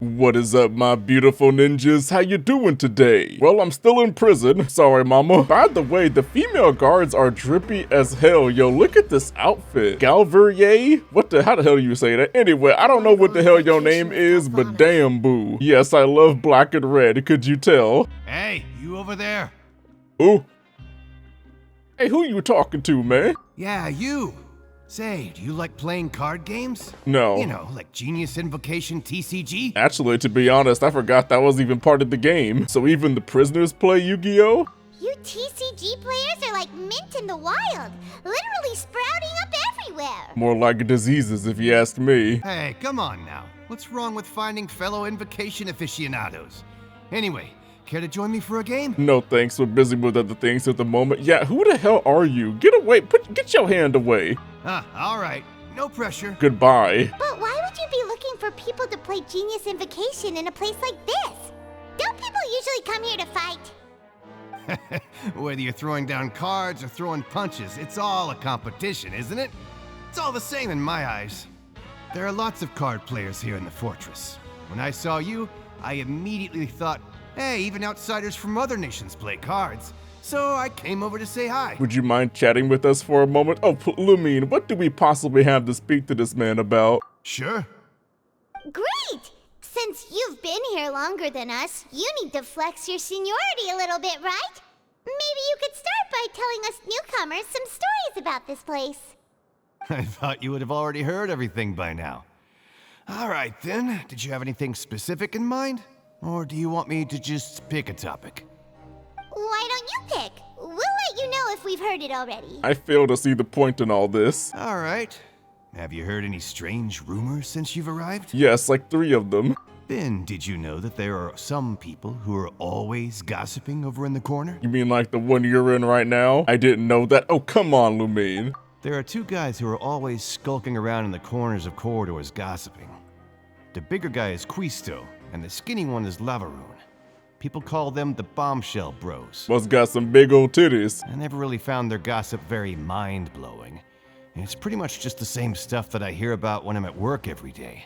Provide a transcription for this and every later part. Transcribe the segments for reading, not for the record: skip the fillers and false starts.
What is up, my beautiful ninjas? How you doing today? Well, I'm still in prison. Sorry, mama. By the way, the female guards are drippy as hell. Yo, look at this outfit. Galverier? How the hell do you say that? Anyway, I don't know what the hell your name is, but damn, boo. Yes, I love black and red. Could you tell? Hey, you over there? Ooh. Hey, who you talking to, man? Yeah, you. Say, do you like playing card games? No. You know, like Genius Invocation TCG? Actually, to be honest, I forgot that was even part of the game. So even the prisoners play Yu-Gi-Oh? You TCG players are like mint in the wild, literally sprouting up everywhere. More like diseases, if you ask me. Hey, come on now. What's wrong with finding fellow invocation aficionados? Anyway, care to join me for a game? No thanks, we're busy with other things at the moment. Yeah, who the hell are you? Get away, get your hand away. Alright. No pressure. Goodbye. But why would you be looking for people to play Genius Invocation in a place like this? Don't people usually come here to fight? Whether you're throwing down cards or throwing punches, it's all a competition, isn't it? It's all the same in my eyes. There are lots of card players here in the fortress. When I saw you, I immediately thought, hey, even outsiders from other nations play cards. So I came over to say hi. Would you mind chatting with us for a moment? Oh, Lumine, what do we possibly have to speak to this man about? Sure. Great! Since you've been here longer than us, you need to flex your seniority a little bit, right? Maybe you could start by telling us newcomers some stories about this place. I thought you would have already heard everything by now. All right then, did you have anything specific in mind? Or do you want me to just pick a topic? Why don't you pick? We'll let you know if we've heard it already. I fail to see the point in all this. All right. Have you heard any strange rumors since you've arrived? Yes, like 3 of them. Then, did you know that there are some people who are always gossiping over in the corner? You mean like the one you're in right now? I didn't know that. Oh, come on, Lumine. There are 2 guys who are always skulking around in the corners of corridors gossiping. The bigger guy is Quisto, and the skinny one is Lavaroon. People call them the Bombshell Bros. Must got some big old titties. I never really found their gossip very mind-blowing. It's pretty much just the same stuff that I hear about when I'm at work every day.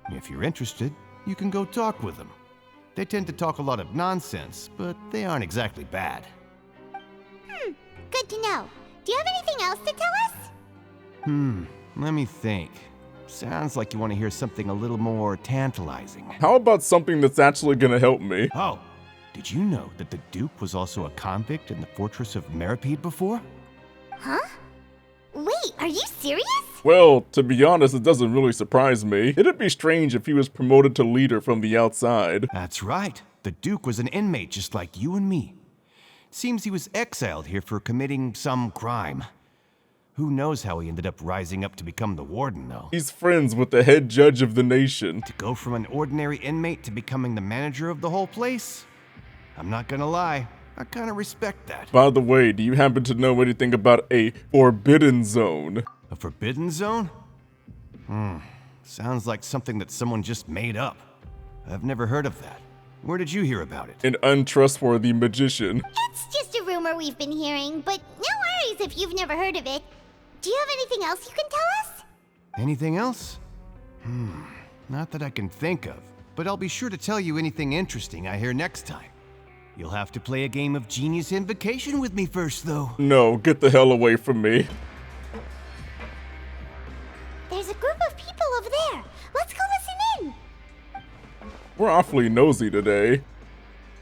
If you're interested, you can go talk with them. They tend to talk a lot of nonsense, but they aren't exactly bad. Good to know. Do you have anything else to tell us? Let me think. Sounds like you want to hear something a little more tantalizing. How about something that's actually gonna help me? Oh, did you know that the Duke was also a convict in the fortress of Meripede before? Huh? Wait, are you serious? Well, to be honest, it doesn't really surprise me. It'd be strange if he was promoted to leader from the outside. That's right. The Duke was an inmate just like you and me. Seems he was exiled here for committing some crime. Who knows how he ended up rising up to become the warden, though? He's friends with the head judge of the nation. To go from an ordinary inmate to becoming the manager of the whole place? I'm not gonna lie, I kinda respect that. By the way, do you happen to know anything about a forbidden zone? A forbidden zone? Sounds like something that someone just made up. I've never heard of that. Where did you hear about it? An untrustworthy magician. It's just a rumor we've been hearing, but no worries if you've never heard of it. Do you have anything else you can tell us? Anything else? Not that I can think of, but I'll be sure to tell you anything interesting I hear next time. You'll have to play a game of Genius Invocation with me first, though. No, get the hell away from me. There's a group of people over there. Let's go listen in. We're awfully nosy today.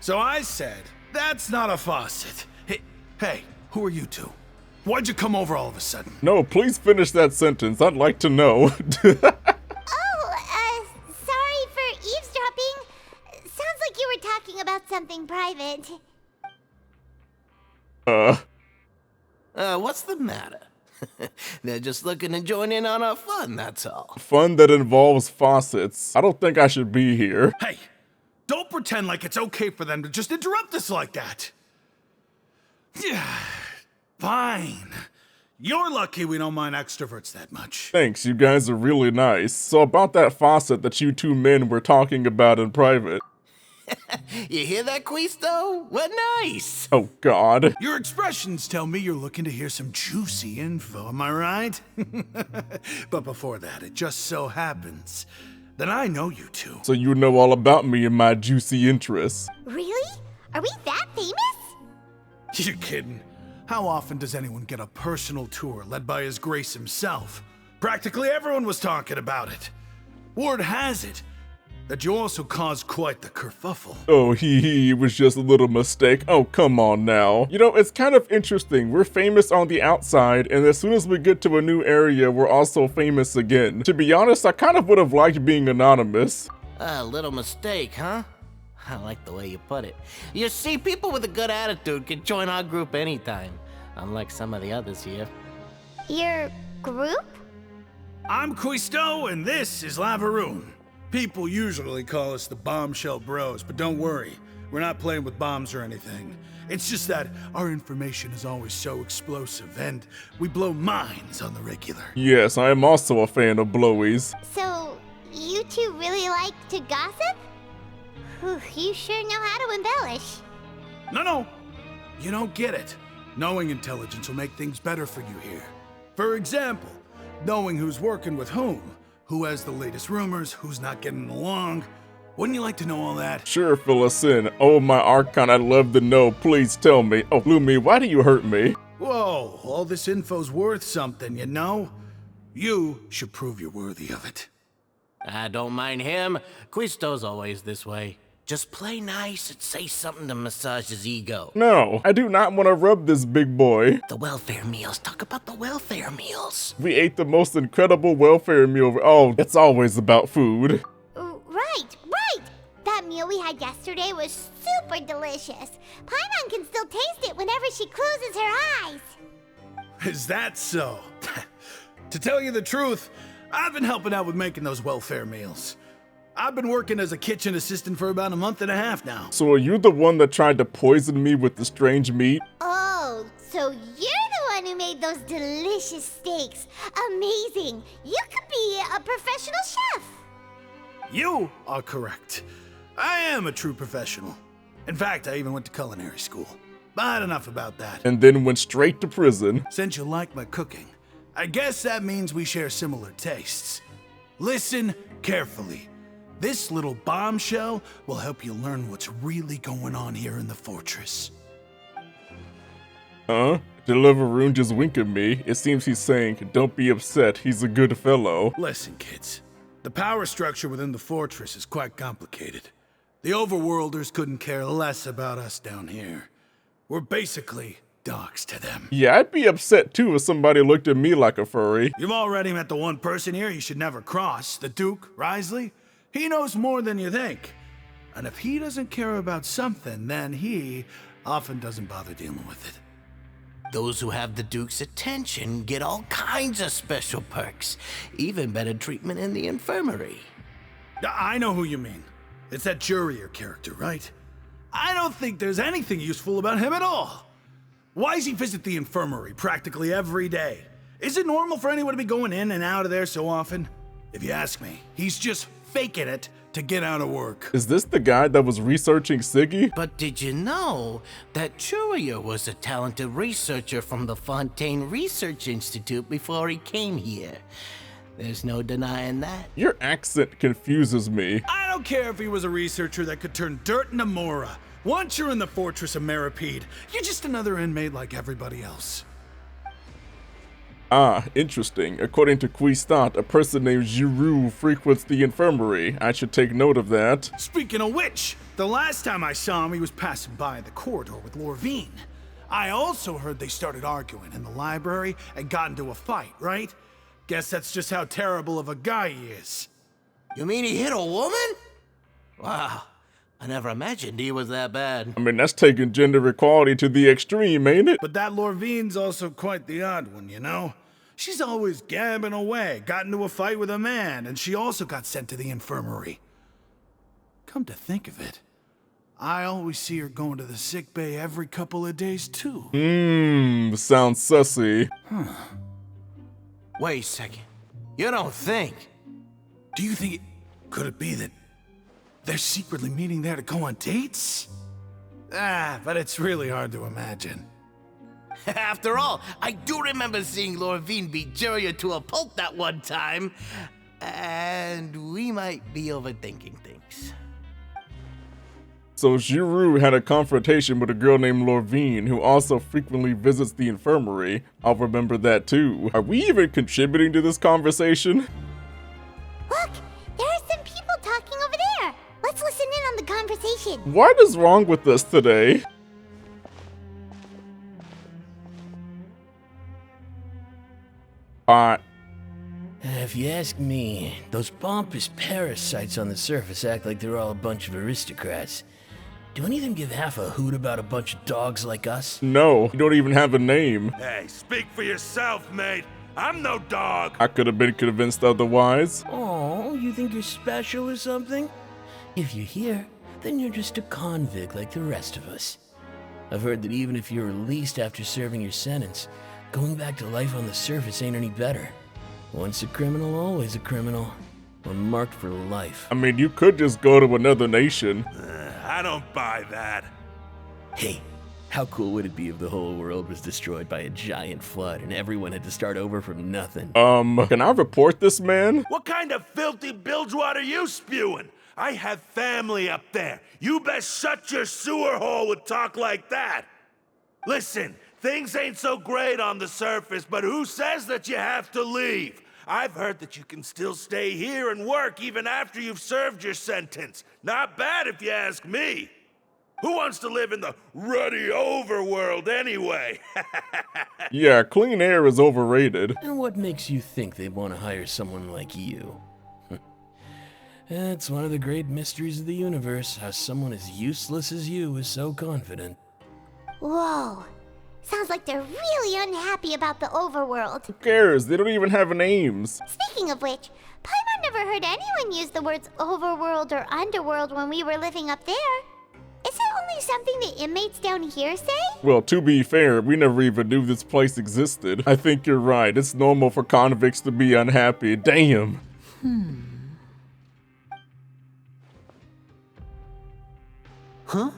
So I said, that's not a faucet. Hey, who are you two? Why'd you come over all of a sudden? No, please finish that sentence. I'd like to know. Sorry for eavesdropping. Sounds like you were talking about something private. What's the matter? They're just looking to join in on our fun, that's all. Fun that involves faucets. I don't think I should be here. Hey, don't pretend like it's okay for them to just interrupt us like that. Fine. You're lucky we don't mind extroverts that much. Thanks, you guys are really nice. So about that faucet that you 2 men were talking about in private. You hear that, Quisto? What nice! Oh, God. Your expressions tell me you're looking to hear some juicy info, am I right? But before that, it just so happens Then I know you two. So you know all about me and my juicy interests. Really? Are we that famous? You're kidding. How often does anyone get a personal tour led by His Grace himself? Practically everyone was talking about it. Word has it that you also caused quite the kerfuffle. Oh, it was just a little mistake. Oh, come on now. You know, it's kind of interesting. We're famous on the outside, and as soon as we get to a new area, we're also famous again. To be honest, I kind of would have liked being anonymous. A little mistake, huh? I like the way you put it. You see, people with a good attitude can join our group anytime, unlike some of the others here. Your group? I'm Quisto, and this is Lavaroon. People usually call us the Bombshell Bros, but don't worry. We're not playing with bombs or anything. It's just that our information is always so explosive, and we blow minds on the regular. Yes, I am also a fan of blowies. So, you two really like to gossip? Whew, you sure know how to embellish. No. You don't get it. Knowing intelligence will make things better for you here. For example, knowing who's working with whom, who has the latest rumors, who's not getting along. Wouldn't you like to know all that? Sure, fill us in. Oh, my Archon, I'd love to know. Please tell me. Oh, Lumi, why do you hurt me? Whoa, all this info's worth something, you know? You should prove you're worthy of it. I don't mind him. Quisto's always this way. Just play nice and say something to massage his ego. No, I do not want to rub this big boy. The welfare meals. Talk about the welfare meals. We ate the most incredible welfare meal. Oh, it's always about food. Right. That meal we had yesterday was super delicious. Paimon can still taste it whenever she closes her eyes. Is that so? To tell you the truth, I've been helping out with making those welfare meals. I've been working as a kitchen assistant for about a month and a half now. So are you the one that tried to poison me with the strange meat? Oh, so you're the one who made those delicious steaks. Amazing. You could be a professional chef. You are correct. I am a true professional. In fact, I even went to culinary school. But enough about that. And then went straight to prison. Since you like my cooking, I guess that means we share similar tastes. Listen carefully. This little bombshell will help you learn what's really going on here in the fortress. Huh? Deliveroon just winked at me. It seems he's saying, don't be upset, he's a good fellow. Listen, kids. The power structure within the fortress is quite complicated. The overworlders couldn't care less about us down here. We're basically dogs to them. Yeah, I'd be upset too if somebody looked at me like a furry. You've already met the one person here you should never cross, the Duke, Risley. He knows more than you think. And if he doesn't care about something, then he often doesn't bother dealing with it. Those who have the Duke's attention get all kinds of special perks, even better treatment in the infirmary. I know who you mean. It's that Jurier character, right? I don't think there's anything useful about him at all. Why does he visit the infirmary practically every day? Is it normal for anyone to be going in and out of there so often? If you ask me, he's just faking it to get out of work. Is this the guy that was researching Siggy? But did you know that Churia was a talented researcher from the Fontaine Research Institute before he came here? There's no denying that. Your accent confuses me. I don't care if he was a researcher that could turn dirt into Mora. Once you're in the fortress of Meripede, you're just another inmate like everybody else. Ah, interesting. According to Quistat, a person named Giroux frequents the infirmary. I should take note of that. Speaking of which, the last time I saw him, he was passing by the corridor with Lorvine. I also heard they started arguing in the library and got into a fight, right? Guess that's just how terrible of a guy he is. You mean he hit a woman? Wow, I never imagined he was that bad. I mean, that's taking gender equality to the extreme, ain't it? But that Lorvine's also quite the odd one, you know? She's always gabbing away, got into a fight with a man, and she also got sent to the infirmary. Come to think of it, I always see her going to the sick bay every couple of days, too. Sounds sussy. Wait a second. You don't think? Do you think could it be that they're secretly meeting there to go on dates? But it's really hard to imagine. After all, I do remember seeing Lorvine beat Juria to a pulp that one time. And we might be overthinking things. So Giroux had a confrontation with a girl named Lorvine, who also frequently visits the infirmary. I'll remember that too. Are we even contributing to this conversation? Look, there are some people talking over there. Let's listen in on the conversation. What is wrong with us today? If you ask me, those pompous parasites on the surface act like they're all a bunch of aristocrats. Do any of them give half a hoot about a bunch of dogs like us? No, you don't even have a name. Hey, speak for yourself, mate. I'm no dog. I could have been convinced otherwise. Oh, you think you're special or something? If you're here, then you're just a convict like the rest of us. I've heard that even if you're released after serving your sentence, going back to life on the surface ain't any better. Once a criminal, always a criminal. We're marked for life. I mean, you could just go to another nation. I don't buy that. Hey, how cool would it be if the whole world was destroyed by a giant flood and everyone had to start over from nothing? Can I report this man? What kind of filthy bilge water you spewing? I have family up there. You best shut your sewer hole with talk like that. Listen, things ain't so great on the surface, but who says that you have to leave? I've heard that you can still stay here and work even after you've served your sentence. Not bad if you ask me. Who wants to live in the ruddy overworld anyway? Yeah, clean air is overrated. And what makes you think they'd want to hire someone like you? It's one of the great mysteries of the universe, how someone as useless as you is so confident. Whoa. Sounds like they're really unhappy about the overworld. Who cares? They don't even have names. Speaking of which, Paimon never heard anyone use the words overworld or underworld when we were living up there. Is it only something the inmates down here say? Well, to be fair, we never even knew this place existed. I think you're right. It's normal for convicts to be unhappy. Damn. Huh?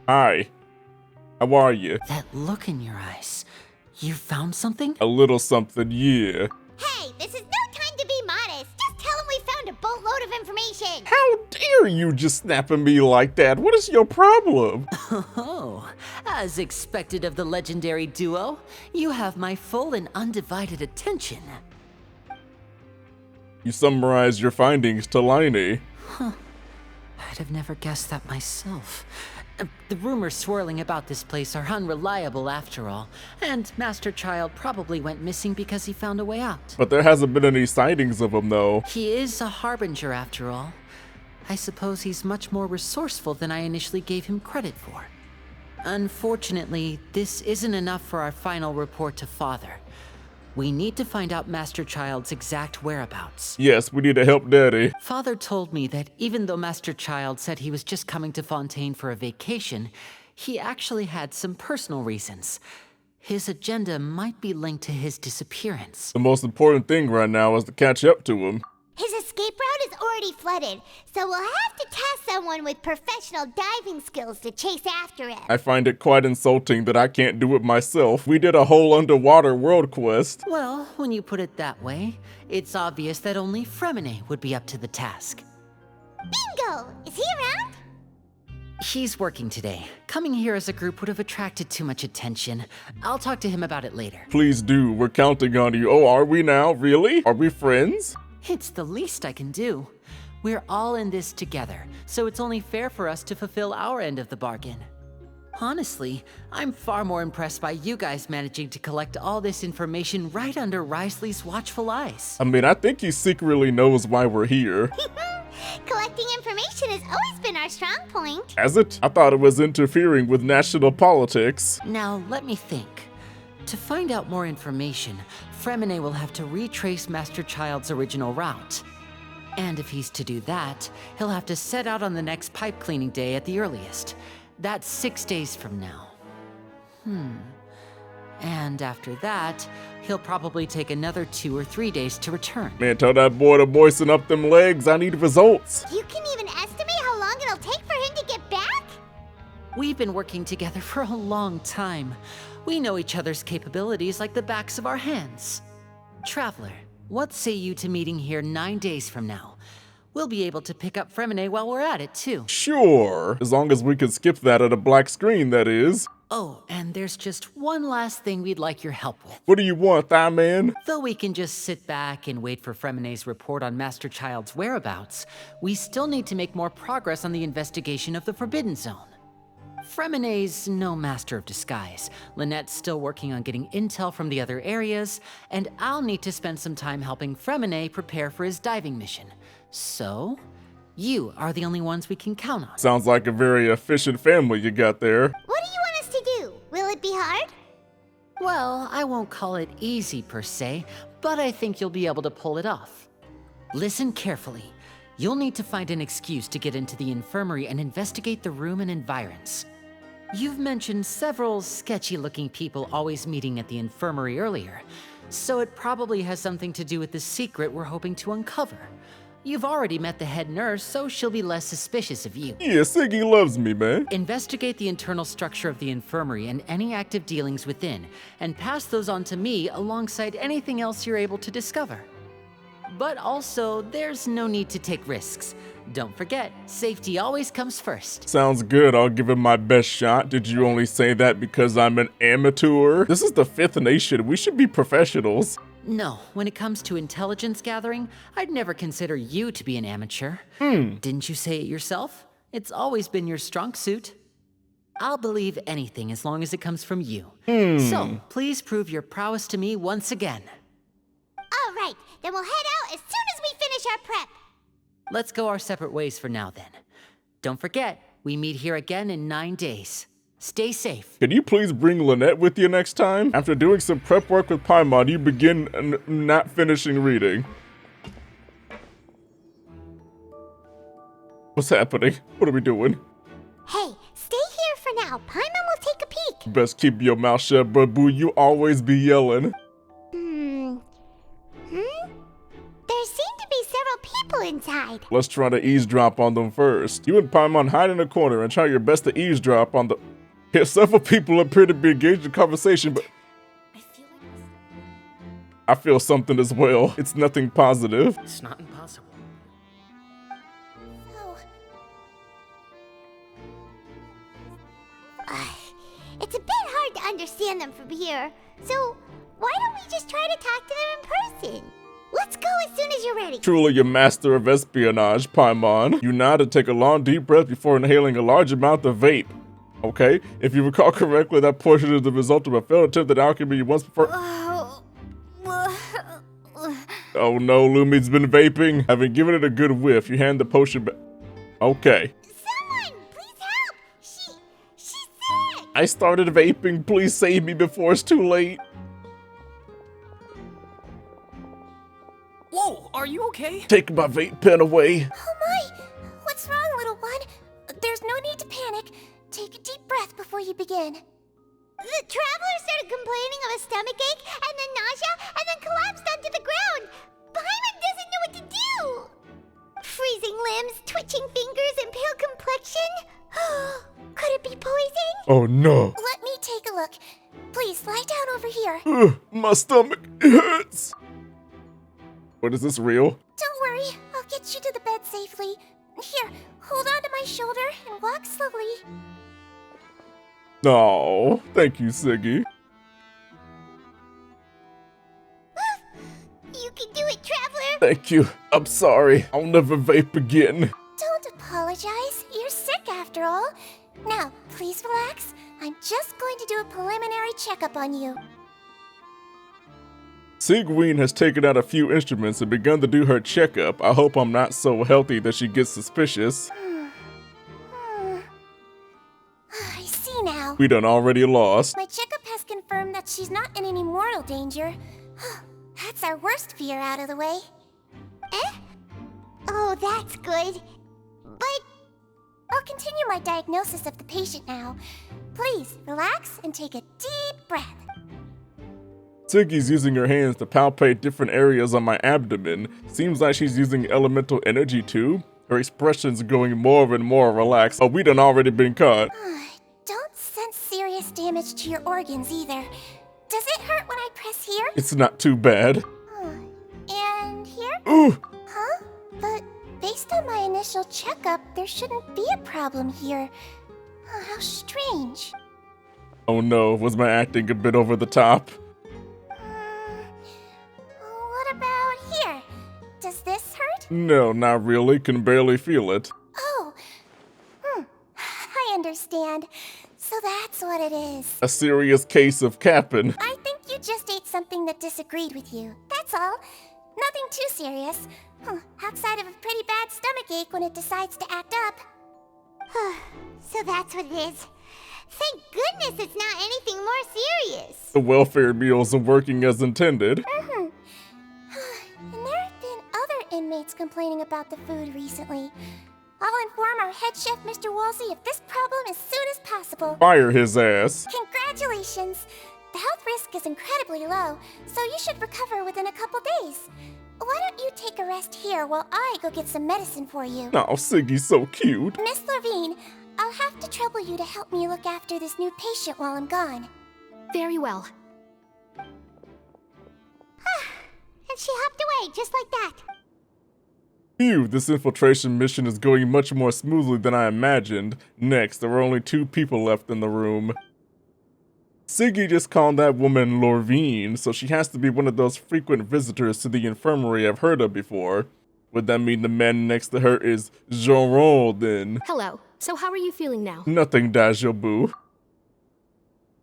Hi. How are you? That look in your eyes. You found something? A little something, yeah. Hey, this is no time to be modest. Just tell them we found a boatload of information. How dare you just snap at me like that? What is your problem? Oh, as expected of the legendary duo, you have my full and undivided attention. You summarized your findings to Liney. I'd have never guessed that myself. The rumors swirling about this place are unreliable after all, and Master Child probably went missing because he found a way out. But there hasn't been any sightings of him, though. He is a harbinger after all. I suppose he's much more resourceful than I initially gave him credit for. Unfortunately, this isn't enough for our final report to Father. We need to find out Master Child's exact whereabouts. Yes, we need to help Daddy. Father told me that even though Master Child said he was just coming to Fontaine for a vacation, he actually had some personal reasons. His agenda might be linked to his disappearance. The most important thing right now is to catch up to him. His escape route is already flooded, so we'll have to task someone with professional diving skills to chase after him. I find it quite insulting that I can't do it myself. We did a whole underwater world quest. Well, when you put it that way, it's obvious that only Fremine would be up to the task. Bingo! Is he around? He's working today. Coming here as a group would have attracted too much attention. I'll talk to him about it later. Please do. We're counting on you. Oh, are we now? Really? Are we friends? It's the least I can do. We're all in this together, so it's only fair for us to fulfill our end of the bargain. Honestly, I'm far more impressed by you guys managing to collect all this information right under Risley's watchful eyes. I mean, I think he secretly knows why we're here. Collecting information has always been our strong point. Has it? I thought it was interfering with national politics. Now, let me think. To find out more information, Fremine will have to retrace Master Child's original route. And if he's to do that, he'll have to set out on the next pipe cleaning day at the earliest. That's 6 days from now. And after that, he'll probably take another 2 or 3 days to return. Man, tell that boy to moisten up them legs. I need results. You can even estimate how long it'll take for him to get back? We've been working together for a long time. We know each other's capabilities like the backs of our hands. Traveler, What say you to meeting here 9 days from now? We'll be able to pick up Fremine while we're at it, too. Sure, as long as we can skip that at a black screen, that is. Oh, and there's just one last thing we'd like your help with. What do you want, Thigh Man? Though we can just sit back and wait for Fremine's report on Master Child's whereabouts, we still need to make more progress on the investigation of the Forbidden Zone. Fremine's no master of disguise. Lynette's still working on getting intel from the other areas, and I'll need to spend some time helping Fremine prepare for his diving mission. So, you are the only ones we can count on. Sounds like a very efficient family you got there. What do you want us to do? Will it be hard? Well, I won't call it easy per se, but I think you'll be able to pull it off. Listen carefully. You'll need to find an excuse to get into the infirmary and investigate the room and environs. You've mentioned several sketchy-looking people always meeting at the infirmary earlier, so it probably has something to do with the secret we're hoping to uncover. You've already met the head nurse, so she'll be less suspicious of you. Yeah, Siggy loves me, man. Investigate the internal structure of the infirmary and any active dealings within, and pass those on to me alongside anything else you're able to discover. But also, there's no need to take risks. Don't forget, safety always comes first. Sounds good, I'll give it my best shot. Did you only say that because I'm an amateur? This is the 5th nation, we should be professionals. No, when it comes to intelligence gathering, I'd never consider you to be an amateur. Didn't you say it yourself? It's always been your strong suit. I'll believe anything as long as it comes from you. So, please prove your prowess to me once again. All right, then we'll head out as soon as we finish our prep. Let's go our separate ways for now then. Don't forget, we meet here again in 9 days. Stay safe. Can you please bring Lynette with you next time? After doing some prep work with Paimon, you begin not finishing reading. What's happening? What are we doing? Hey, stay here for now. Paimon will take a peek. Best keep your mouth shut, but boo, you always be yelling. There seem to be several people inside. Let's try to eavesdrop on them first. You and Paimon hide in a corner and try your best to eavesdrop on the... Here, several people appear to be engaged in conversation, but... I feel something as well. It's nothing positive. It's not impossible. It's a bit hard to understand them from here. So, why don't we just try to talk to them in person? Let's go as soon as you're ready. Truly a master of espionage, Paimon. You nod and take a long deep breath before inhaling a large amount of vape. Okay? If you recall correctly, that portion is the result of a failed attempt at alchemy you once before. Oh no, Lumi's been vaping. Having given it a good whiff, you hand the potion back. Okay. Someone, please help! She's sick! I started vaping. Please save me before it's too late. Whoa, are you okay? Take my vape pen away. Oh my! What's wrong, little one? There's no need to panic. Take a deep breath before you begin. The traveler started complaining of a stomachache, and then nausea, and then collapsed onto the ground. Paimon doesn't know what to do. Freezing limbs, twitching fingers, and pale complexion. Could it be poison? Oh no. Let me take a look. Please lie down over here. My stomach hurts. What is this, real? Don't worry, I'll get you to the bed safely. Here, hold on to my shoulder and walk slowly. Oh, thank you, Siggy. You can do it, traveler. Thank you. I'm sorry. I'll never vape again. Don't apologize. You're sick after all. Now, please relax. I'm just going to do a preliminary checkup on you. Sigween has taken out a few instruments and begun to do her checkup. I hope I'm not so healthy that she gets suspicious. I see now. We done already lost. My checkup has confirmed that she's not in any mortal danger. That's our worst fear out of the way. Eh? Oh, that's good. But I'll continue my diagnosis of the patient now. Please relax and take a deep breath. Siggy's using her hands to palpate different areas on my abdomen. Seems like she's using elemental energy too. Her expression's growing more and more relaxed. Oh, we done already been caught. Don't sense serious damage to your organs either. Does it hurt when I press here? It's not too bad. And Ooh! Huh? But based on my initial checkup, there shouldn't be a problem here. Oh, how strange. Oh no, was my acting a bit over the top? What about here? Does this hurt? No, not really. Can barely feel it. Oh. I understand. So that's what it is. A serious case of capping. I think you just ate something that disagreed with you. That's all. Nothing too serious. Outside of a pretty bad stomachache when it decides to act up. So that's what it is. Thank goodness it's not anything more serious. The welfare meals are working as intended. And there have been other inmates complaining about the food recently. I'll inform our head chef, Mr. Woolsey, of this problem as soon as possible. Fire his ass. Congratulations! The health risk is incredibly low, so you should recover within a couple days. Why don't you take a rest here while I go get some medicine for you? Oh, Siggy's so cute. Miss Levine, I'll have to trouble you to help me look after this new patient while I'm gone. Very well. And she hopped away just like that. Phew, this infiltration mission is going much more smoothly than I imagined. Next, there were only 2 people left in the room. Siggy just called that woman Lorvine, so she has to be one of those frequent visitors to the infirmary I've heard of before. Would that mean the man next to her is Jean then? Hello. So how are you feeling now? Nothing, Dajobu.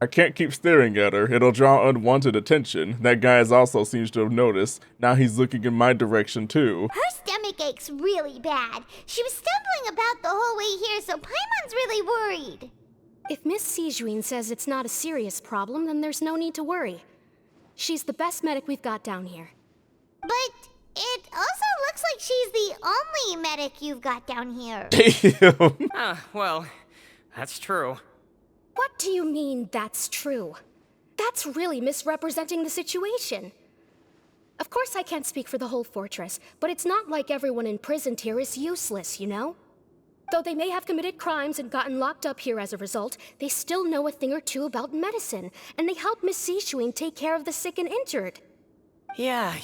I can't keep staring at her. It'll draw unwanted attention. That guy also seems to have noticed. Now he's looking in my direction too. Her stomach aches really bad. She was stumbling about the whole way here, so Paimon's really worried. If Miss Sijuin says it's not a serious problem, then there's no need to worry. She's the best medic we've got down here. But it also looks like she's the only medic you've got down here. Damn. Well, that's true. What do you mean, that's true? That's really misrepresenting the situation. Of course I can't speak for the whole fortress, but it's not like everyone imprisoned here is useless, you know? Though they may have committed crimes and gotten locked up here as a result, they still know a thing or two about medicine, and they help Miss Sijuin take care of the sick and injured. Yeah,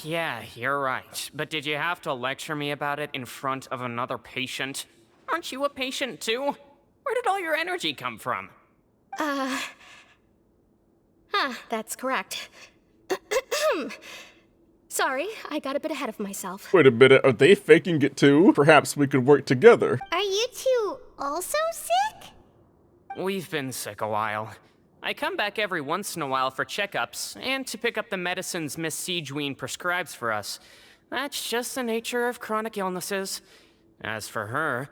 you're right. But did you have to lecture me about it in front of another patient? Aren't you a patient too? Where did all your energy come from? That's correct. Sorry, I got a bit ahead of myself. Wait a minute, are they faking it too? Perhaps we could work together. Are you two also sick? We've been sick a while. I come back every once in a while for checkups, and to pick up the medicines Miss Sijuin prescribes for us. That's just the nature of chronic illnesses. As for her,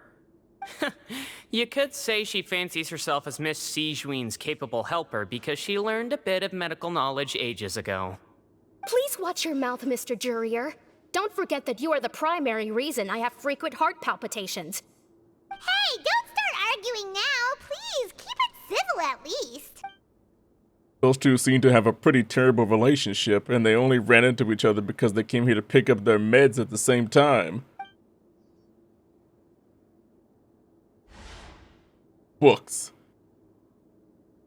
you could say she fancies herself as Miss Sijuin's capable helper because she learned a bit of medical knowledge ages ago. Please watch your mouth, Mr. Jurier. Don't forget that you are the primary reason I have frequent heart palpitations. Hey, don't start arguing now. Please, keep it civil at least. Those two seem to have a pretty terrible relationship, and they only ran into each other because they came here to pick up their meds at the same time. Books.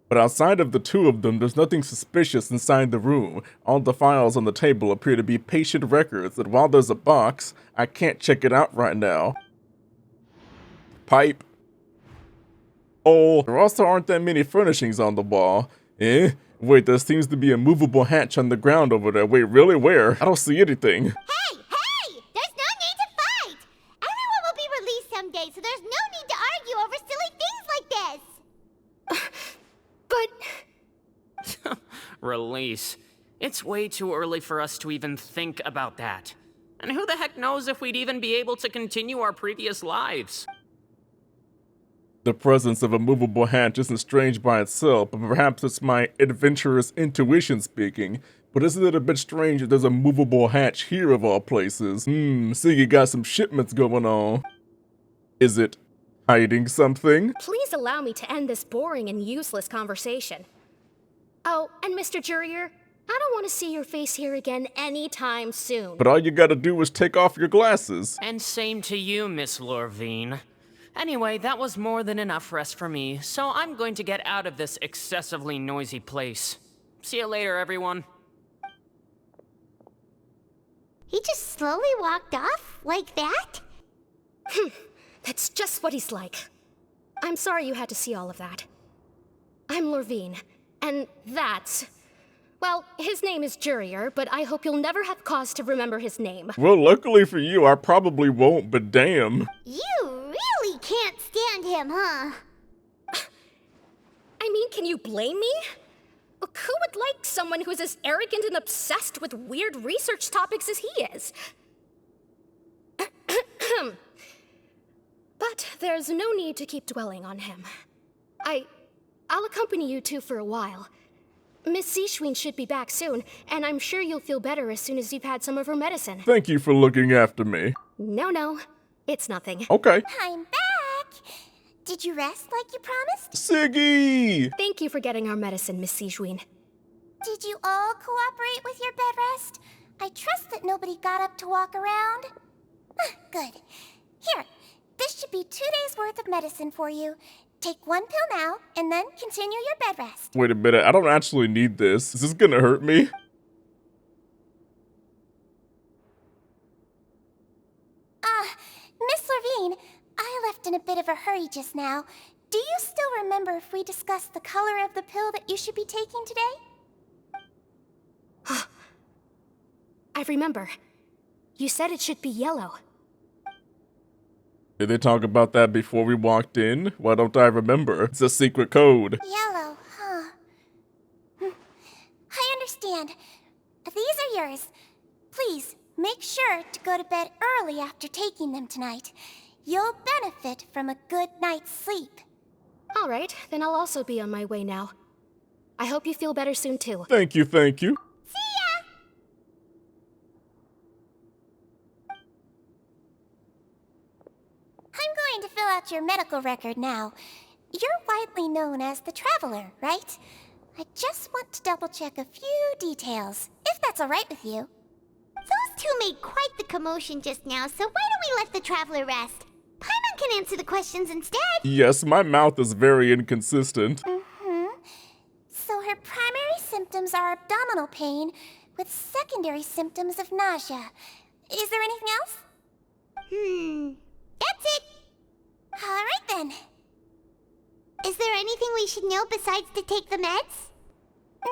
But outside of the two of them, there's nothing suspicious inside the room. All the files on the table appear to be patient records, and while there's a box, I can't check it out right now. Pipe. Oh, there also aren't that many furnishings on the wall. Wait, there seems to be a movable hatch on the ground over there. Wait, really? Where? I don't see anything. Hey! There's no need to fight! Everyone will be released someday, so there's no need to argue over silly things like this! But... Release. It's way too early for us to even think about that. And who the heck knows if we'd even be able to continue our previous lives? The presence of a movable hatch isn't strange by itself, but perhaps it's my adventurous intuition speaking. But isn't it a bit strange that there's a movable hatch here of all places? Siggy got some shipments going on. Is it hiding something? Please allow me to end this boring and useless conversation. Oh, and Mr. Jurier, I don't want to see your face here again anytime soon. But all you gotta do is take off your glasses. And same to you, Miss Lorvine. Anyway, that was more than enough rest for me, so I'm going to get out of this excessively noisy place. See you later, everyone. He just slowly walked off like that? That's just what he's like. I'm sorry you had to see all of that. I'm Lorvine, and that's... Well, his name is Jurier, but I hope you'll never have cause to remember his name. Well, luckily for you, I probably won't, but damn. You really can't stand him, huh? I mean, can you blame me? Who would like someone who's as arrogant and obsessed with weird research topics as he is? But there's no need to keep dwelling on him. I'll accompany you two for a while. Miss Seishween should be back soon, and I'm sure you'll feel better as soon as you've had some of her medicine. Thank you for looking after me. No, it's nothing. Okay. I'm back! Did you rest like you promised? Siggy! Thank you for getting our medicine, Miss Seishween. Did you all cooperate with your bed rest? I trust that nobody got up to walk around. Good. Here, this should be 2 days' worth of medicine for you. Take 1 pill now, and then continue your bed rest. Wait a minute, I don't actually need this. Is this gonna hurt me? Miss Lorvine, I left in a bit of a hurry just now. Do you still remember if we discussed the color of the pill that you should be taking today? I remember. You said it should be yellow. Did they talk about that before we walked in? Why don't I remember? It's a secret code. Yellow, huh? I understand. These are yours. Please, make sure to go to bed early after taking them tonight. You'll benefit from a good night's sleep. All right, then I'll also be on my way now. I hope you feel better soon, too. Thank you, thank you. See ya! I'm going to fill out your medical record now. You're widely known as the Traveler, right? I just want to double-check a few details, if that's all right with you. Those two made quite the commotion just now, so why don't we let the Traveler rest? Paimon can answer the questions instead. Yes, my mouth is very inconsistent. So her primary symptoms are abdominal pain, with secondary symptoms of nausea. Is there anything else? That's it. All right then. Is there anything we should know besides to take the meds?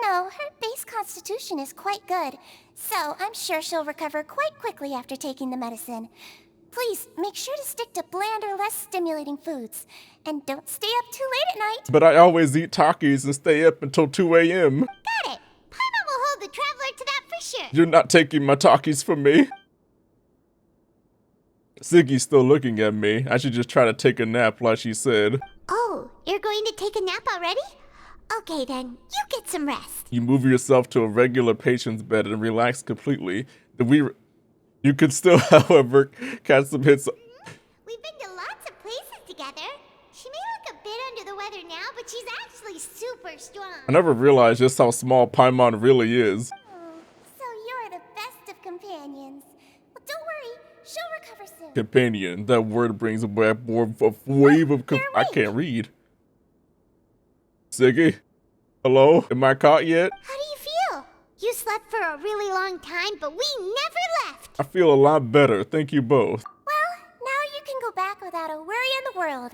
No, her base constitution is quite good, so I'm sure she'll recover quite quickly after taking the medicine. Please, make sure to stick to bland or less stimulating foods. And don't stay up too late at night. But I always eat Takis and stay up until 2 a.m. Got it. Paimon will hold the Traveler to that for sure. You're not taking my Takis from me. Siggy's still looking at me. I should just try to take a nap like she said. Oh, you're going to take a nap already? Okay then, you get some rest. You move yourself to a regular patient's bed and relax completely. You could still, however, catch some hits. We've been to lots of places together. She may look a bit under the weather now, but she's actually super strong. I never realized just how small Paimon really is. Oh, so you're the best of companions. Well, don't worry, she'll recover soon. Companion. That word brings a wave of I can't read. Siggy? Hello? Am I caught yet? How do you feel? You slept for a really long time, but we never left. I feel a lot better. Thank you both. Well, now you can go back without a worry in the world.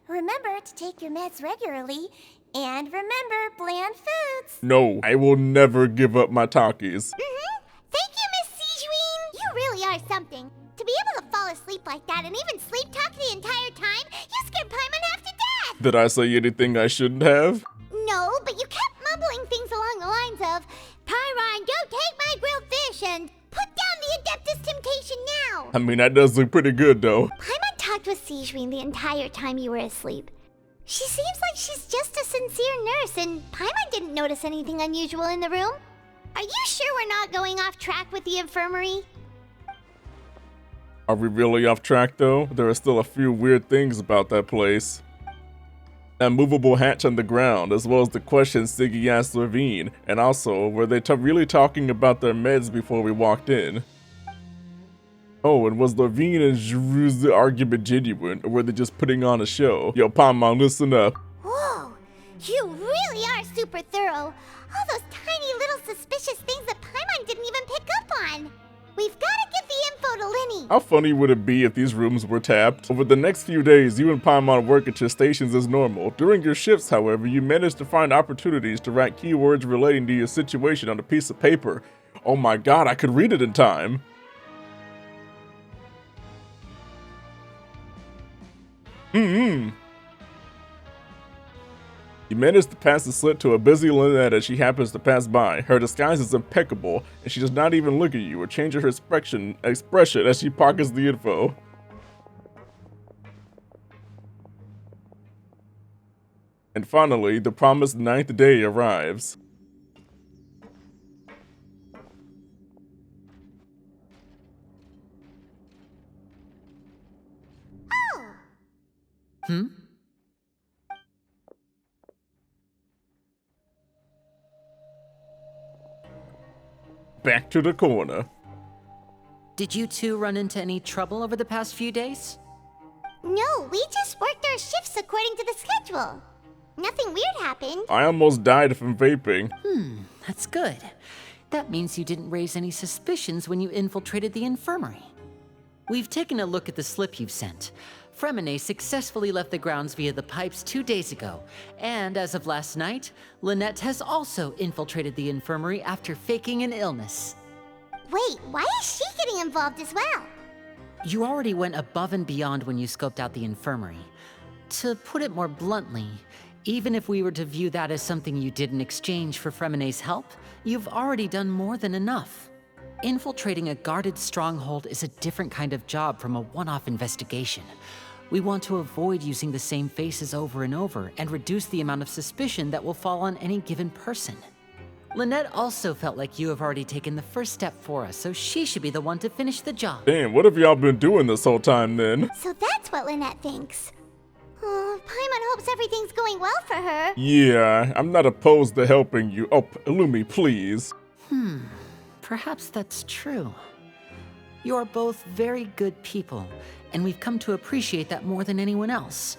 Remember to take your meds regularly, and remember bland foods. No, I will never give up my Takis. Thank you, Miss Seishween. You really are something. To be able to fall asleep like that and even sleep talk the entire time, you scared Paimon half to death. Did I say anything I shouldn't have? No, but you kept mumbling things along the lines of, Pyron, go take my grilled fish and put down the Adeptus Temptation now. I mean, that does look pretty good, though. Paimon talked with Seishween the entire time you were asleep. She seems like she's just a sincere nurse, and Paimon didn't notice anything unusual in the room. Are you sure we're not going off track with the infirmary? Are we really off track, though? There are still a few weird things about that place. That movable hatch on the ground, as well as the questions Siggy asked Lorvine, and also, were they really talking about their meds before we walked in? Oh, and was Lorvine and Giroux's argument genuine, or were they just putting on a show? Yo, Paimon, listen up. Whoa, you really are super thorough. All those tiny little suspicious things that Paimon didn't even pick up on. We've gotta give the info to Linny. How funny would it be if these rooms were tapped? Over the next few days, you and Paimon work at your stations as normal. During your shifts, however, you manage to find opportunities to write keywords relating to your situation on a piece of paper. Oh my god, I could read it in time. You manage to pass the slit to a busy Lynette as she happens to pass by. Her disguise is impeccable, and she does not even look at you or change her expression as she pockets the info. And finally, the promised 9th day arrives. Back to the corner. Did you two run into any trouble over the past few days? No, we just worked our shifts according to the schedule. Nothing weird happened. I almost died from vaping. That's good. That means you didn't raise any suspicions when you infiltrated the infirmary. We've taken a look at the slip you've sent. Fremine successfully left the grounds via the pipes 2 days ago, and as of last night, Lynette has also infiltrated the infirmary after faking an illness. Wait, why is she getting involved as well? You already went above and beyond when you scoped out the infirmary. To put it more bluntly, even if we were to view that as something you did in exchange for Fremine's help, you've already done more than enough. Infiltrating a guarded stronghold is a different kind of job from a one-off investigation. We want to avoid using the same faces over and over and reduce the amount of suspicion that will fall on any given person. Lynette also felt like you have already taken the first step for us, so she should be the one to finish the job. Damn, what have y'all been doing this whole time then? So that's what Lynette thinks. Oh, Paimon hopes everything's going well for her. Yeah, I'm not opposed to helping you. Oh, Illumi, please. Perhaps that's true. You are both very good people, and we've come to appreciate that more than anyone else.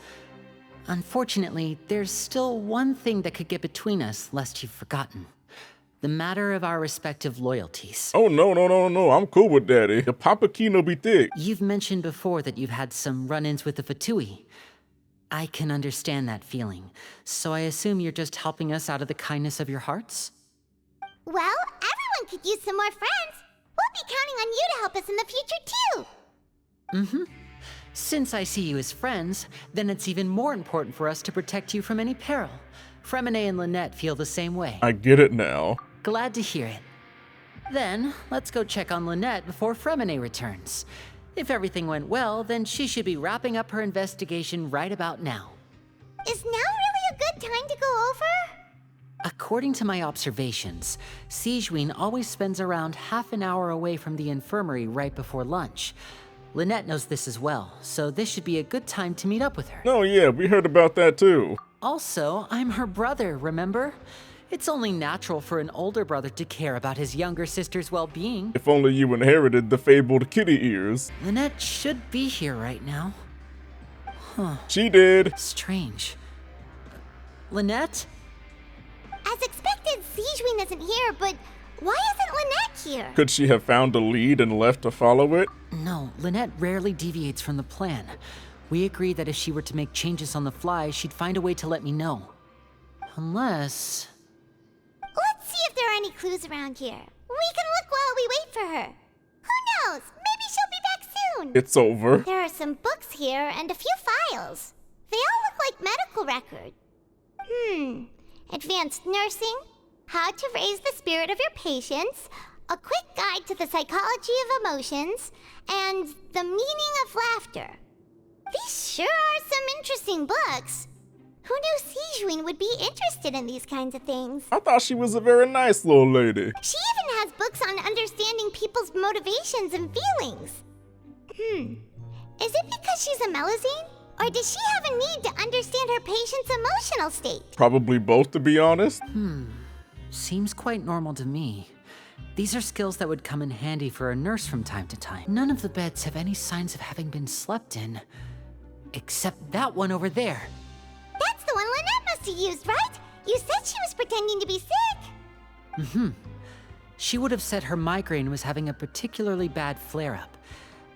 Unfortunately, there's still one thing that could get between us, lest you've forgotten. The matter of our respective loyalties. Oh, no, I'm cool with Daddy. The Arlecchino be thick. You've mentioned before that you've had some run-ins with the Fatui. I can understand that feeling, so I assume you're just helping us out of the kindness of your hearts? Well, everyone could use some more friends. We'll be counting on you to help us in the future, too. Since I see you as friends, then it's even more important for us to protect you from any peril. Fremine and Lynette feel the same way. I get it now. Glad to hear it. Then, let's go check on Lynette before Fremine returns. If everything went well, then she should be wrapping up her investigation right about now. Is now really a good time to go over? According to my observations, Sijuin always spends around half an hour away from the infirmary right before lunch. Lynette knows this as well, so this should be a good time to meet up with her. Oh yeah, we heard about that too. Also, I'm her brother, remember? It's only natural for an older brother to care about his younger sister's well-being. If only you inherited the fabled kitty ears. Lynette should be here right now. She did. Strange. Lynette? As expected, Sijuin isn't here, but why isn't Lynette here? Could she have found a lead and left to follow it? No, Lynette rarely deviates from the plan. We agreed that if she were to make changes on the fly, she'd find a way to let me know. Unless... Let's see if there are any clues around here. We can look while we wait for her. Who knows? Maybe she'll be back soon. It's over. There are some books here and a few files. They all look like medical records. Advanced nursing, how to raise the spirit of your patients, a quick guide to the psychology of emotions, and the meaning of laughter. These sure are some interesting books. Who knew Sijuin would be interested in these kinds of things? I thought she was a very nice little lady. She even has books on understanding people's motivations and feelings. Is it because she's a Melusine? Or does she have a need to understand her patient's emotional state? Probably both, to be honest. Seems quite normal to me. These are skills that would come in handy for a nurse from time to time. None of the beds have any signs of having been slept in. Except that one over there. That's the one Lynette must have used, right? You said she was pretending to be sick. she would have said her migraine was having a particularly bad flare-up.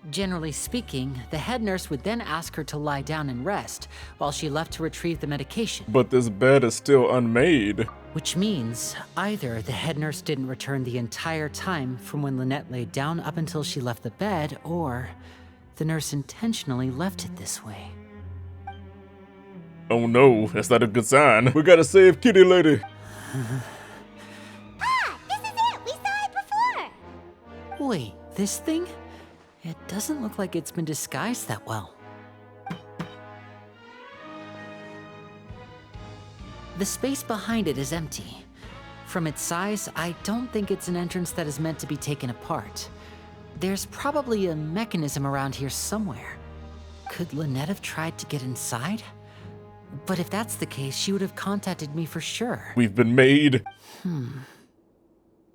Generally speaking, the head nurse would then ask her to lie down and rest while she left to retrieve the medication. But this bed is still unmade. Which means either the head nurse didn't return the entire time from when Lynette laid down up until she left the bed, or the nurse intentionally left it this way. Oh no, that's not a good sign. We gotta save Kitty Lady. Ah, this is it! We saw it before! Wait, this thing? It doesn't look like it's been disguised that well. The space behind it is empty. From its size, I don't think it's an entrance that is meant to be taken apart. There's probably a mechanism around here somewhere. Could Lynette have tried to get inside? But if that's the case, she would have contacted me for sure. We've been made.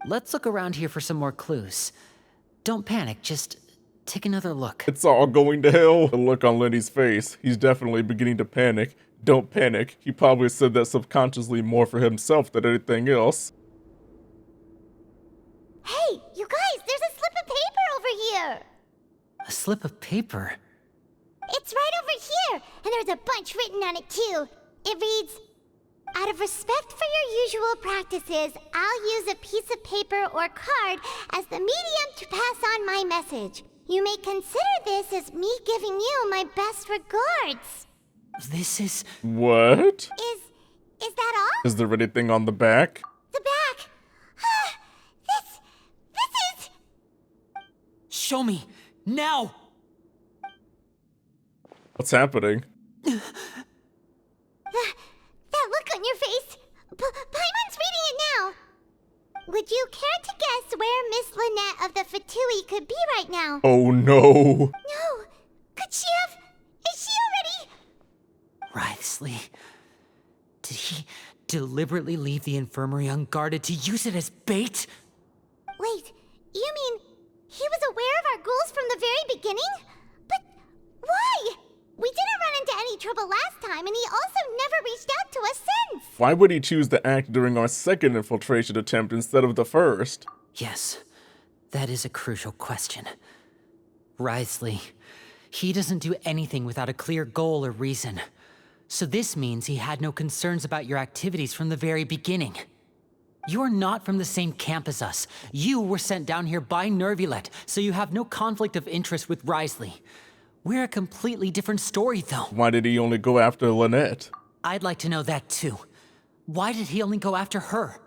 Let's look around here for some more clues. Don't panic, just take another look. It's all going to hell. The look on Lenny's face. He's definitely beginning to panic. Don't panic. He probably said that subconsciously more for himself than anything else. Hey, you guys, there's a slip of paper over here! A slip of paper? It's right over here, and there's a bunch written on it too. It reads, "Out of respect for your usual practices, I'll use a piece of paper or card as the medium to pass on my message. You may consider this as me giving you my best regards." This is... What? Is that all? Is there anything on the back? The back. This is... Show me! Now! What's happening? That look on your face. Paimon's reading it now. Would you care to guess where Miss Lynette of the Fatui could be right now? Oh no. No. Could she have... Is she already... Wriothesley. Did he deliberately leave the infirmary unguarded to use it as bait? Wait, you mean he was aware of our goals from the very beginning? But why? We didn't run into any trouble last time, and he also never reached out to us since. Why would he choose to act during our second infiltration attempt instead of the first? Yes, that is a crucial question. Wriothesley, he doesn't do anything without a clear goal or reason. So this means he had no concerns about your activities from the very beginning. You're not from the same camp as us. You were sent down here by Nervulet, so you have no conflict of interest with Wriothesley. We're a completely different story, though. Why did he only go after Lynette? I'd like to know that, too. Why did he only go after her?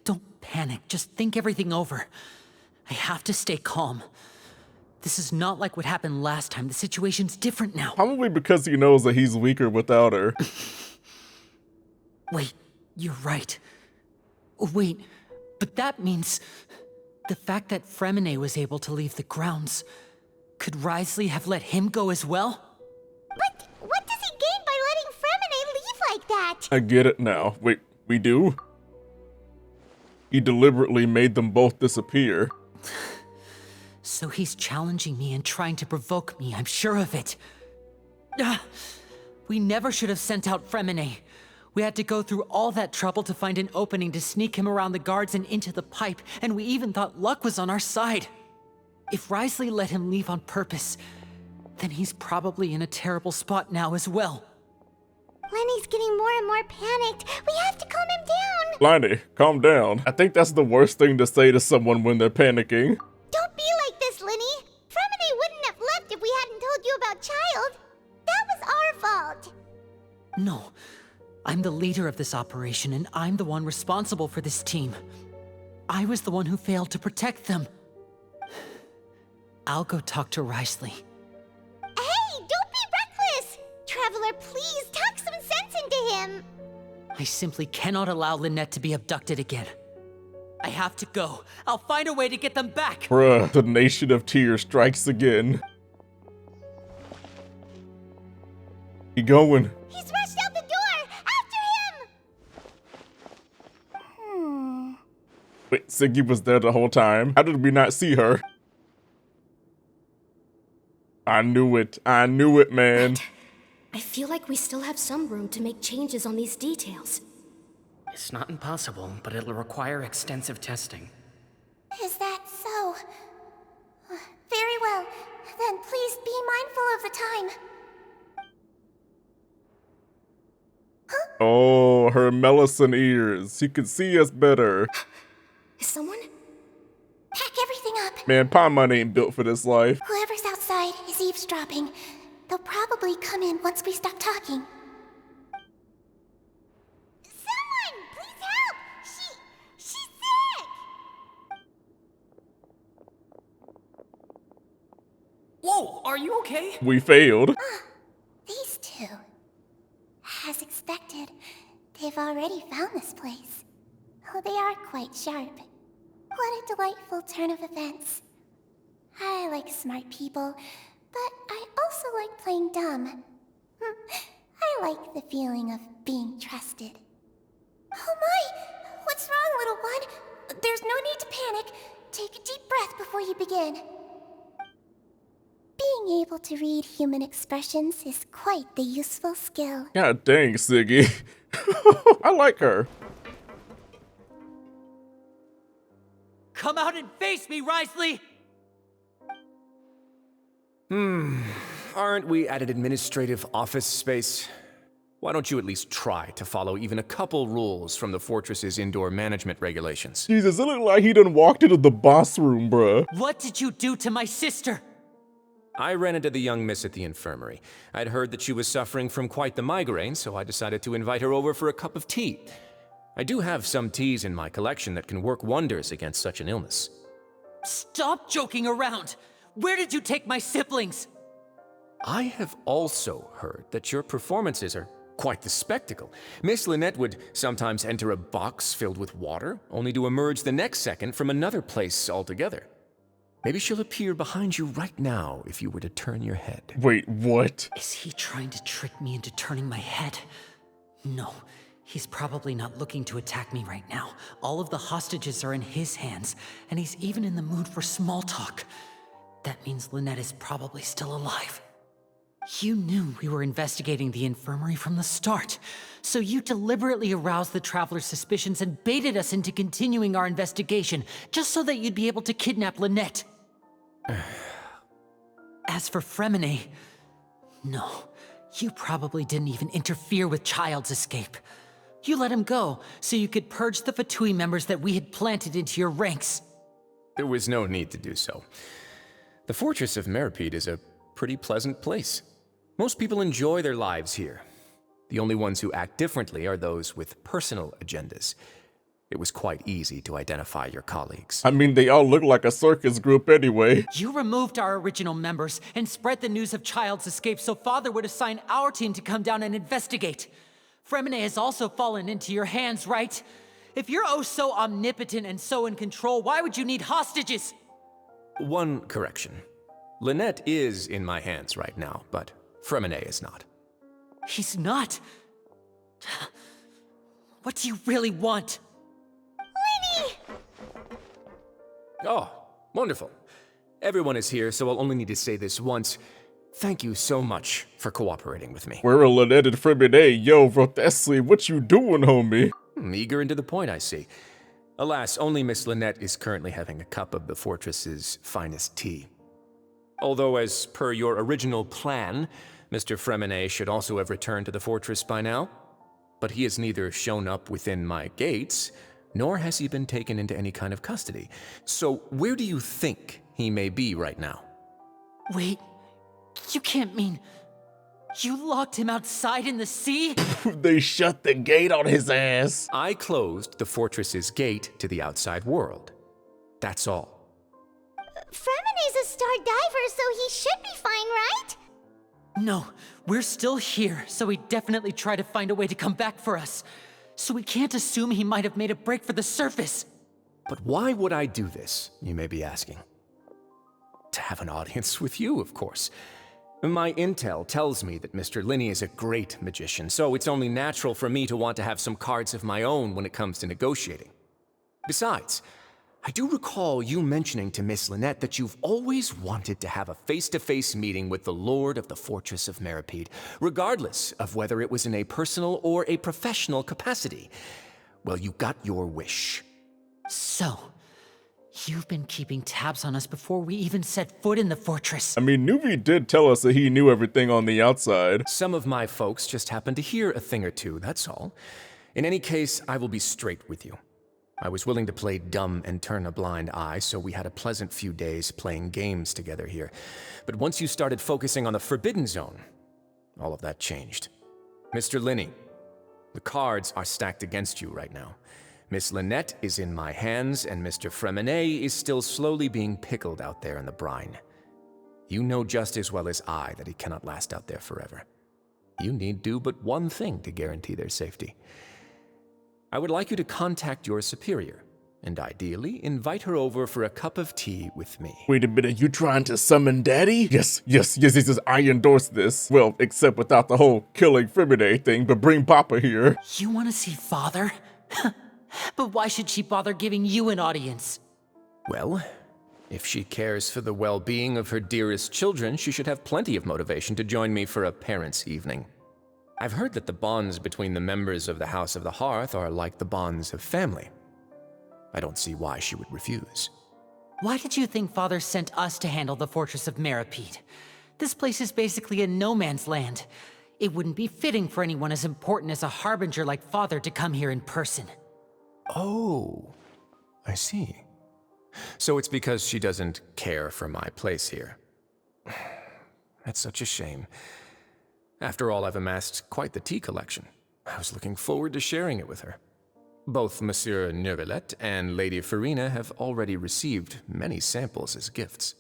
Don't panic. Just think everything over. I have to stay calm. This is not like what happened last time. The situation's different now. Probably because he knows that he's weaker without her. Wait, you're right. Wait, but that means... the fact that Fremine was able to leave the grounds... Could Wriothesley have let him go as well? But what does he gain by letting Fremine leave like that? I get it now. Wait, we do? He deliberately made them both disappear. So he's challenging me and trying to provoke me, I'm sure of it. We never should have sent out Fremine. We had to go through all that trouble to find an opening to sneak him around the guards and into the pipe, and we even thought luck was on our side. If Wriothesley let him leave on purpose, then he's probably in a terrible spot now as well. Lenny's getting more and more panicked. We have to calm him down. Lenny, calm down. I think that's the worst thing to say to someone when they're panicking. Don't be like this, Lenny. Fremine wouldn't have left if we hadn't told you about Child. That was our fault. No, I'm the leader of this operation, and I'm the one responsible for this team. I was the one who failed to protect them. I'll go talk to Wriothesley. Hey, don't be reckless! Traveler, please talk some sense into him. I simply cannot allow Lynette to be abducted again. I have to go. I'll find a way to get them back. Bruh, the nation of tears strikes again. He going? He's rushed out the door! After him! Wait, Siggy was there the whole time? How did we not see her? I knew it, man. I feel like we still have some room to make changes on these details. It's not impossible, but it'll require extensive testing. Is that so? Very well. Then please be mindful of the time. Oh, her Melisson ears. She can see us better. Is someone? Pack everything up. Man, Paimon ain't built for this life. Whoever's outside is eavesdropping. They'll probably come in once we stop talking. Someone! Please help! She's sick! Whoa, are you okay? We failed. These two. As expected, they've already found this place. Oh, they are quite sharp. What a delightful turn of events. I like smart people, but I also like playing dumb. I like the feeling of being trusted. Oh my! What's wrong, little one? There's no need to panic. Take a deep breath before you begin. Being able to read human expressions is quite the useful skill. God dang, Siggy. I like her. Come out and face me, Risley! Aren't we at an administrative office space? Why don't you at least try to follow even a couple rules from the fortress's indoor management regulations? Jesus, it looked like he done walked into the boss room, bruh. What did you do to my sister? I ran into the young miss at the infirmary. I'd heard that she was suffering from quite the migraine, so I decided to invite her over for a cup of tea. I do have some teas in my collection that can work wonders against such an illness. Stop joking around! Where did you take my siblings? I have also heard that your performances are quite the spectacle. Miss Lynette would sometimes enter a box filled with water, only to emerge the next second from another place altogether. Maybe she'll appear behind you right now if you were to turn your head. Wait, what? Is he trying to trick me into turning my head? No, he's probably not looking to attack me right now. All of the hostages are in his hands, and he's even in the mood for small talk. That means Lynette is probably still alive. You knew we were investigating the infirmary from the start, so you deliberately aroused the Traveler's suspicions and baited us into continuing our investigation, just so that you'd be able to kidnap Lynette. As for Fremine, no, you probably didn't even interfere with Child's escape. You let him go, so you could purge the Fatui members that we had planted into your ranks. There was no need to do so. The Fortress of Meripede is a pretty pleasant place. Most people enjoy their lives here. The only ones who act differently are those with personal agendas. It was quite easy to identify your colleagues. I mean, they all look like a circus group anyway. You removed our original members and spread the news of Child's escape so Father would assign our team to come down and investigate. Fremine has also fallen into your hands, right? If you're oh so omnipotent and so in control, why would you need hostages? One correction. Lynette is in my hands right now, but Fremine is not. He's not? What do you really want? Lenny! Oh, wonderful. Everyone is here, so I'll only need to say this once. Thank you so much for cooperating with me. Where are Lynette and Fremine? Yo, Rotesli, what you doing, homie? Eager and to the point, I see. Alas, only Miss Lynette is currently having a cup of the fortress's finest tea. Although, as per your original plan, Mr. Fremine should also have returned to the fortress by now. But he has neither shown up within my gates, nor has he been taken into any kind of custody. So where do you think he may be right now? Wait, you can't mean... You locked him outside in the sea? They shut the gate on his ass. I closed the fortress's gate to the outside world. That's all. Fremine's a star diver, so he should be fine, right? No, we're still here, so he definitely tried to find a way to come back for us. So we can't assume he might have made a break for the surface. But why would I do this, you may be asking? To have an audience with you, of course. My intel tells me that Mr. Linney is a great magician, so it's only natural for me to want to have some cards of my own when it comes to negotiating. Besides, I do recall you mentioning to Miss Lynette that you've always wanted to have a face-to-face meeting with the Lord of the Fortress of Meripede, regardless of whether it was in a personal or a professional capacity. Well, you got your wish. So, You've been keeping tabs on us before we even set foot in the fortress. I mean, Nuvi did tell us that he knew everything on the outside. Some of my folks just happened to hear a thing or two, that's all. In any case, I will be straight with you. I was willing to play dumb and turn a blind eye, so we had a pleasant few days playing games together here. But once you started focusing on the Forbidden Zone, all of that changed. Mr. Linney, the cards are stacked against you right now. Miss Lynette is in my hands, and Mr. Fremenet is still slowly being pickled out there in the brine. You know just as well as I that he cannot last out there forever. You need do but one thing to guarantee their safety. I would like you to contact your superior, and ideally invite her over for a cup of tea with me. Wait a minute, you trying to summon Daddy? Yes, I endorse this. Well, except without the whole killing Fremenet thing, but bring Papa here. You want to see Father? But why should she bother giving you an audience? Well, if she cares for the well-being of her dearest children, she should have plenty of motivation to join me for a parents' evening. I've heard that the bonds between the members of the House of the Hearth are like the bonds of family. I don't see why she would refuse. Why did you think Father sent us to handle the Fortress of Meripede? This place is basically a no-man's land. It wouldn't be fitting for anyone as important as a harbinger like Father to come here in person. Oh, I see. So it's because she doesn't care for my place here. That's such a shame. After all, I've amassed quite the tea collection. I was looking forward to sharing it with her. Both Monsieur Neuvillette and Lady Farina have already received many samples as gifts.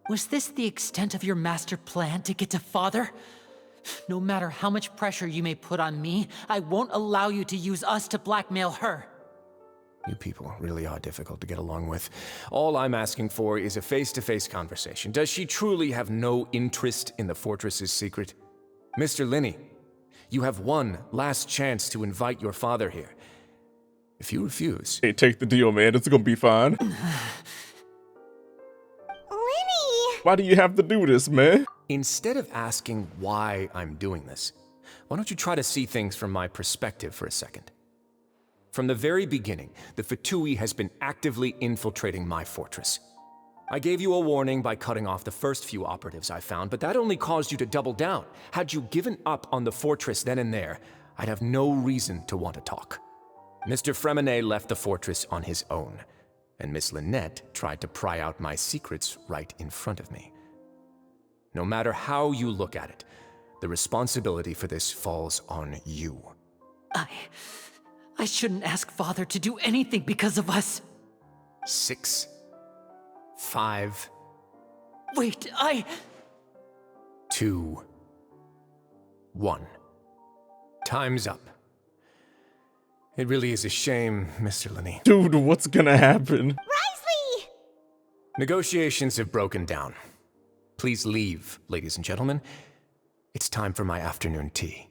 Was this the extent of your master plan to get to Father? No matter how much pressure you may put on me, I won't allow you to use us to blackmail her. You people really are difficult to get along with. All I'm asking for is a face-to-face conversation. Does she truly have no interest in the fortress's secret? Mr. Linney, you have one last chance to invite your father here. If you refuse... Hey, take the deal, man. It's gonna be fine. Lenny! Why do you have to do this, man? Instead of asking why I'm doing this, why don't you try to see things from my perspective for a second? From the very beginning, the Fatui has been actively infiltrating my fortress. I gave you a warning by cutting off the first few operatives I found, but that only caused you to double down. Had you given up on the fortress then and there, I'd have no reason to want to talk. Mr. Fremenet left the fortress on his own, and Miss Lynette tried to pry out my secrets right in front of me. No matter how you look at it, the responsibility for this falls on you. I shouldn't ask Father to do anything because of us. 6, 5... Wait, 2, 1. Time's up. It really is a shame, Mr. Linney. Dude, what's gonna happen? Risley! Negotiations have broken down. Please leave, ladies and gentlemen. It's time for my afternoon tea.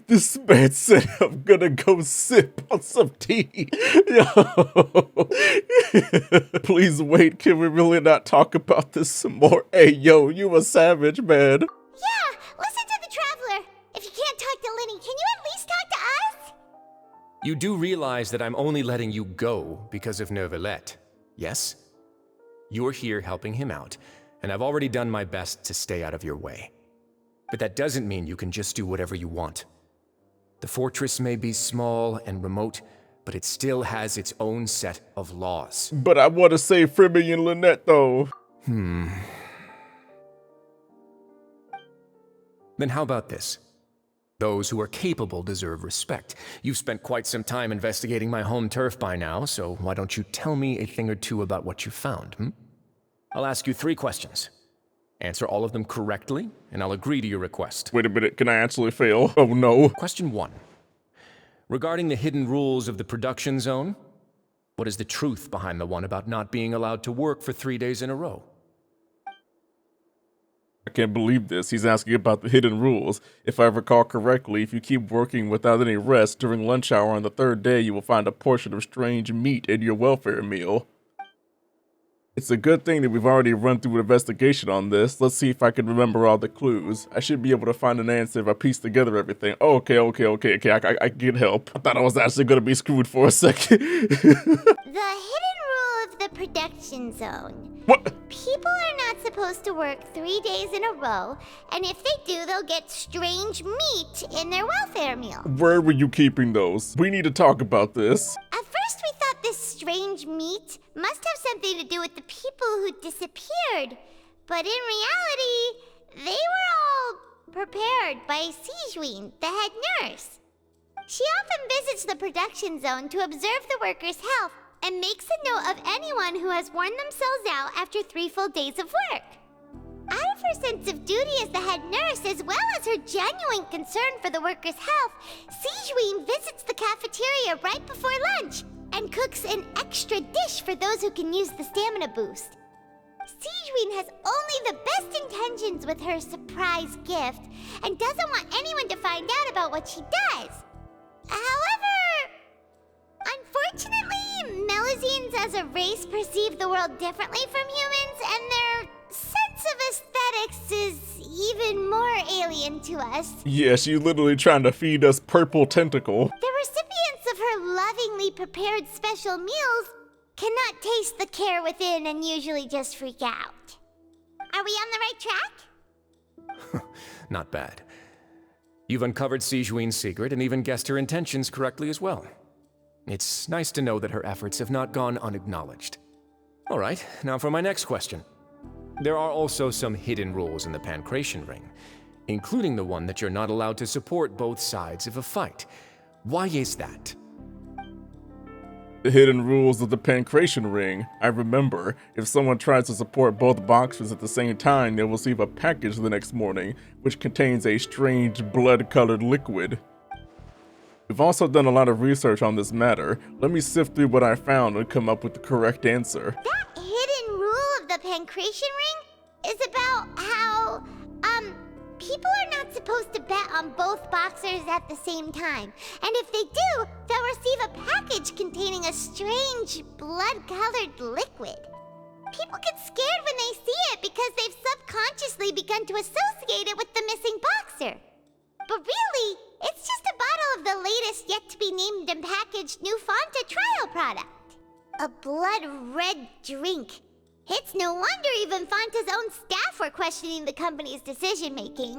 This man said I'm gonna go sip on some tea. Yo. Please wait, can we really not talk about this some more? Hey, yo, you a savage, man. Yeah, listen to the Traveler. If you can't talk to Lenny, can you at least talk to us? You do realize that I'm only letting you go because of Neuvillette, yes? You're here helping him out, and I've already done my best to stay out of your way. But that doesn't mean you can just do whatever you want. The fortress may be small and remote, but it still has its own set of laws. But I want to save Fremenet and Lynette, though. Then how about this? Those who are capable deserve respect. You've spent quite some time investigating my home turf by now, so why don't you tell me a thing or two about what you found, I'll ask you 3 questions. Answer all of them correctly, and I'll agree to your request. Wait a minute, can I actually fail? Oh no. Question 1. Regarding the hidden rules of the production zone, what is the truth behind the one about not being allowed to work for 3 days in a row? I can't believe this. He's asking about the hidden rules. If I recall correctly, if you keep working without any rest during lunch hour on the 3rd day, you will find a portion of strange meat in your welfare meal. It's a good thing that we've already run through an investigation on this. Let's see if I can remember all the clues. I should be able to find an answer if I piece together everything. Okay, I get help. I thought I was actually gonna be screwed for a second. The hidden rule of the production zone. What? People are not supposed to work 3 days in a row, and if they do, they'll get strange meat in their welfare meal. Where were you keeping those? We need to talk about this. At first, we thought this strange meat must have something to do with the people who disappeared, but in reality, they were all prepared by Sijween, the head nurse. She often visits the production zone to observe the workers' health and makes a note of anyone who has worn themselves out after 3 full days of work. Out of her sense of duty as the head nurse, as well as her genuine concern for the workers' health, Sijween visits the cafeteria right before lunch and cooks an extra dish for those who can use the stamina boost. Sijween has only the best intentions with her surprise gift and doesn't want anyone to find out about what she does. However, unfortunately, Melusines as a race perceive the world differently from humans, and their sense of aesthetics is even more alien to us. Yeah, she's literally trying to feed us purple tentacle. The recipients of her lovingly prepared special meals cannot taste the care within and usually just freak out. Are we on the right track? Not bad. You've uncovered Sijween's secret and even guessed her intentions correctly as well. It's nice to know that her efforts have not gone unacknowledged. All right, now for my next question. There are also some hidden rules in the Pancration Ring, including the one that you're not allowed to support both sides of a fight. Why is that? The hidden rules of the Pancration Ring. I remember, if someone tries to support both boxers at the same time, they'll receive a package the next morning, which contains a strange blood-colored liquid. We've also done a lot of research on this matter. Let me sift through what I found and come up with the correct answer. That hidden rule of the Pancration Ring is about how, people are not supposed to bet on both boxers at the same time. And if they do, they'll receive a package containing a strange blood-colored liquid. People get scared when they see it because they've subconsciously begun to associate it with the missing boxer. But really, it's just a bottle of the latest yet-to-be-named and packaged new Fanta trial product. A blood-red drink. It's no wonder even Fanta's own staff were questioning the company's decision-making.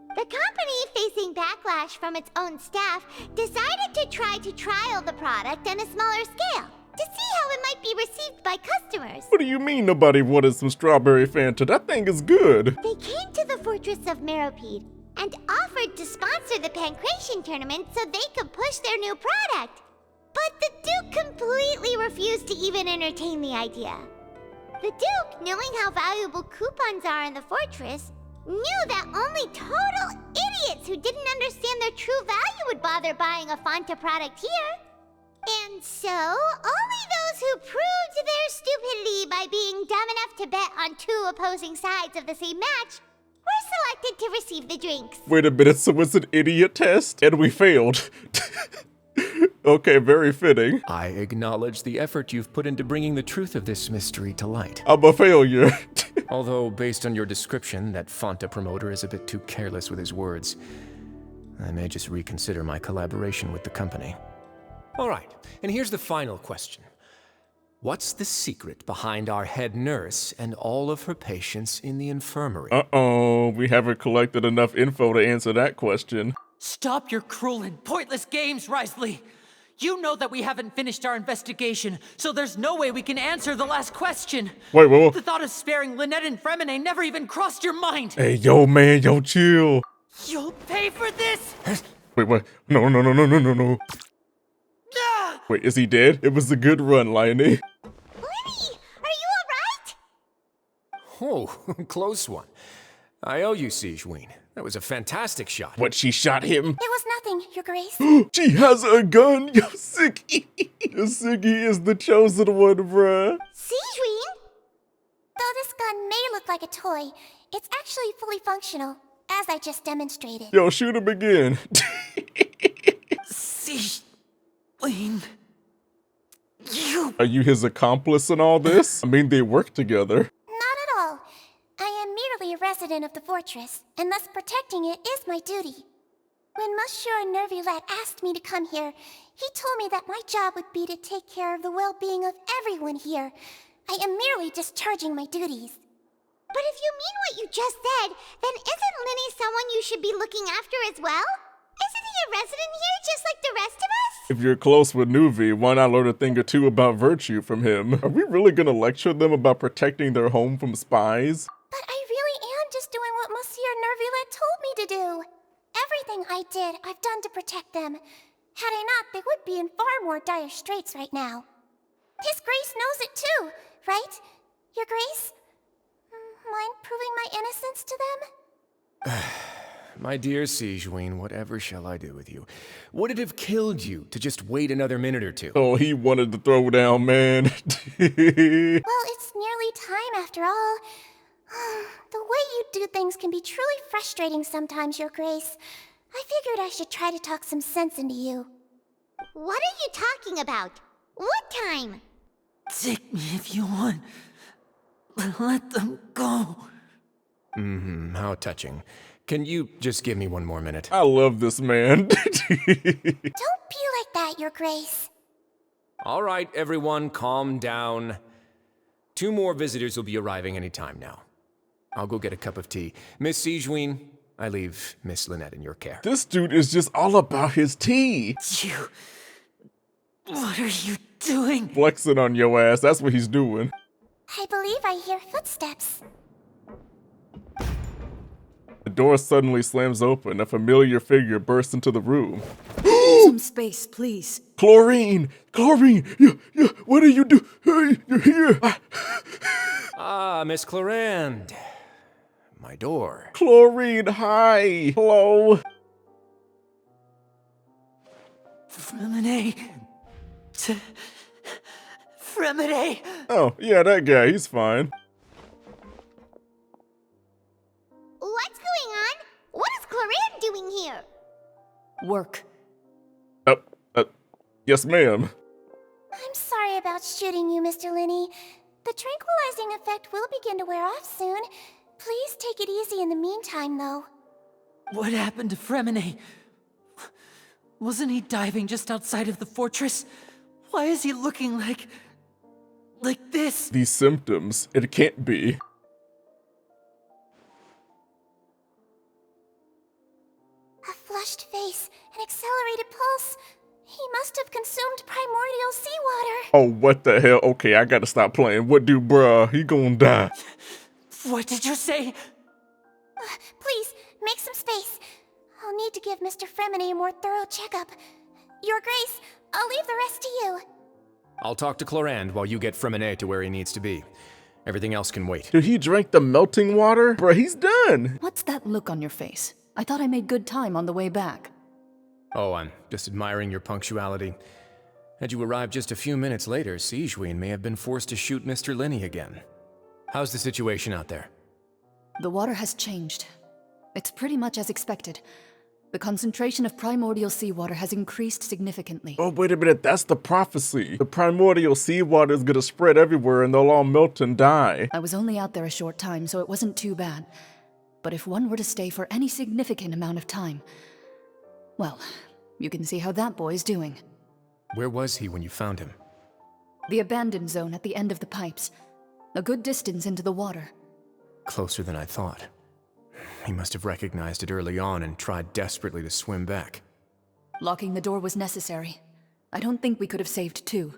The company, facing backlash from its own staff, decided to try to trial the product on a smaller scale to see how it might be received by customers. What do you mean nobody wanted some strawberry Fanta? That thing is good. They came to the fortress of Meropide and offered to sponsor the Pancration tournament so they could push their new product. But the Duke completely refused to even entertain the idea. The Duke, knowing how valuable coupons are in the fortress, knew that only total idiots who didn't understand their true value would bother buying a Fanta product here. And so, only those who proved their stupidity by being dumb enough to bet on 2 opposing sides of the same match were selected to receive the drinks. Wait a minute, so it's an idiot test? And we failed. Okay, very fitting. I acknowledge the effort you've put into bringing the truth of this mystery to light. I'm a failure. Although, based on your description, that Fanta promoter is a bit too careless with his words. I may just reconsider my collaboration with the company. All right, and here's the final question. What's the secret behind our head nurse and all of her patients in the infirmary? Uh-oh, we haven't collected enough info to answer that question. Stop your cruel and pointless games, Risley! You know that we haven't finished our investigation, so there's no way we can answer the last question. Wait. The thought of sparing Lynette and Fremine never even crossed your mind. Hey, yo, man, yo, chill. You'll pay for this! Wait. No. Ah! Wait, is he dead? It was a good run, Liney. Linny, are you alright? Oh, close one. I owe you, Sijween. That was a fantastic shot. What, she shot him? It was nothing, Your Grace. She has a gun, yo, Siggy. Siggy is the chosen one, bruh. Sijween? Though this gun may look like a toy, it's actually fully functional, as I just demonstrated. Yo, shoot him again. Sijween. Are you his accomplice in all this? I mean, they work together. Not at all. I am merely a resident of the fortress, and thus protecting it is my duty. When Monsieur Nervulette asked me to come here, he told me that my job would be to take care of the well-being of everyone here. I am merely discharging my duties. But if you mean what you just said, then isn't Linny someone you should be looking after as well? Isn't he a resident here just like the rest of us? If you're close with Nuvi, why not learn a thing or two about virtue from him? Are we really gonna lecture them about protecting their home from spies? But I really am just doing what Monsieur Nervulette told me to do. Everything I did, I've done to protect them. Had I not, they would be in far more dire straits right now. His Grace knows it too, right? Your Grace? Mind proving my innocence to them? My dear Sigewinne, whatever shall I do with you? Would it have killed you to just wait another minute or two? Oh, he wanted to throw down, man. Well, it's nearly time after all. The way you do things can be truly frustrating sometimes, Your Grace. I figured I should try to talk some sense into you. What are you talking about? What time? Take me if you want. But let them go. How touching. Can you just give me one more minute? I love this man. Don't be like that, Your Grace. All right, everyone, calm down. 2 more visitors will be arriving any time now. I'll go get a cup of tea. Miss Sigewinne, I leave Miss Lynette in your care. This dude is just all about his tea. What are you doing? Flexing on your ass, that's what he's doing. I believe I hear footsteps. The door suddenly slams open. A familiar figure bursts into the room. Some space, please. Chlorine! Chlorine! Yeah, what do you do? Hey, you're here! Miss Clorinde. My door. Chlorine, hi! Hello! Fremine. Fremine! Oh, yeah, that guy, he's fine. What's going on? What is Clorinde doing here? Work. Yes, ma'am. I'm sorry about shooting you, Mr. Linny. The tranquilizing effect will begin to wear off soon. Please take it easy in the meantime, though. What happened to Fremine? Wasn't he diving just outside of the fortress? Why is he looking like this? These symptoms, it can't be. A flushed face, an accelerated pulse. He must have consumed primordial seawater. Oh, what the hell? Okay, I gotta stop playing. What do, bruh? He gonna die. What did you say? Please, make some space. I'll need to give Mr. Fremine a more thorough checkup. Your Grace, I'll leave the rest to you. I'll talk to Clorinde while you get Fremine to where he needs to be. Everything else can wait. Dude, he drank the melting water? Bruh, he's done. What's that look on your face? I thought I made good time on the way back. Oh, I'm just admiring your punctuality. Had you arrived just a few minutes later, Sigewinne may have been forced to shoot Mr. Linny again. How's the situation out there? The water has changed. It's pretty much as expected. The concentration of primordial seawater has increased significantly. Oh, wait a minute, that's the prophecy. The primordial seawater is gonna spread everywhere and they'll all melt and die. I was only out there a short time, so it wasn't too bad. But if one were to stay for any significant amount of time, well, you can see how that boy's doing. Where was he when you found him? The abandoned zone at the end of the pipes. A good distance into the water. Closer than I thought. He must have recognized it early on and tried desperately to swim back. Locking the door was necessary. I don't think we could have saved 2.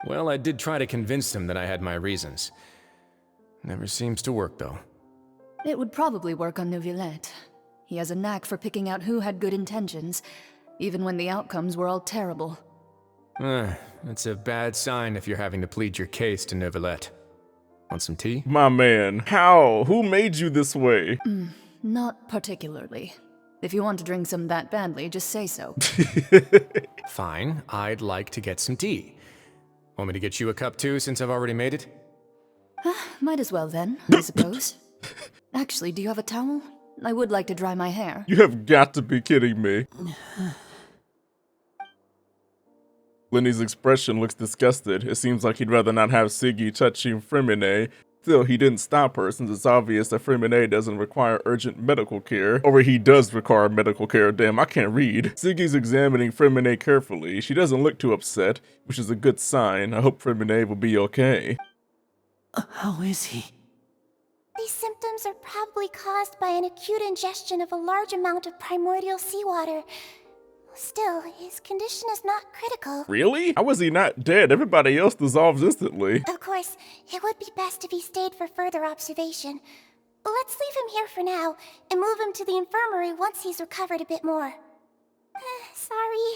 Well, I did try to convince him that I had my reasons. Never seems to work, though. It would probably work on Neuvillette. He has a knack for picking out who had good intentions, even when the outcomes were all terrible. That's a bad sign if you're having to plead your case to Neuvillette. Want some tea? My man, how? Who made you this way? Not particularly. If you want to drink some that badly, just say so. Fine, I'd like to get some tea. Want me to get you a cup too, since I've already made it? Might as well then, I suppose. Actually, do you have a towel? I would like to dry my hair. You have got to be kidding me. Lenny's expression looks disgusted. It seems like he'd rather not have Siggy touching Fremine. Still, he didn't stop her since it's obvious that Fremine doesn't require urgent medical care. Or he does require medical care. Damn, I can't read. Siggy's examining Fremine carefully. She doesn't look too upset, which is a good sign. I hope Fremine will be okay. How is he? These symptoms are probably caused by an acute ingestion of a large amount of primordial seawater. Still, his condition is not critical. Really? How is he not dead? Everybody else dissolves instantly. Of course, it would be best if he stayed for further observation. Let's leave him here for now, and move him to the infirmary once he's recovered a bit more. Sorry.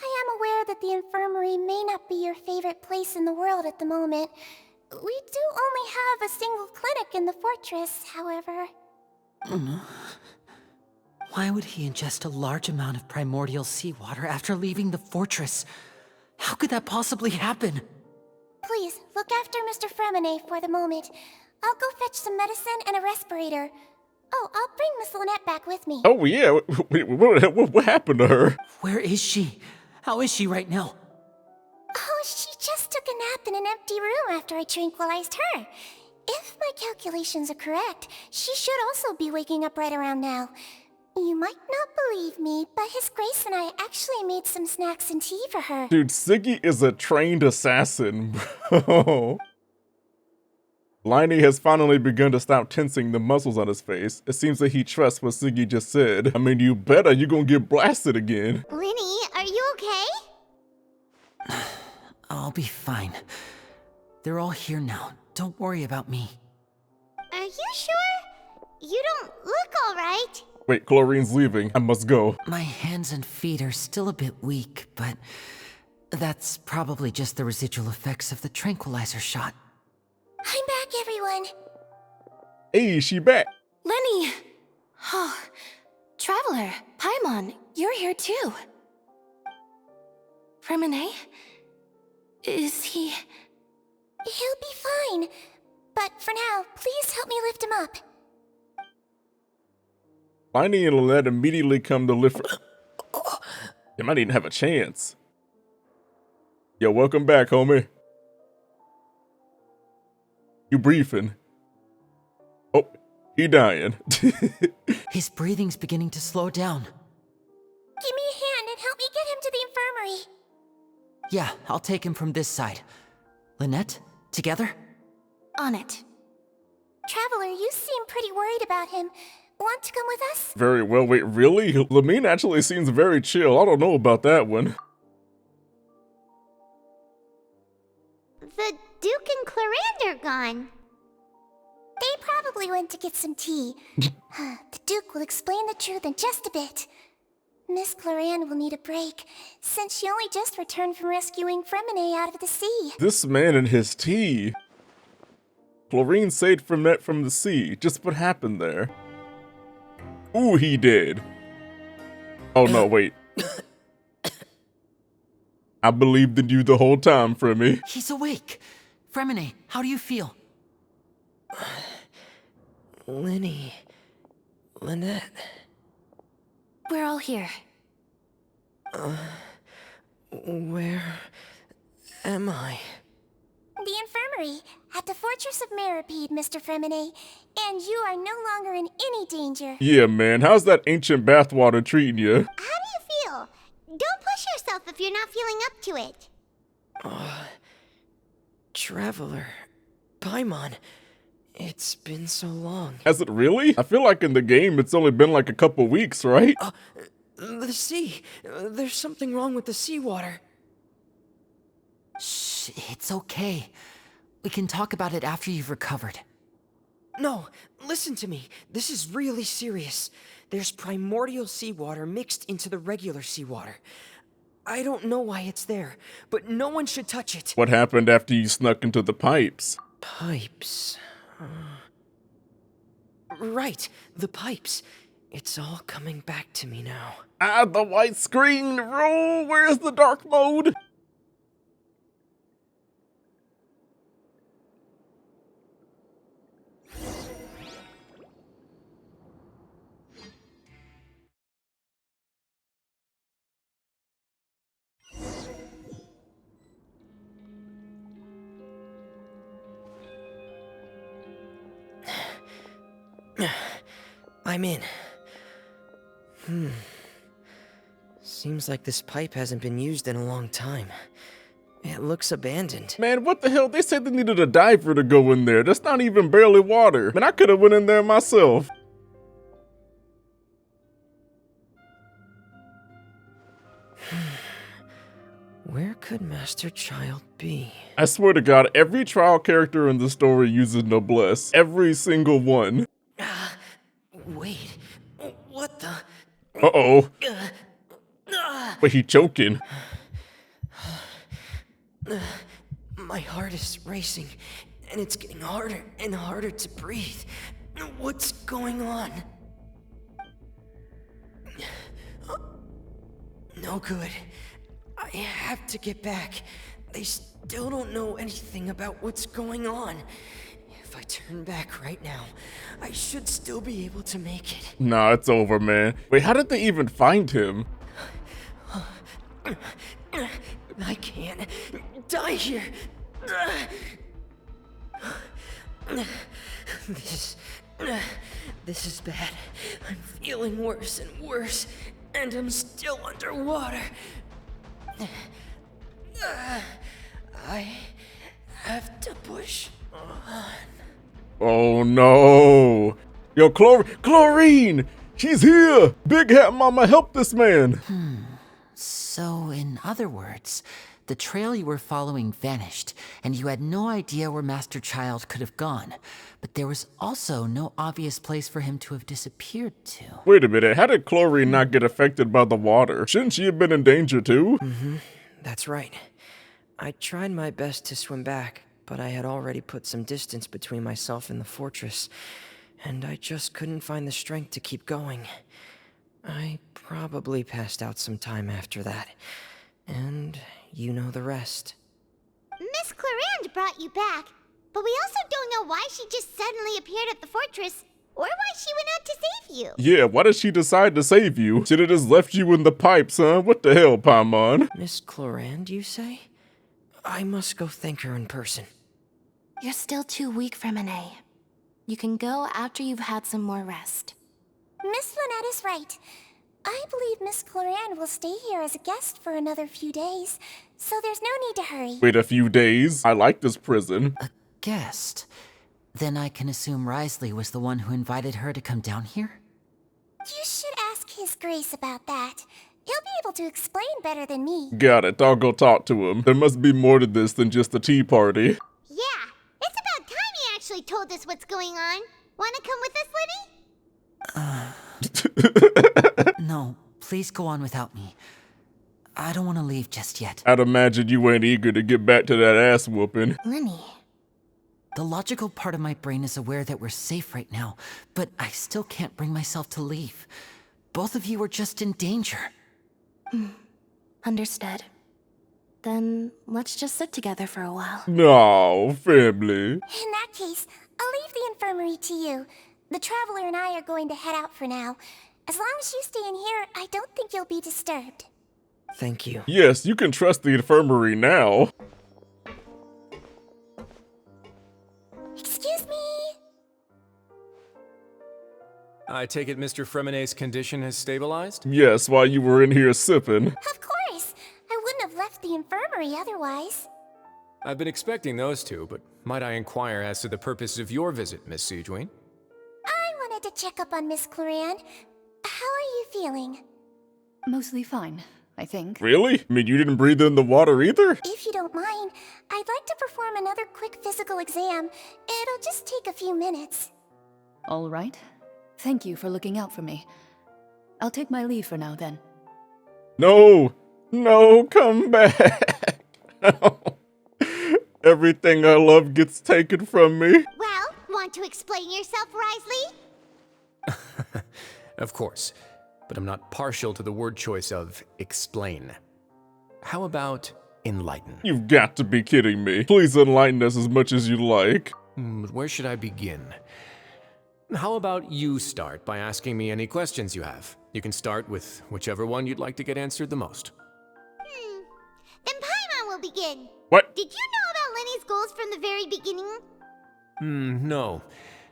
I am aware that the infirmary may not be your favorite place in the world at the moment. We do only have a single clinic in the fortress, however. Why would he ingest a large amount of primordial seawater after leaving the fortress? How could that possibly happen? Please, look after Mr. Fremine for the moment. I'll go fetch some medicine and a respirator. Oh, I'll bring Miss Lynette back with me. Oh yeah, what happened to her? Where is she? How is she right now? Oh, she just took a nap in an empty room after I tranquilized her. If my calculations are correct, she should also be waking up right around now. You might not believe me, but His Grace and I actually made some snacks and tea for her. Dude, Siggy is a trained assassin, bro. Liney has finally begun to stop tensing the muscles on his face. It seems that he trusts what Siggy just said. I mean, you better, you're gonna get blasted again. Linny, are you okay? I'll be fine. They're all here now. Don't worry about me. Are you sure? You don't look all right. Wait, Chlorine's leaving. I must go. My hands and feet are still a bit weak, but that's probably just the residual effects of the tranquilizer shot. I'm back, everyone. Hey, she back. Lenny! Oh, Traveler, Paimon, you're here too. Fremine? Is he... He'll be fine. But for now, please help me lift him up. Liney and Lynette immediately come to lift her. They might even have a chance. Yo, welcome back, homie. You briefing? Oh, he dying. His breathing's beginning to slow down. Give me a hand and help me get him to the infirmary. Yeah, I'll take him from this side. Lynette, together? On it. Traveler, you seem pretty worried about him. Want to come with us? Very well. Wait, really? Lamine actually seems very chill. I don't know about that one. The Duke and Clarande are gone. They probably went to get some tea. The Duke will explain the truth in just a bit. Miss Clarande will need a break, since she only just returned from rescuing Fremine out of the sea. This man and his tea. Chlorine saved Fremette from the sea. Just what happened there? Ooh, he did. Oh no, wait. I believed in you the whole time, Fremy. He's awake. Fremine, how do you feel? Lenny. Lynette. We're all here. Where am I? The infirmary, at the Fortress of Meripede, Mr. Fremine. And you are no longer in any danger. Yeah, man. How's that ancient bathwater treating you? How do you feel? Don't push yourself if you're not feeling up to it. Traveler. Paimon. It's been so long. Has it really? I feel like in the game it's only been like a couple weeks, right? The sea. There's something wrong with the seawater. Shh, it's okay. We can talk about it after you've recovered. No, listen to me. This is really serious. There's primordial seawater mixed into the regular seawater. I don't know why it's there, but no one should touch it. What happened after you snuck into the pipes? Pipes. Right, the pipes. It's all coming back to me now. Ah, the white screen! Roll! Where's the dark mode? I'm in. Seems like this pipe hasn't been used in a long time. It looks abandoned. Man, what the hell? They said they needed a diver to go in there. That's not even barely water. Man, I could have went in there myself. Where could Master Child be? I swear to God, every trial character in the story uses noblesse. Every single one. Wait, what the? Uh-oh. But he choking. My heart is racing, and it's getting harder and harder to breathe. What's going on? No good. I have to get back. They still don't know anything about what's going on. If I turn back right now, I should still be able to make it. Nah, it's over, man. Wait, how did they even find him? I can't die here. This is bad. I'm feeling worse and worse, and I'm still underwater. I have to push on. Oh no. Yo, Chlorine! She's here! Big Hat Mama, help this man! So, in other words, the trail you were following vanished, and you had no idea where Master Child could have gone. But there was also no obvious place for him to have disappeared to. Wait a minute, how did Chlorine not get affected by the water? Shouldn't she have been in danger too? That's right. I tried my best to swim back, but I had already put some distance between myself and the fortress, and I just couldn't find the strength to keep going. I probably passed out some time after that, and you know the rest. Miss Clarande brought you back, but we also don't know why she just suddenly appeared at the fortress, or why she went out to save you. Yeah, why did she decide to save you? Should've just left you in the pipes, huh? What the hell, Paimon? Miss Clarande, you say? I must go thank her in person. You're still too weak for Monet. You can go after you've had some more rest. Miss Lynette is right. I believe Miss Clarande will stay here as a guest for another few days, so there's no need to hurry. Wait a few days? I like this prison. A guest? Then I can assume Risley was the one who invited her to come down here? You should ask His Grace about that. He'll be able to explain better than me. Got it, I'll go talk to him. There must be more to this than just a tea party. Yeah, it's about time he actually told us what's going on. Wanna come with us, Lenny? No, please go on without me. I don't want to leave just yet. I'd imagine you ain't eager to get back to that ass whooping. Lenny. The logical part of my brain is aware that we're safe right now, but I still can't bring myself to leave. Both of you are just in danger. Understood. Then let's just sit together for a while. No, family. In that case, I'll leave the infirmary to you. The Traveler and I are going to head out for now. As long as you stay in here, I don't think you'll be disturbed. Thank you. Yes, you can trust the infirmary now. Excuse me? I take it Mr. Fremonet's condition has stabilized? Yes, while you were in here sipping. Of course. I wouldn't have left the infirmary otherwise. I've been expecting those two, but might I inquire as to the purpose of your visit, Miss Siegewien? I wanted to check up on Miss Clarande. How are you feeling? Mostly fine, I think. Really? I mean, you didn't breathe in the water either? If you don't mind, I'd like to perform another quick physical exam. It'll just take a few minutes. All right. Thank you for looking out for me. I'll take my leave for now, then. No! No, come back! Everything I love gets taken from me. Well, want to explain yourself, Risley? Of course, but I'm not partial to the word choice of explain. How about enlighten? You've got to be kidding me. Please enlighten us as much as you like. But where should I begin? How about you start by asking me any questions you have? You can start with whichever one you'd like to get answered the most. Then Paimon will begin. What? Did you know about Lenny's goals from the very beginning? No.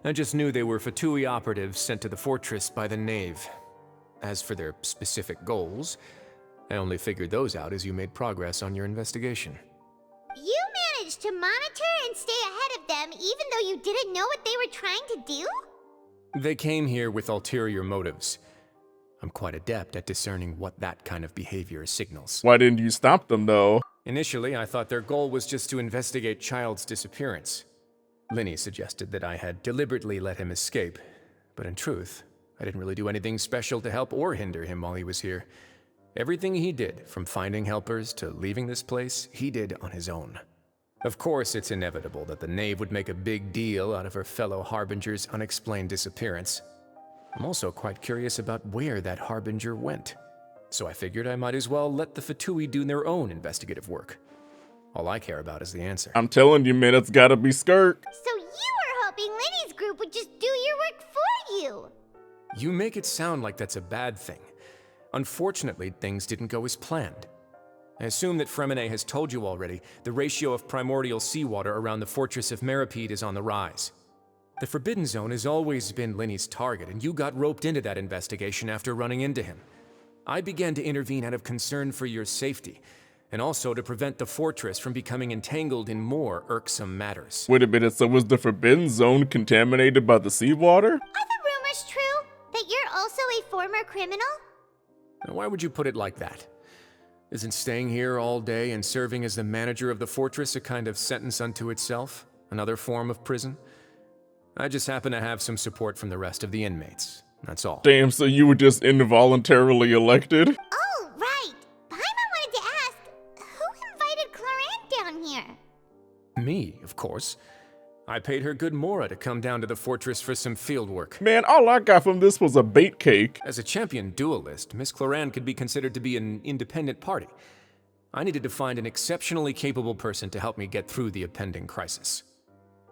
I just knew they were Fatui operatives sent to the fortress by the Knave. As for their specific goals, I only figured those out as you made progress on your investigation. You managed to monitor and stay ahead of them even though you didn't know what they were trying to do? They came here with ulterior motives. I'm quite adept at discerning what that kind of behavior signals. Why didn't you stop them, though? Initially, I thought their goal was just to investigate Child's disappearance. Linny suggested that I had deliberately let him escape, but in truth, I didn't really do anything special to help or hinder him while he was here. Everything he did, from finding helpers to leaving this place, he did on his own. Of course, it's inevitable that the Knave would make a big deal out of her fellow Harbinger's unexplained disappearance. I'm also quite curious about where that Harbinger went, so I figured I might as well let the Fatui do their own investigative work. All I care about is the answer. I'm telling you, man, it's gotta be Skirk. So you were hoping Linny's group would just do your work for you. You make it sound like that's a bad thing. Unfortunately, things didn't go as planned. I assume that Fremine has told you already, the ratio of primordial seawater around the fortress of Meripede is on the rise. The Forbidden Zone has always been Linny's target, and you got roped into that investigation after running into him. I began to intervene out of concern for your safety, and also to prevent the fortress from becoming entangled in more irksome matters. Wait a minute, so was the Forbidden Zone contaminated by the seawater? Are the rumors true? That you're also a former criminal? Now, why would you put it like that? Isn't staying here all day and serving as the manager of the fortress a kind of sentence unto itself? Another form of prison? I just happen to have some support from the rest of the inmates. That's all. Damn, so you were just involuntarily elected? Oh, right. Paimon wanted to ask, who invited Cloran down here? Me, of course. I paid her good mora to come down to the fortress for some field work. Man, all I got from this was a bait cake. As a champion duelist, Miss Cloran could be considered to be an independent party. I needed to find an exceptionally capable person to help me get through the impending crisis.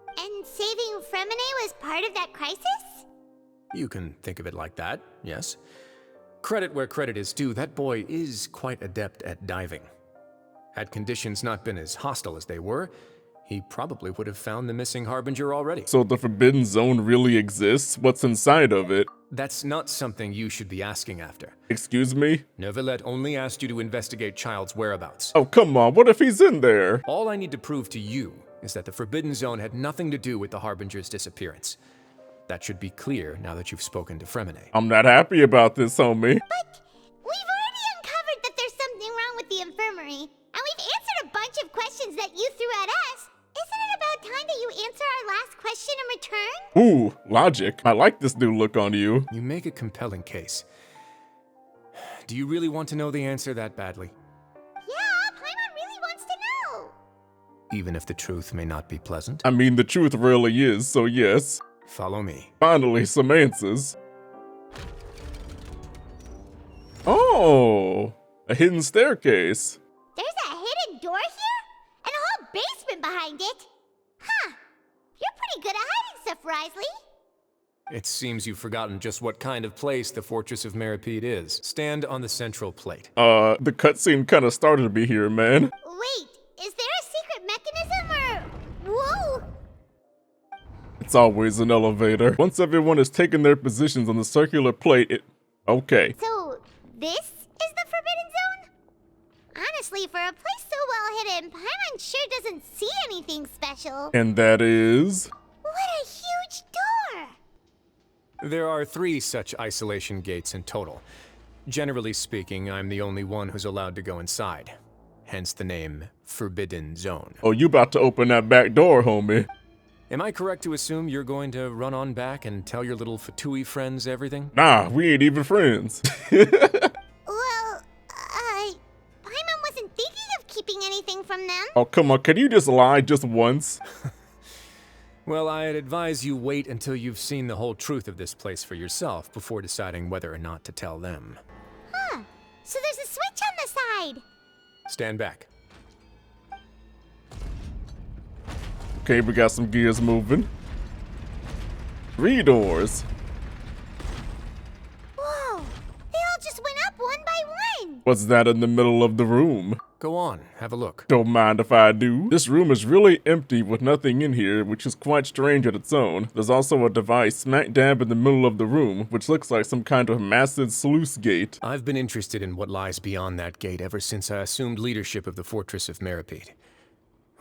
And saving Fremine was part of that crisis? You can think of it like that, yes. Credit where credit is due, that boy is quite adept at diving. Had conditions not been as hostile as they were, he probably would have found the missing Harbinger already. So the Forbidden Zone really exists? What's inside of it? That's not something you should be asking after. Excuse me? Neuvillette only asked you to investigate Child's whereabouts. Oh, come on, what if he's in there? All I need to prove to you is that the Forbidden Zone had nothing to do with the Harbinger's disappearance. That should be clear now that you've spoken to Fremine. I'm not happy about this, homie. But we've already uncovered that there's something wrong with the infirmary, and we've answered a bunch of questions that you threw at us. Isn't it about time that you answer our last question in return? Ooh, logic. I like this new look on you. You make a compelling case. Do you really want to know the answer that badly? Yeah, Paimon really wants to know. Even if the truth may not be pleasant? I mean, the truth really is, so yes. Follow me. Finally, some answers. Oh, a hidden staircase. There's a hidden door here? And a whole basement behind it? Huh. You're pretty good at hiding stuff, Wriothesley. It seems you've forgotten just what kind of place the Fortress of Meripede is. Stand on the central plate. The cutscene kind of started to be here, man. Wait, is there a secret mechanism or... Whoa! It's always an elevator. Once everyone has taken their positions on the circular plate, Okay. So, this is the Forbidden Zone? Honestly, for a place so well hidden, Paimon sure doesn't see anything special. And that is... What a huge door! There are 3 such isolation gates in total. Generally speaking, I'm the only one who's allowed to go inside. Hence the name Forbidden Zone. Oh, you about to open that back door, homie. Am I correct to assume you're going to run on back and tell your little Fatui friends everything? Nah, we ain't even friends. Well, Paimon wasn't thinking of keeping anything from them. Oh, come on, can you just lie just once? Well, I'd advise you wait until you've seen the whole truth of this place for yourself before deciding whether or not to tell them. Huh. So there's a switch on the side. Stand back. Okay, we got some gears moving. 3 doors. Whoa. They all just went up one by one. What's that in the middle of the room? Go on, have a look. Don't mind if I do. This room is really empty with nothing in here, which is quite strange at its own. There's also a device smack dab in the middle of the room, which looks like some kind of massive sluice gate. I've been interested in what lies beyond that gate ever since I assumed leadership of the Fortress of Meripede.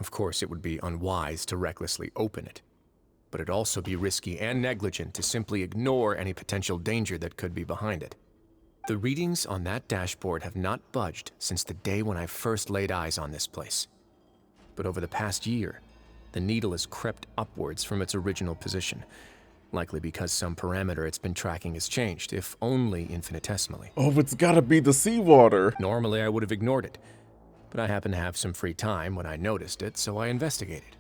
Of course, it would be unwise to recklessly open it, but it'd also be risky and negligent to simply ignore any potential danger that could be behind it. The readings on that dashboard have not budged since the day when I first laid eyes on this place. But over the past year, the needle has crept upwards from its original position, likely because some parameter it's been tracking has changed, if only infinitesimally. Oh, it's gotta be the seawater. Normally I would have ignored it, but I happened to have some free time when I noticed it, so I investigated.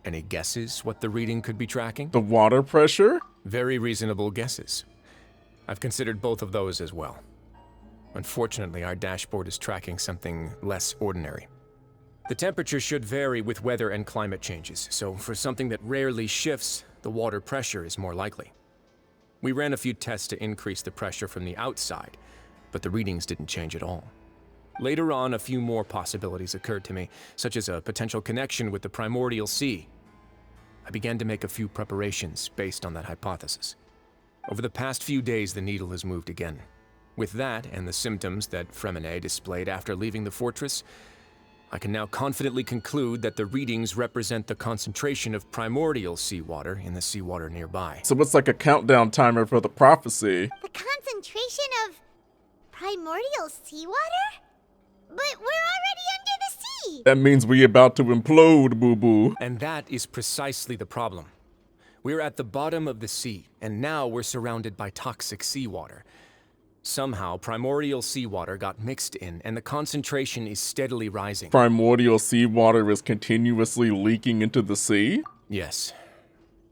Any guesses what the reading could be tracking? The water pressure? Very reasonable guesses. I've considered both of those as well. Unfortunately, our dashboard is tracking something less ordinary. The temperature should vary with weather and climate changes, so for something that rarely shifts, the water pressure is more likely. We ran a few tests to increase the pressure from the outside, but the readings didn't change at all. Later on, a few more possibilities occurred to me, such as a potential connection with the primordial sea. I began to make a few preparations based on that hypothesis. Over the past few days, the needle has moved again. With that, and the symptoms that Fremine displayed after leaving the fortress, I can now confidently conclude that the readings represent the concentration of primordial seawater in the seawater nearby. So it's like a countdown timer for the prophecy. The concentration of primordial seawater? But we're already under the sea! That means we about to implode, boo-boo. And that is precisely the problem. We're at the bottom of the sea, and now we're surrounded by toxic seawater. Somehow, primordial seawater got mixed in, and the concentration is steadily rising. Primordial seawater is continuously leaking into the sea? Yes,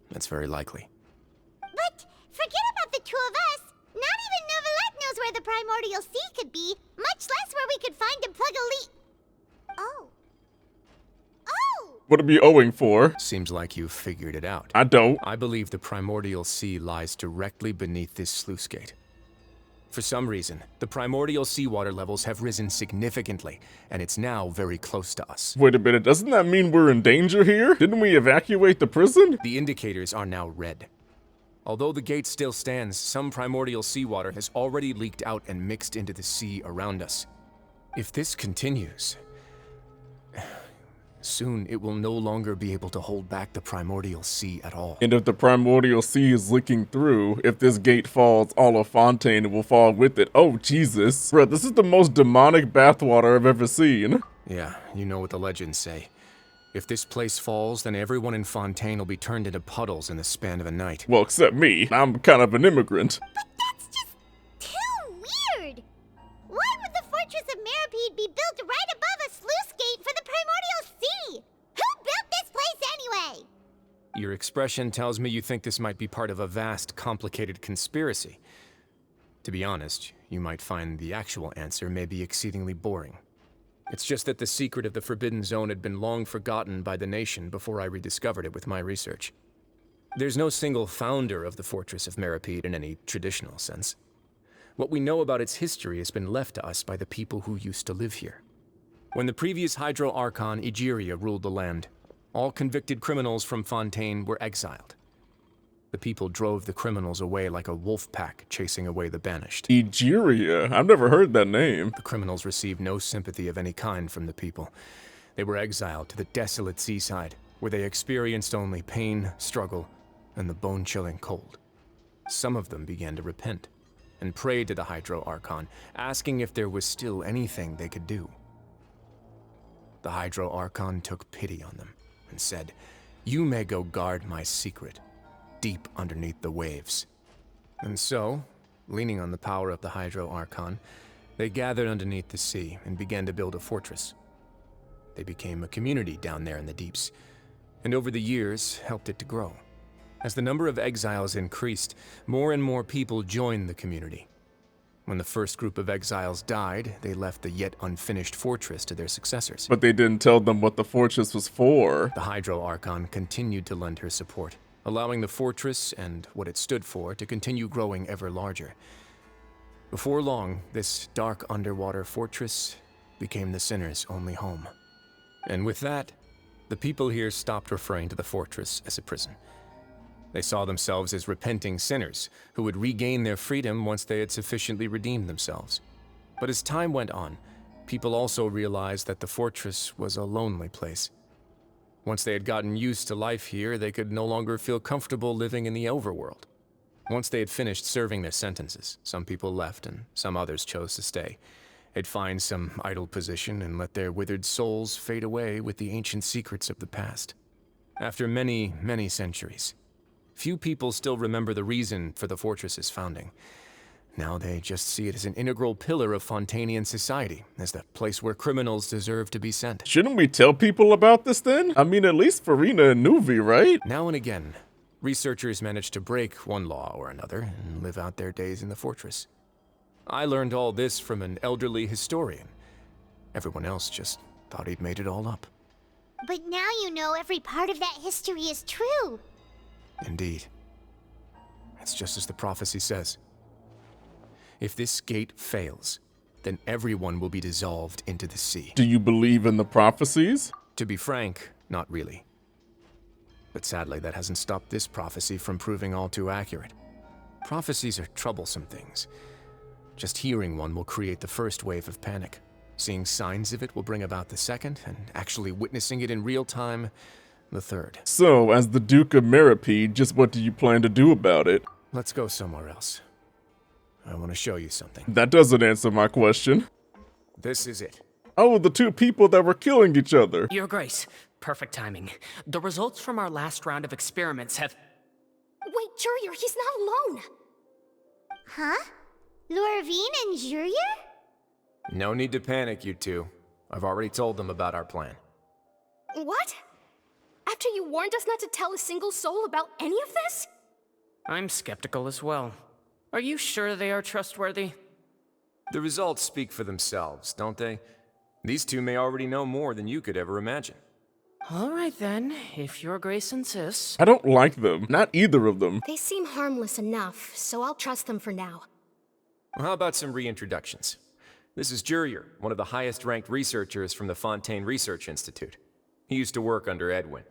that's very likely. But forget about the two of us. Not even Neuvillette knows where the primordial sea could be, much less where we could find and plug a leak. Oh. What are we owing for? Seems like you've figured it out. I don't. I believe the primordial sea lies directly beneath this sluice gate. For some reason, the primordial seawater levels have risen significantly, and it's now very close to us. Wait a minute, doesn't that mean we're in danger here? Didn't we evacuate the prison? The indicators are now red. Although the gate still stands, some primordial seawater has already leaked out and mixed into the sea around us. If this continues, soon it will no longer be able to hold back the primordial sea at all. And if the primordial sea is leaking through, if this gate falls, all of Fontaine will fall with it. Oh, Jesus. Bruh, this is the most demonic bathwater I've ever seen. Yeah, you know what the legends say. If this place falls, then everyone in Fontaine will be turned into puddles in the span of a night. Well, except me. I'm kind of an immigrant. But that's just too weird. Why would the Fortress of Meripede be built right above a sluice gate for the primordial sea? Who built this place anyway? Your expression tells me you think this might be part of a vast, complicated conspiracy. To be honest, you might find the actual answer may be exceedingly boring. It's just that the secret of the Forbidden Zone had been long forgotten by the nation before I rediscovered it with my research. There's no single founder of the Fortress of Meripede in any traditional sense. What we know about its history has been left to us by the people who used to live here. When the previous Hydro Archon Egeria ruled the land, all convicted criminals from Fontaine were exiled. The people drove the criminals away like a wolf pack chasing away the banished. Egeria? I've never heard that name. The criminals received no sympathy of any kind from the people. They were exiled to the desolate seaside, where they experienced only pain, struggle, and the bone-chilling cold. Some of them began to repent, and prayed to the Hydro Archon, asking if there was still anything they could do. The Hydro Archon took pity on them, and said, "You may go guard my secret, deep underneath the waves." And so, leaning on the power of the Hydro Archon, they gathered underneath the sea and began to build a fortress. They became a community down there in the deeps, and over the years helped it to grow. As the number of exiles increased, more and more people joined the community. When the first group of exiles died, they left the yet unfinished fortress to their successors. But they didn't tell them what the fortress was for. The Hydro Archon continued to lend her support, allowing the fortress and what it stood for to continue growing ever larger. Before long, this dark underwater fortress became the sinner's only home. And with that, the people here stopped referring to the fortress as a prison. They saw themselves as repenting sinners who would regain their freedom once they had sufficiently redeemed themselves. But as time went on, people also realized that the fortress was a lonely place. Once they had gotten used to life here, they could no longer feel comfortable living in the overworld. Once they had finished serving their sentences, some people left and some others chose to stay. They'd find some idle position and let their withered souls fade away with the ancient secrets of the past. After many, many centuries, few people still remember the reason for the fortress's founding. Now they just see it as an integral pillar of Fontanian society, as the place where criminals deserve to be sent. Shouldn't we tell people about this then? I mean, at least Farina and Nuvi, right? Now and again, researchers manage to break one law or another and live out their days in the fortress. I learned all this from an elderly historian. Everyone else just thought he'd made it all up. But now you know every part of that history is true. Indeed. It's just as the prophecy says. If this gate fails, then everyone will be dissolved into the sea. Do you believe in the prophecies? To be frank, not really. But sadly, that hasn't stopped this prophecy from proving all too accurate. Prophecies are troublesome things. Just hearing one will create the first wave of panic. Seeing signs of it will bring about the second, and actually witnessing it in real time, the third. So, as the Duke of Meripede, just what do you plan to do about it? Let's go somewhere else. I want to show you something. That doesn't answer my question. This is it. Oh, the two people that were killing each other. Your Grace, perfect timing. The results from our last round of experiments have... Wait, Jurier, he's not alone! Huh? Lorvine and Jurier? No need to panic, you two. I've already told them about our plan. What? After you warned us not to tell a single soul about any of this? I'm skeptical as well. Are you sure they are trustworthy? The results speak for themselves, don't they? These two may already know more than you could ever imagine. All right then, if Your Grace insists. I don't like them. Not either of them. They seem harmless enough, so I'll trust them for now. Well, how about some reintroductions? This is Jurier, one of the highest-ranked researchers from the Fontaine Research Institute. He used to work under Edwin.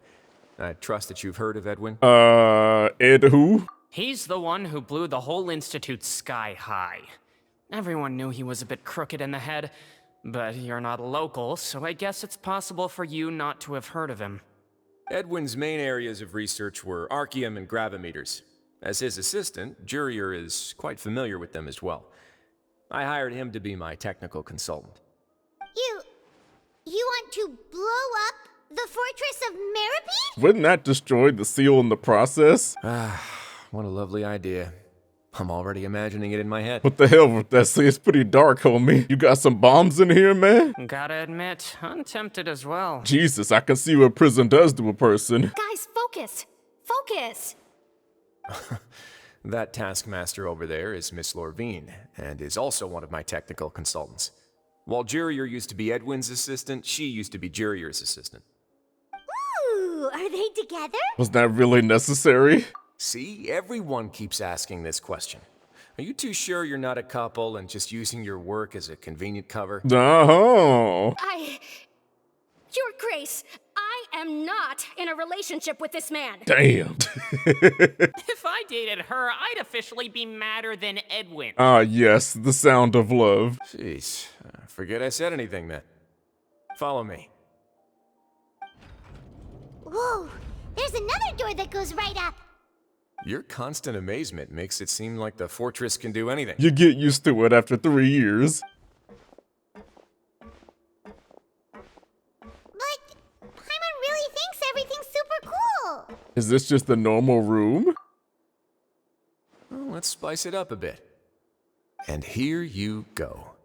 I trust that you've heard of Edwin? Ed who? He's the one who blew the whole institute sky high. Everyone knew he was a bit crooked in the head, but you're not local, so I guess it's possible for you not to have heard of him. Edwin's main areas of research were archeum and gravimeters. As his assistant, Jurier is quite familiar with them as well. I hired him to be my technical consultant. You want to blow up the Fortress of Meripede? Wouldn't that destroy the seal in the process? What a lovely idea. I'm already imagining it in my head. What the hell with that? See, it's pretty dark, homie. You got some bombs in here, man? Gotta admit, I'm tempted as well. Jesus, I can see what prison does to a person. Guys, focus! Focus! That taskmaster over there is Miss Lorvine, and is also one of my technical consultants. While Jurier used to be Edwin's assistant, she used to be Jurier's assistant. Ooh, are they together? Was that really necessary? See, everyone keeps asking this question. Are you too sure you're not a couple and just using your work as a convenient cover? Oh. Your Grace, I am not in a relationship with this man. Damn. If I dated her, I'd officially be madder than Edwin. Ah, yes, the sound of love. Jeez, forget I said anything then. Follow me. Whoa, there's another door that goes right up. Your constant amazement makes it seem like the fortress can do anything. You get used to it after 3 years. But Paimon really thinks everything's super cool. Is this just a normal room? Well, let's spice it up a bit. And here you go.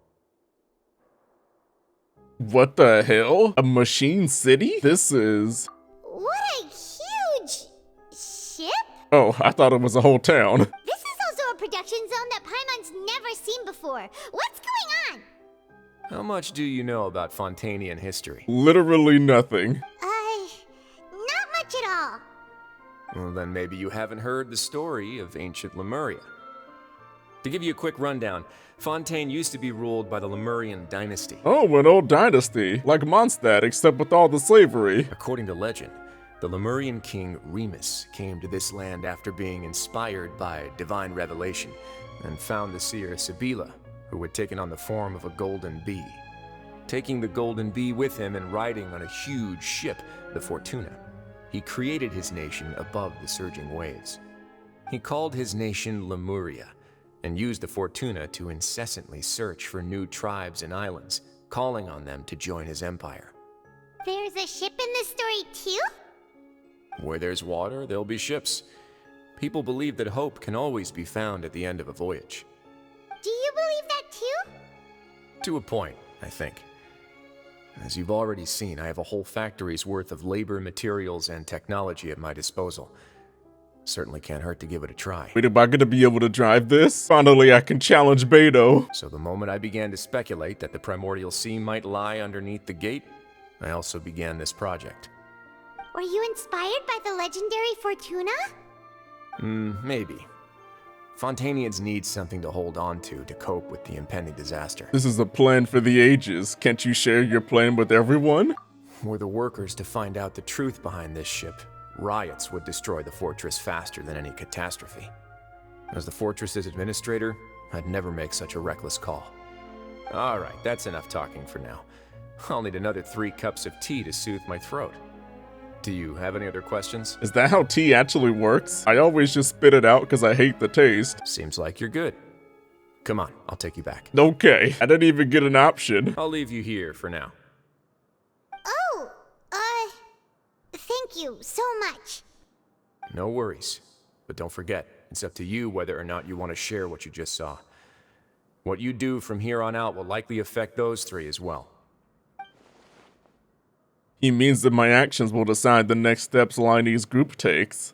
What the hell? A machine city? This is... What a huge ship? Oh, I thought it was a whole town. This is also a production zone that Paimon's never seen before. What's going on? How much do you know about Fontanian history? Literally nothing. Not much at all. Well, then maybe you haven't heard the story of ancient Lemuria. To give you a quick rundown, Fontaine used to be ruled by the Lemurian dynasty. Oh, an old dynasty, like Mondstadt, except with all the slavery. According to legend, the Lemurian king Remus came to this land after being inspired by divine revelation and found the seer Sibila, who had taken on the form of a golden bee. Taking the golden bee with him and riding on a huge ship, the Fortuna, he created his nation above the surging waves. He called his nation Lemuria and used the Fortuna to incessantly search for new tribes and islands, calling on them to join his empire. There's a ship in this story too? Where there's water, there'll be ships. People believe that hope can always be found at the end of a voyage. Do you believe that too? To a point, I think. As you've already seen, I have a whole factory's worth of labor, materials, and technology at my disposal. Certainly can't hurt to give it a try. Wait, am I gonna be able to drive this? Finally, I can challenge Beto. So the moment I began to speculate that the primordial sea might lie underneath the gate, I also began this project. Were you inspired by the legendary Fortuna? Maybe. Fontainians need something to hold on to cope with the impending disaster. This is a plan for the ages. Can't you share your plan with everyone? Were the workers to find out the truth behind this ship, riots would destroy the fortress faster than any catastrophe. As the fortress's administrator, I'd never make such a reckless call. Alright, that's enough talking for now. I'll need another 3 cups of tea to soothe my throat. Do you have any other questions? Is that how tea actually works? I always just spit it out because I hate the taste. Seems like you're good. Come on, I'll take you back. Okay, I didn't even get an option. I'll leave you here for now. Oh, thank you so much. No worries. But don't forget, it's up to you whether or not you want to share what you just saw. What you do from here on out will likely affect those 3 as well. He means that my actions will decide the next steps Liney's group takes.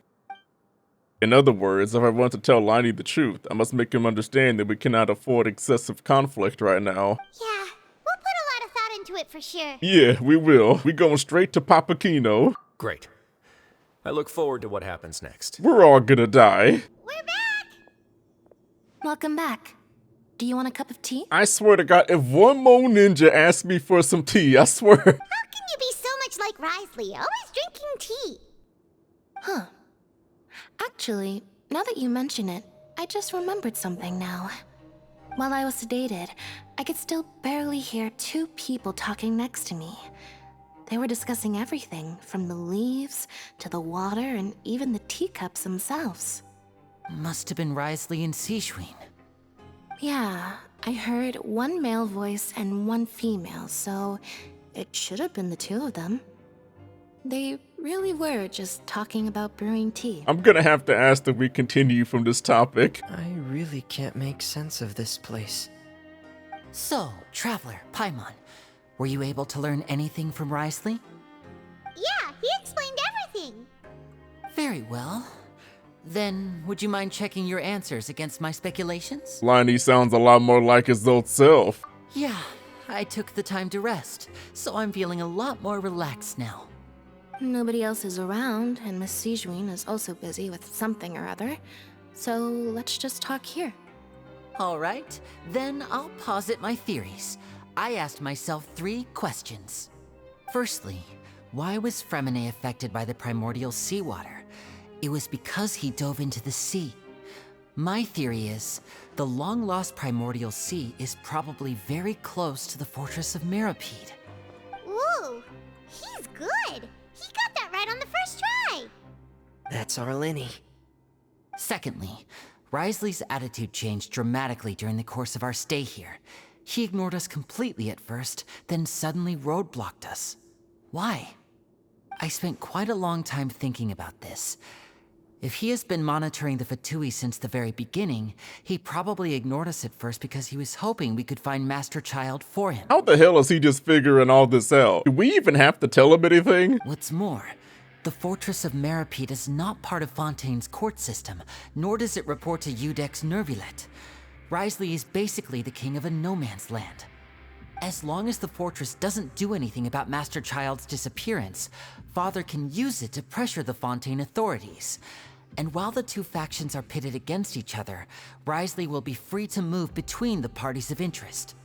In other words, if I want to tell Liney the truth, I must make him understand that we cannot afford excessive conflict right now. Yeah, we'll put a lot of thought into it for sure. Yeah, we will. We going straight to Arlecchino. Great. I look forward to what happens next. We're all gonna die. We're back! Welcome back. Do you want a cup of tea? I swear to God, if one more ninja asks me for some tea, I swear. How can you be so much like Wriothesley, always drinking tea? Huh. Actually, now that you mention it, I just remembered something now. While I was sedated, I could still barely hear 2 people talking next to me. They were discussing everything, from the leaves to the water and even the teacups themselves. Must have been Wriothesley and Sijuin. Yeah, I heard 1 male voice and 1 female, so it should have been the 2 of them. They really were just talking about brewing tea. I'm gonna have to ask that we continue from this topic. I really can't make sense of this place. So, Traveler, Paimon, were you able to learn anything from Wriothesley? Yeah, he explained everything. Very well. Then, would you mind checking your answers against my speculations? Liney sounds a lot more like his old self. Yeah, I took the time to rest, so I'm feeling a lot more relaxed now. Nobody else is around, and Miss Sijuin is also busy with something or other, so let's just talk here. Alright, then I'll posit my theories. I asked myself 3 questions. Firstly, why was Fremine affected by the primordial seawater? It was because he dove into the sea. My theory is, the long-lost primordial sea is probably very close to the fortress of Meropide. Ooh, he's good. He got that right on the first try. That's Arlecchino. Secondly, Wriothesley's attitude changed dramatically during the course of our stay here. He ignored us completely at first, then suddenly roadblocked us. Why? I spent quite a long time thinking about this. If he has been monitoring the Fatui since the very beginning, he probably ignored us at first because he was hoping we could find Master Child for him. How the hell is he just figuring all this out? Do we even have to tell him anything? What's more, the Fortress of Meropide is not part of Fontaine's court system, nor does it report to Iudex Nervulet. Wriothesley is basically the king of a no-man's land. As long as the fortress doesn't do anything about Master Child's disappearance, Father can use it to pressure the Fontaine authorities. And while the two factions are pitted against each other, Wriothesley will be free to move between the parties of interest.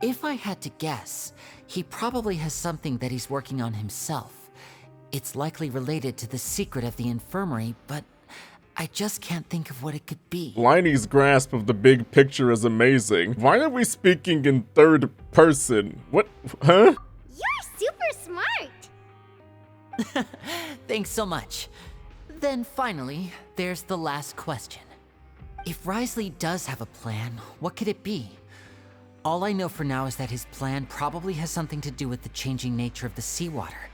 If I had to guess, he probably has something that he's working on himself. It's likely related to the secret of the infirmary, but I just can't think of what it could be. Liney's grasp of the big picture is amazing. Why are we speaking in third person? What? Huh? You're super smart! Thanks so much. Then finally, there's the last question. If Wriothesley does have a plan, what could it be? All I know for now is that his plan probably has something to do with the changing nature of the seawater.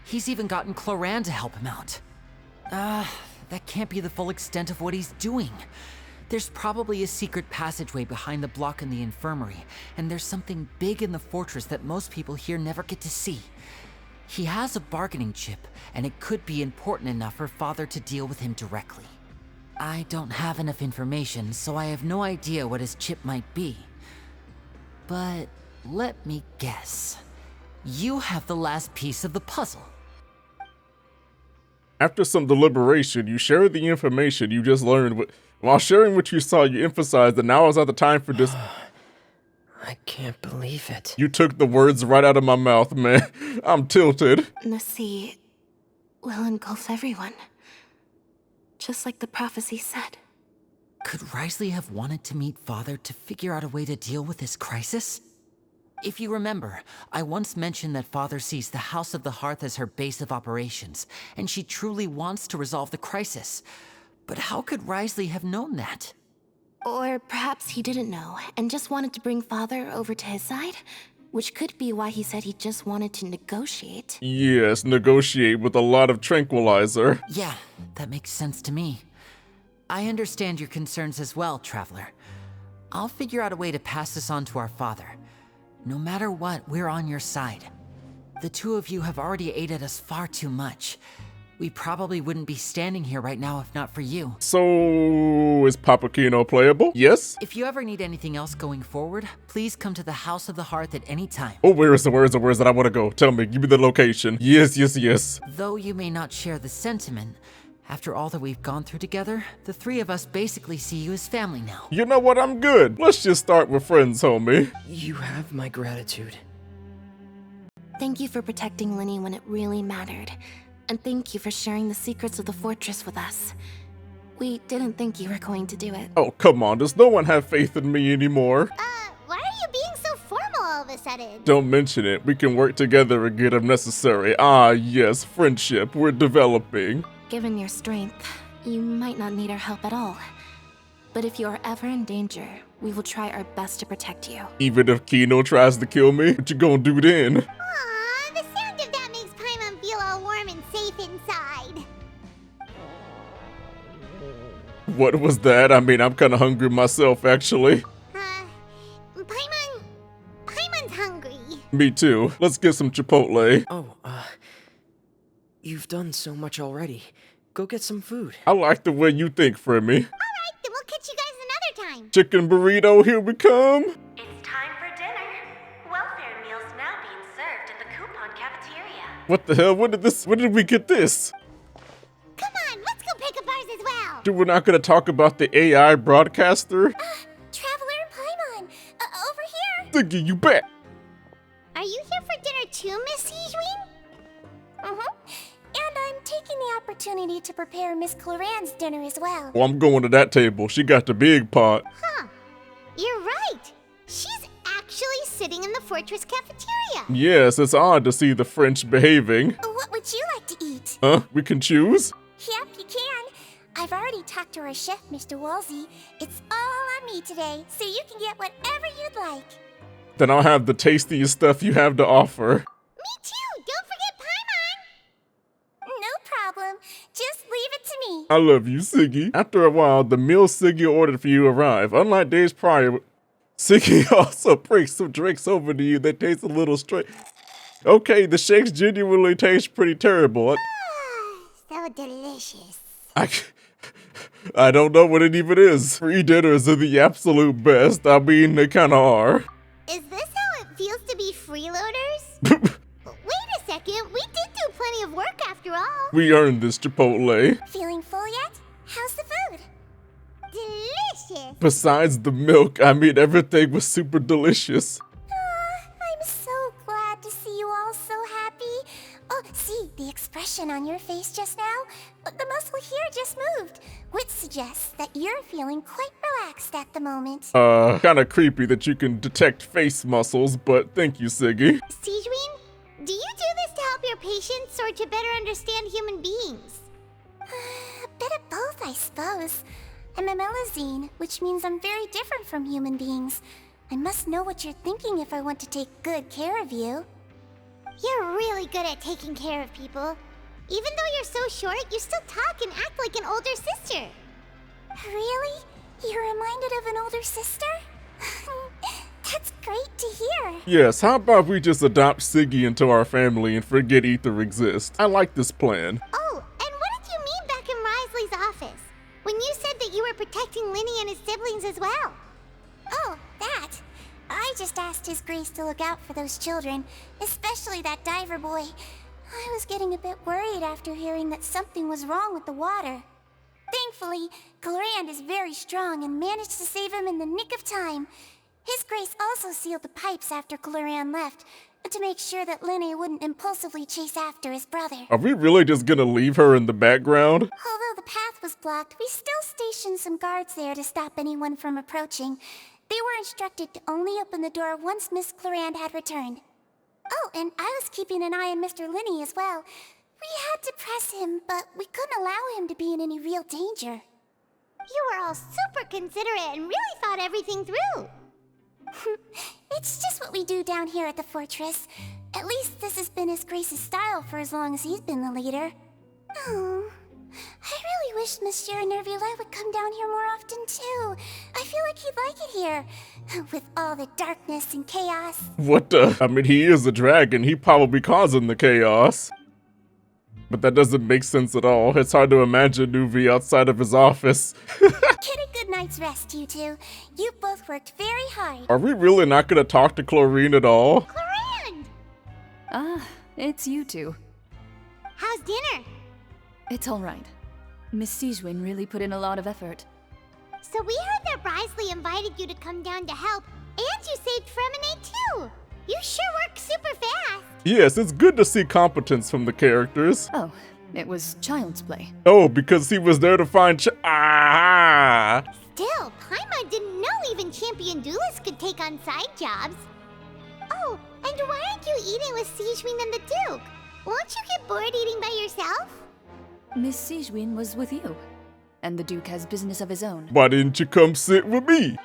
He's even gotten Cloran to help him out. That can't be the full extent of what he's doing. There's probably a secret passageway behind the block in the infirmary, and there's something big in the fortress that most people here never get to see. He has a bargaining chip, and it could be important enough for Father to deal with him directly. I don't have enough information, so I have no idea what his chip might be. But let me guess. You have the last piece of the puzzle. After some deliberation, you share the information you just learned. While sharing what you saw, you emphasized that now is not the time for this. I can't believe it. You took the words right out of my mouth, man. I'm tilted. The sea will engulf everyone. Just like the prophecy said. Could Wriothesley have wanted to meet Father to figure out a way to deal with this crisis? If you remember, I once mentioned that Father sees the House of the Hearth as her base of operations, and she truly wants to resolve the crisis. But how could Wriothesley have known that? Or perhaps he didn't know, and just wanted to bring Father over to his side? Which could be why he said he just wanted to negotiate. Yes, negotiate with a lot of tranquilizer. Yeah, that makes sense to me. I understand your concerns as well, Traveler. I'll figure out a way to pass this on to our father. No matter what, we're on your side. The two of you have already aided us far too much. We probably wouldn't be standing here right now if not for you. So, is Arlecchino playable? Yes? If you ever need anything else going forward, please come to the House of the Hearth at any time. Oh, where is it? I want to go? Tell me, give me the location. Yes. Though you may not share the sentiment, after all that we've gone through together, the three of us basically see you as family now. You know what? I'm good. Let's just start with friends, homie. You have my gratitude. Thank you for protecting Linny when it really mattered. And thank you for sharing the secrets of the fortress with us. We didn't think you were going to do it. Oh, come on. Does no one have faith in me anymore? Why are you being so formal all of a sudden? Don't mention it. We can work together again if necessary. Ah, yes, friendship. We're developing. Given your strength, you might not need our help at all. But if you are ever in danger, we will try our best to protect you. Even if Kino tries to kill me, what you gonna do then? Aww, the sound of that makes Paimon feel all warm and safe inside. What was that? I mean, I'm kind of hungry myself, actually. Paimon's hungry. Me too. Let's get some Chipotle. Oh, you've done so much already. Go get some food. I like the way you think, Fremmy. Alright, then we'll catch you guys another time. Chicken burrito, here we come. It's time for dinner. Welfare meals now being served in the coupon cafeteria. What the hell? When did we get this? Come on, let's go pick up ours as well. Dude, we're not gonna talk about the AI broadcaster? Traveler and Paimon, over here. Thinking you bet. Are you here for dinner too, Miss Sijween? And I'm taking the opportunity to prepare Miss Cloran's dinner as well. Oh, I'm going to that table. She got the big pot. Huh. You're right. She's actually sitting in the fortress cafeteria. Yes, it's odd to see the French behaving. What would you like to eat? We can choose? Yep, you can. I've already talked to our chef, Mr. Wolsey. It's all on me today, so you can get whatever you'd like. Then I'll have the tastiest stuff you have to offer. Me too! Don't forget Paimon! No problem. Just leave it to me. I love you, Siggy. After a while, the meal Siggy ordered for you arrive. Unlike days prior, Siggy also brings some drinks over to you that taste a little straight. Okay, the shakes genuinely taste pretty terrible. So delicious. I don't know what it even is. Free dinners are the absolute best. I mean, they kinda are. Is this how it feels to be freeloaders? Wait a second, we did do plenty of work after all. We earned this Chipotle. Feeling full yet? delicious. Besides the milk, I mean, everything was super delicious. I'm so glad to see you all so happy. Oh, see the expression on your face just now? The muscle here just moved, which suggests that you're feeling quite relaxed at the moment. Kinda creepy that you can detect face muscles, but thank you, Siggy. Sijwin, do you do this to help your patients or to better understand human beings? A bit of both, I suppose. I'm a Melazine, which means I'm very different from human beings. I must know what you're thinking if I want to take good care of you. You're really good at taking care of people. Even though you're so short, you still talk and act like an older sister. Really? You're reminded of an older sister? That's great to hear. Yes, how about we just adopt Siggy into our family and forget Ether exists? I like this plan. Oh, and what did you mean back in Risley's office? When you said that you were protecting Linny and his siblings as well? Oh, that. I just asked His Grace to look out for those children, especially that diver boy. I was getting a bit worried after hearing that something was wrong with the water. Thankfully, Glorand is very strong and managed to save him in the nick of time. His Grace also sealed the pipes after Glorand left, to make sure that Linny wouldn't impulsively chase after his brother. Are we really just gonna leave her in the background? Although the path was blocked, we still stationed some guards there to stop anyone from approaching. They were instructed to only open the door once Miss Glorand had returned. Oh, and I was keeping an eye on Mr. Linny as well. We had to press him, but we couldn't allow him to be in any real danger. You were all super considerate and really thought everything through. It's just what we do down here at the fortress. At least this has been His Grace's style for as long as he's been the leader. Oh, I really wish Monsieur Nervula would come down here more often too. I feel like he'd like it here, with all the darkness and chaos. What the? I mean, he is a dragon. He probably causing the chaos. But that doesn't make sense at all. It's hard to imagine Nuvi outside of his office. Get a good night's rest, you two. You both worked very hard. Are we really not gonna talk to Chlorine at all? Glorand! Ah, it's you two. How's dinner? It's all right. Miss Sijwin really put in a lot of effort. So we heard that Risley invited you to come down to help, and you saved Fremonade too. You sure work super fast. Yes, it's good to see competence from the characters. Oh, it was child's play. Oh, because he was there to find Ah! Still, Paimon didn't know even champion duelists could take on side jobs. Oh, and why aren't you eating with Sijwin and the Duke? Won't you get bored eating by yourself? Miss Sijwin was with you, and the Duke has business of his own. Why didn't you come sit with me?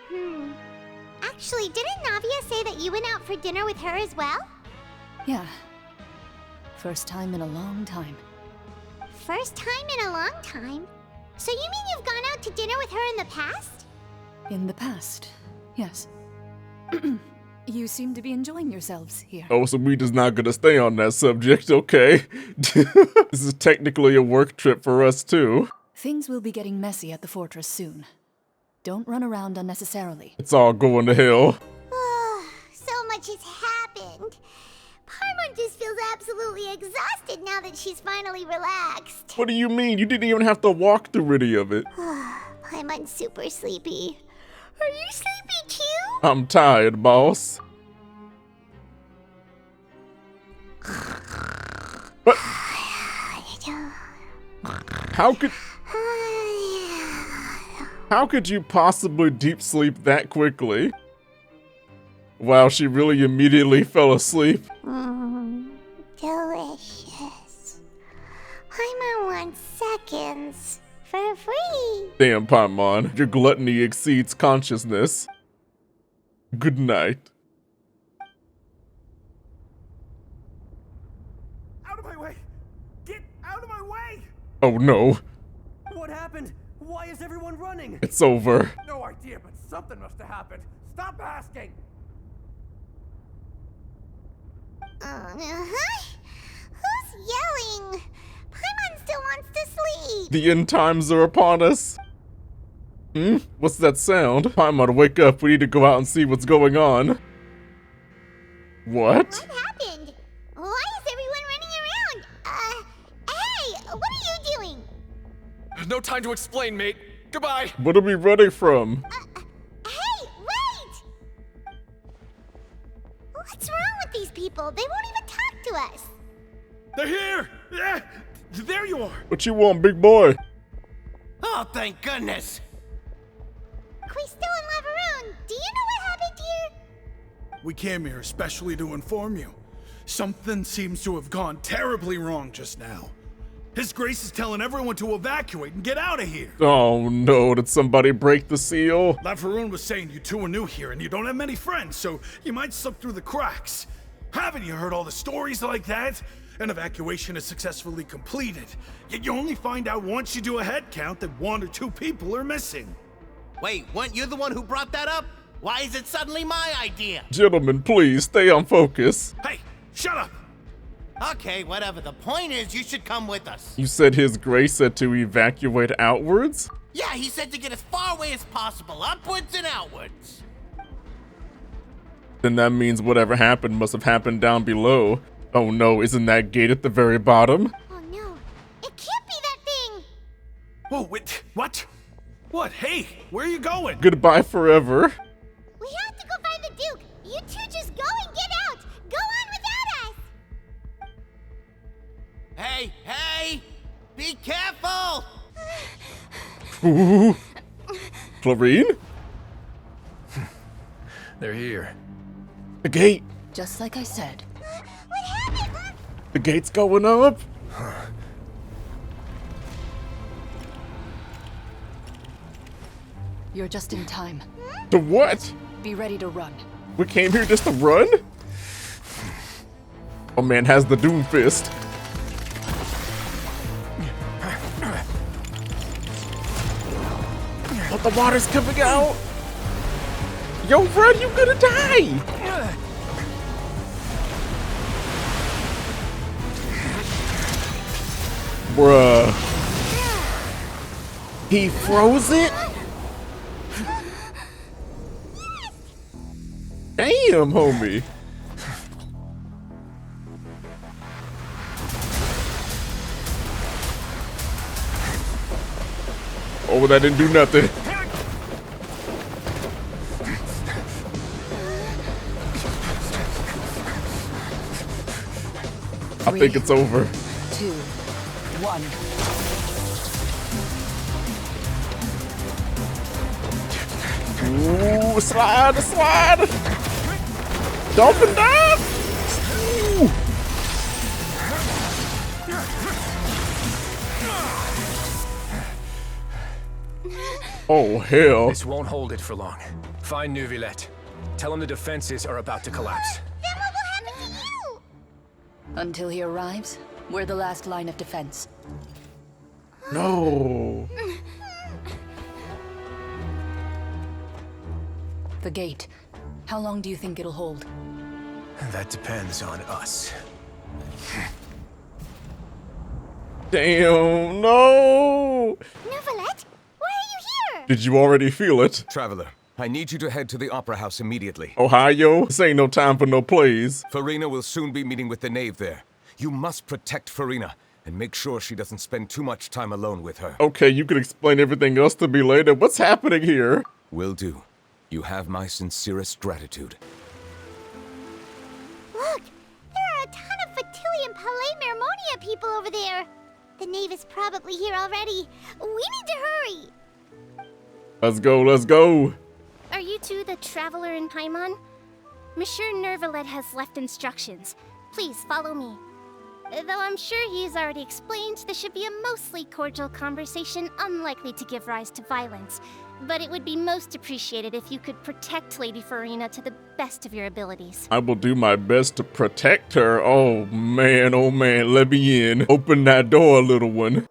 Actually, didn't Navia say that you went out for dinner with her as well? Yeah. First time in a long time. First time in a long time? So you mean you've gone out to dinner with her in the past? In the past, yes. You seem to be enjoying yourselves here. Oh, so we just not gonna stay on that subject, okay. This is technically a work trip for us too. Things will be getting messy at the fortress soon. Don't run around unnecessarily. It's all going to hell. So much has happened. Paimon just feels absolutely exhausted now that she's finally relaxed. What do you mean? You didn't even have to walk through any of it. Paimon's super sleepy. Are you sleepy too? I'm tired, boss. What? How could you possibly deep sleep that quickly? Wow, she really immediately fell asleep. Delicious. Paimon wants seconds for free. Damn, Paimon, your gluttony exceeds consciousness. Good night. Out of my way! Get out of my way! Oh no. What happened? Why is everyone running? It's over. No idea, but something must have happened. Stop asking! Who's yelling? Paimon still wants to sleep. The end times are upon us. What's that sound? Paimon, wake up. We need to go out and see what's going on. What? What happened? Why is everyone running around? Hey, what are you doing? No time to explain, mate. Goodbye. What are we running from? Hey, wait! What's wrong with these people? They won't even talk to us. They're here! Yeah, there you are! What you want, big boy? Oh, thank goodness! Quisto and Laveroon, do you know what happened here? We came here especially to inform you. Something seems to have gone terribly wrong just now. His Grace is telling everyone to evacuate and get out of here. Oh no, did somebody break the seal? Laveroon was saying you two are new here and you don't have many friends, so you might slip through the cracks. Haven't you heard all the stories like that? An evacuation is successfully completed, yet you only find out once you do a head count that 1 or 2 people are missing. Wait, weren't you the one who brought that up? Why is it suddenly my idea? Gentlemen, please stay on focus. Hey, shut up! Okay, whatever. The point is, you should come with us. You said His Grace said to evacuate outwards? Yeah, he said to get as far away as possible, upwards and outwards. Then that means whatever happened must have happened down below. Oh no, isn't that gate at the very bottom? Oh no, it can't be that thing! Whoa, wait, what? What? Hey, where are you going? Goodbye forever. We have to go find the Duke! You two just go and get out! Go on without us! Hey! Be careful! Ooh. Florine? They're here. The gate! Just like I said. What happened? The gate's going up! You're just in time. The what? Be ready to run. We came here just to run? Oh man has the Doom Fist. Oh, the water's coming out! Yo, run, you gonna die! Bruh. He froze it? Damn, homie. Oh, that didn't do nothing. I think it's over. 2, 1. Ooh, slide! Dolphin dive! Ooh. Oh, hell. This won't hold it for long. Find Neuvillette. Tell him the defenses are about to collapse. Then what will happen to you? Until he arrives, we're the last line of defense. No. The gate. How long do you think it'll hold? That depends on us. Damn, no! Neuvillette, why are you here? Did you already feel it? Traveler, I need you to head to the Opera House immediately. Ohio, this ain't no time for no plays. Farina will soon be meeting with the knave there. You must protect Farina and make sure she doesn't spend too much time alone with her. Okay, you can explain everything else to me later. What's happening here? Will do. You have my sincerest gratitude. Look, there are a ton of Fatili Palais Mermonia people over there. The knave is probably here already. We need to hurry. Let's go. Are you two the traveler in Paimon? Monsieur Neuvillette has left instructions. Please follow me. Though I'm sure he's already explained, this should be a mostly cordial conversation, unlikely to give rise to violence. But it would be most appreciated if you could protect Lady Farina to the best of your abilities. I will do my best to protect her. Oh man, let me in. Open that door, little one.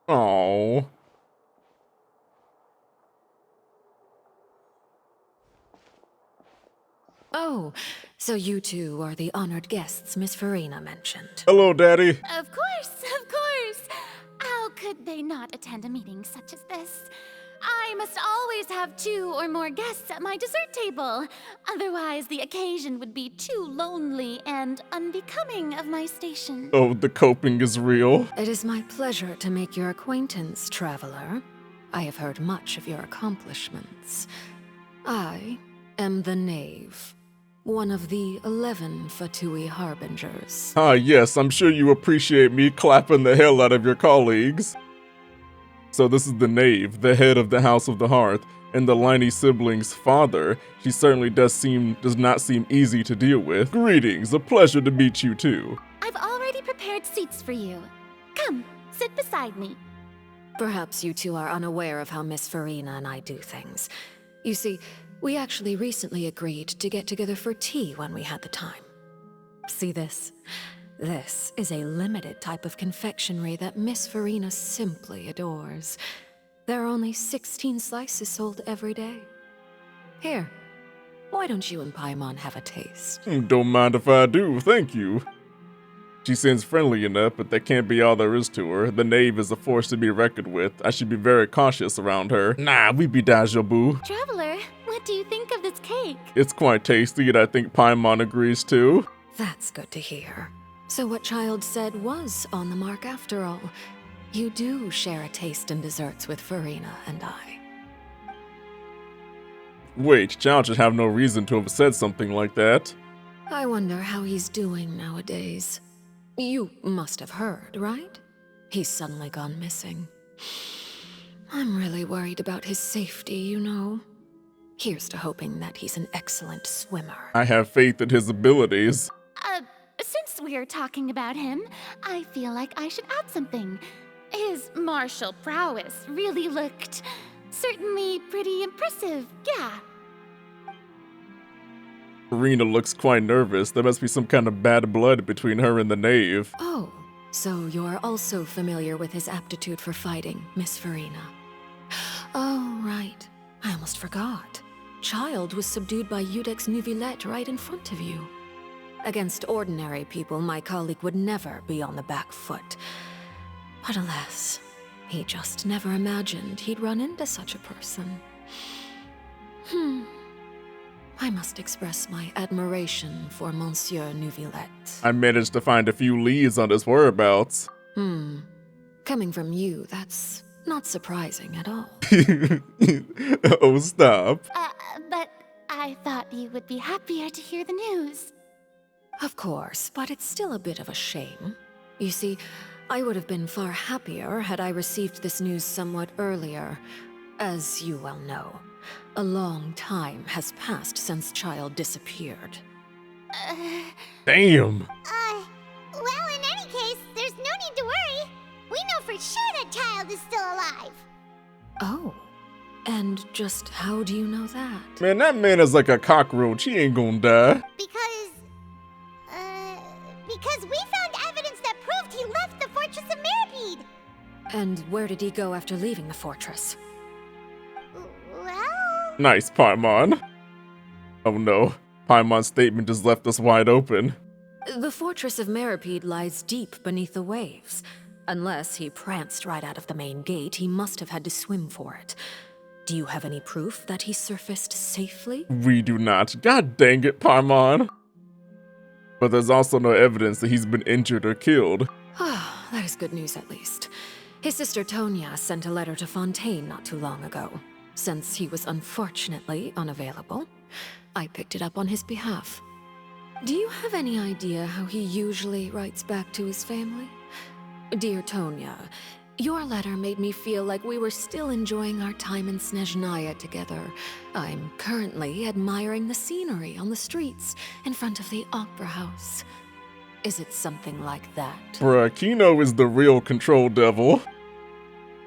Oh. Oh, so you two are the honored guests Miss Farina mentioned. Hello, Daddy. Of course. How could they not attend a meeting such as this? I must always have 2 or more guests at my dessert table. Otherwise, the occasion would be too lonely and unbecoming of my station. Oh, the coping is real. It is my pleasure to make your acquaintance, traveler. I have heard much of your accomplishments. I am the Knave, one of the 11 Fatui Harbingers. Ah, yes, I'm sure you appreciate me clapping the hell out of your colleagues. So this is the Knave, the head of the House of the Hearth, and the Liney siblings' father. She certainly does not seem easy to deal with. Greetings, a pleasure to meet you too. I've already prepared seats for you. Come, sit beside me. Perhaps you two are unaware of how Miss Farina and I do things. You see, we actually recently agreed to get together for tea when we had the time. See this? This is a limited type of confectionery that Miss Farina simply adores. There are only 16 slices sold every day. Here, why don't you and Paimon have a taste? Don't mind if I do, thank you. She seems friendly enough, but that can't be all there is to her. The Knave is a force to be reckoned with. I should be very cautious around her. Nah, we be dajabu. Traveler, what do you think of this cake? It's quite tasty, and I think Paimon agrees too. That's good to hear. So what Child said was on the mark after all. You do share a taste in desserts with Farina and I. Wait, Child should have no reason to have said something like that. I wonder how he's doing nowadays. You must have heard, right? He's suddenly gone missing. I'm really worried about his safety, you know. Here's to hoping that he's an excellent swimmer. I have faith in his abilities. Since we're talking about him, I feel like I should add something. His martial prowess really looked certainly pretty impressive, yeah. Farina looks quite nervous. There must be some kind of bad blood between her and the Knave. Oh, so you're also familiar with his aptitude for fighting, Miss Farina. Oh, right. I almost forgot. Child was subdued by Udex Nuvillette right in front of you. Against ordinary people, my colleague would never be on the back foot. But alas, he just never imagined he'd run into such a person. I must express my admiration for Monsieur Nuvillette. I managed to find a few leads on his whereabouts. Coming from you, that's not surprising at all. Oh, stop. But I thought you would be happier to hear the news. Of course, but it's still a bit of a shame. You see, I would have been far happier had I received this news somewhat earlier. As you well know, a long time has passed since Child disappeared. Damn! Well, in any case, there's no need to worry. We know for sure that Child is still alive. Oh, and just how do you know that? Man, that man is like a cockroach. He ain't gonna die. Because we found evidence that proved he left the Fortress of Mirapede. And where did he go after leaving the fortress? Well... Nice, Paimon. Oh no, Paimon's statement just left us wide open. The Fortress of Mirapede lies deep beneath the waves. Unless he pranced right out of the main gate, he must have had to swim for it. Do you have any proof that he surfaced safely? We do not. God dang it, Paimon. But there's also no evidence that he's been injured or killed. That is good news at least. His sister Tonya sent a letter to Fontaine not too long ago. Since he was unfortunately unavailable, I picked it up on his behalf. Do you have any idea how he usually writes back to his family? Dear Tonya, your letter made me feel like we were still enjoying our time in Snezhnaya together. I'm currently admiring the scenery on the streets in front of the Opera House. Is it something like that? Bruh, Kino is the real control devil.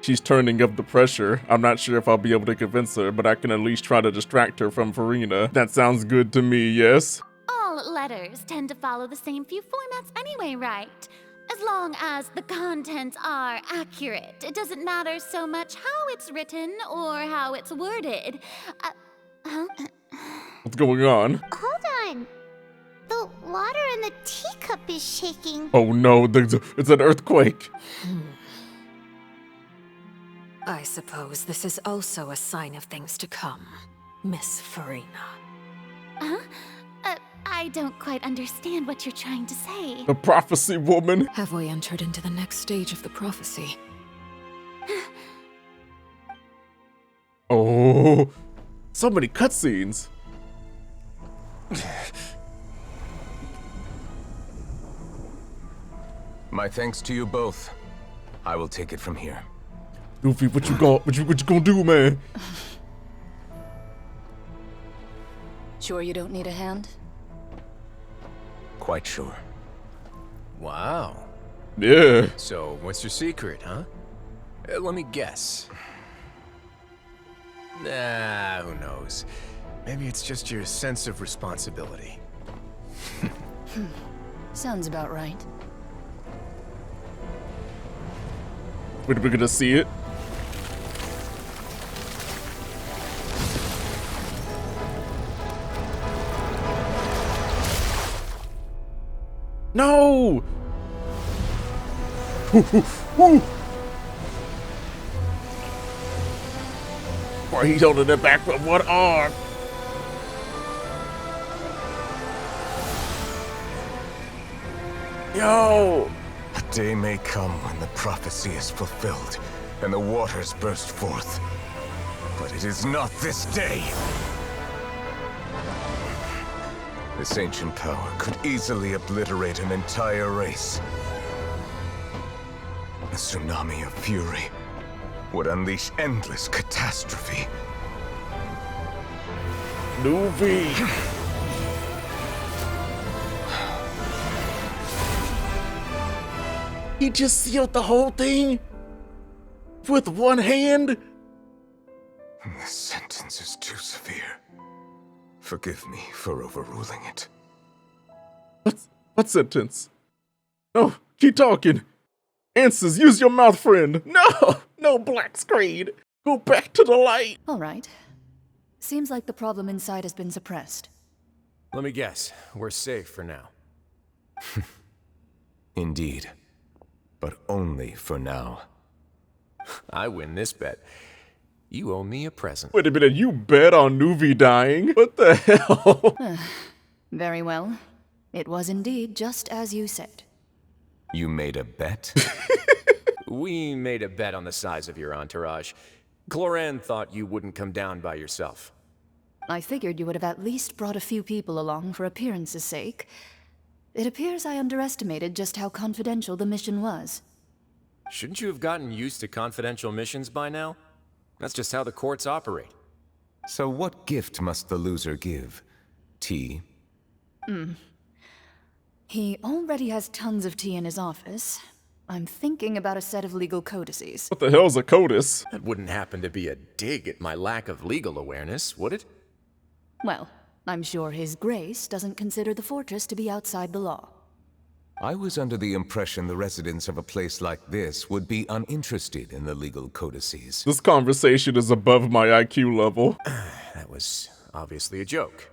She's turning up the pressure. I'm not sure if I'll be able to convince her, but I can at least try to distract her from Farina. That sounds good to me, yes? All letters tend to follow the same few formats anyway, right? As long as the contents are accurate, it doesn't matter so much how it's written or how it's worded. What's going on? Hold on. The water in the teacup is shaking. Oh no, it's an earthquake. I suppose this is also a sign of things to come, Miss Farina. Huh? I don't quite understand what you're trying to say. The prophecy woman. Have we entered into the next stage of the prophecy? Oh, so many cutscenes. My thanks to you both. I will take it from here. Goofy, what you got? What you gonna do, man? Sure you don't need a hand? Quite sure. Wow. Yeah. So, what's your secret, huh? Let me guess. Nah, who knows? Maybe it's just your sense of responsibility. Sounds about right. We're gonna see it. No! Or he's holding it back with one arm. Yo! A day may come when the prophecy is fulfilled and the waters burst forth. But it is not this day. This ancient power could easily obliterate an entire race. A tsunami of fury would unleash endless catastrophe. Nuvi! He just sealed the whole thing? With one hand? This sentence is too severe. Forgive me for overruling it. What sentence? No, keep talking. Answers, use your mouth, friend. No, no black screen. Go back to the light. All right. Seems like the problem inside has been suppressed. Let me guess, we're safe for now. Indeed. But only for now. I win this bet. You owe me a present. Wait a minute, you bet on Nuvi dying? What the hell? Very well. It was indeed just as you said. You made a bet? We made a bet on the size of your entourage. Cloran thought you wouldn't come down by yourself. I figured you would have at least brought a few people along for appearance's sake. It appears I underestimated just how confidential the mission was. Shouldn't you have gotten used to confidential missions by now? That's just how the courts operate. So what gift must the loser give? Tea? He already has tons of tea in his office. I'm thinking about a set of legal codices. What the hell's a codis? That wouldn't happen to be a dig at my lack of legal awareness, would it? Well, I'm sure His Grace doesn't consider the fortress to be outside the law. I was under the impression the residents of a place like this would be uninterested in the legal codices. This conversation is above my IQ level. That was obviously a joke.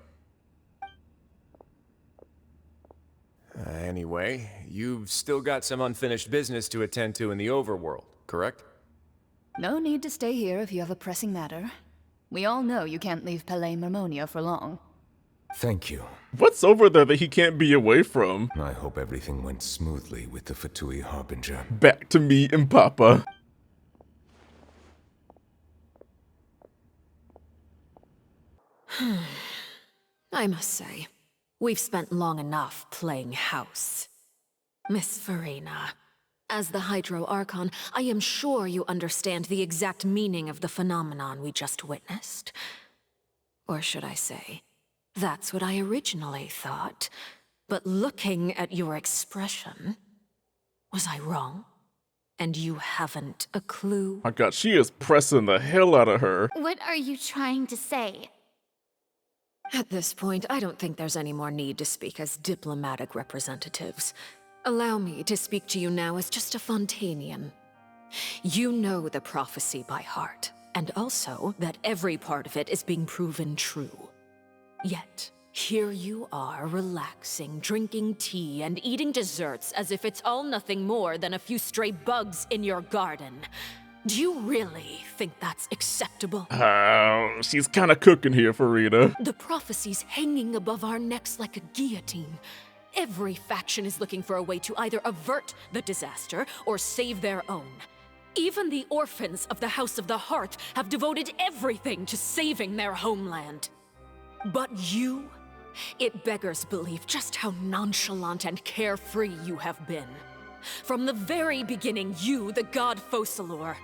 Anyway, you've still got some unfinished business to attend to in the overworld, correct? No need to stay here if you have a pressing matter. We all know you can't leave Palais Marmonia for long. Thank you. What's over there that he can't be away from? I hope everything went smoothly with the Fatui Harbinger. Back to me and Papa. I must say, we've spent long enough playing house. Miss Farina, as the Hydro Archon, I am sure you understand the exact meaning of the phenomenon we just witnessed. Or should I say, that's what I originally thought. But looking at your expression, was I wrong? And you haven't a clue? My god, she is pressing the hell out of her. What are you trying to say? At this point, I don't think there's any more need to speak as diplomatic representatives. Allow me to speak to you now as just a Fontanian. You know the prophecy by heart, and also that every part of it is being proven true. Yet, here you are relaxing, drinking tea, and eating desserts as if it's all nothing more than a few stray bugs in your garden. Do you really think that's acceptable? She's kind of cooking here, Farina. The prophecy's hanging above our necks like a guillotine. Every faction is looking for a way to either avert the disaster or save their own. Even the orphans of the House of the Hearth have devoted everything to saving their homeland. But you, it beggars belief just how nonchalant and carefree you have been. From the very beginning, you, the god Focalor,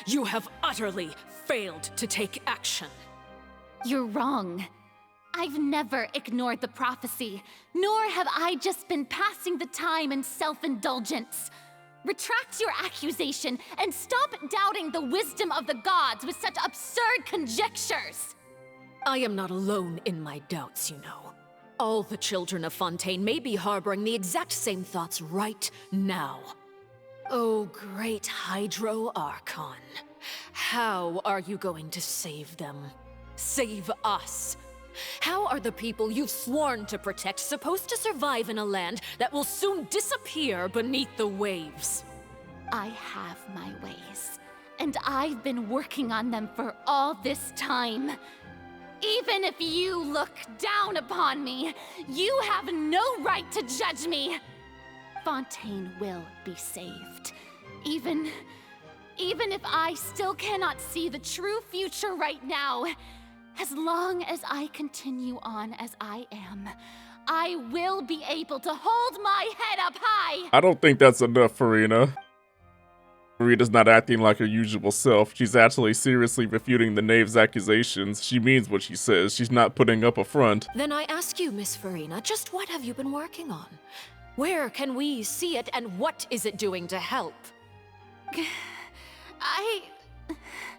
you have utterly failed to take action. You're wrong. I've never ignored the prophecy, nor have I just been passing the time in self-indulgence. Retract your accusation and stop doubting the wisdom of the gods with such absurd conjectures. I am not alone in my doubts, you know. All the children of Fontaine may be harboring the exact same thoughts right now. Oh, great Hydro Archon. How are you going to save them? Save us? How are the people you've sworn to protect supposed to survive in a land that will soon disappear beneath the waves? I have my ways, and I've been working on them for all this time. Even if you look down upon me, you have no right to judge me. Fontaine will be saved. Even if I still cannot see the true future right now, as long as I continue on as I am, I will be able to hold my head up high. I don't think that's enough, Farina. Farina's not acting like her usual self. She's actually seriously refuting the knave's accusations. She means what she says. She's not putting up a front. Then I ask you, Miss Farina, just what have you been working on? Where can we see it, and what is it doing to help?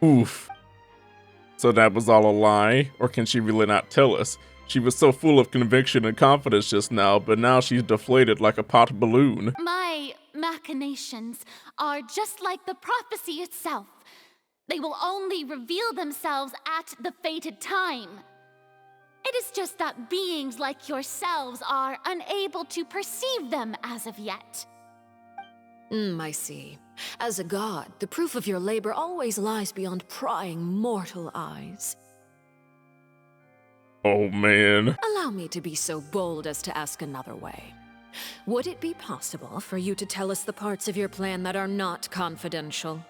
Oof. So that was all a lie? Or can she really not tell us? She was so full of conviction and confidence just now, but now she's deflated like a pot balloon. My machinations are just like the prophecy itself. They will only reveal themselves at the fated time. It is just that beings like yourselves are unable to perceive them as of yet. I see. As a god, the proof of your labor always lies beyond prying mortal eyes. Oh man. Allow me to be so bold as to ask another way. Would it be possible for you to tell us the parts of your plan that are not confidential?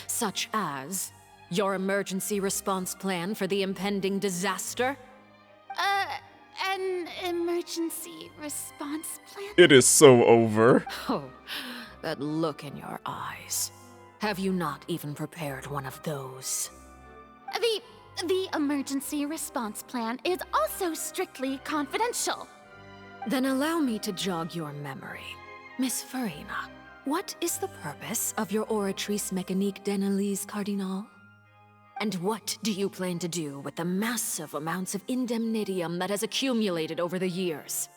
Such as your emergency response plan for the impending disaster? An emergency response plan? It is so over. Oh, that look in your eyes. Have you not even prepared one of those? The emergency response plan is also strictly confidential. Then allow me to jog your memory. Miss Farina, what is the purpose of your Oratrice Mécanique d'Analyse Cardinal? And what do you plan to do with the massive amounts of indemnitium that has accumulated over the years?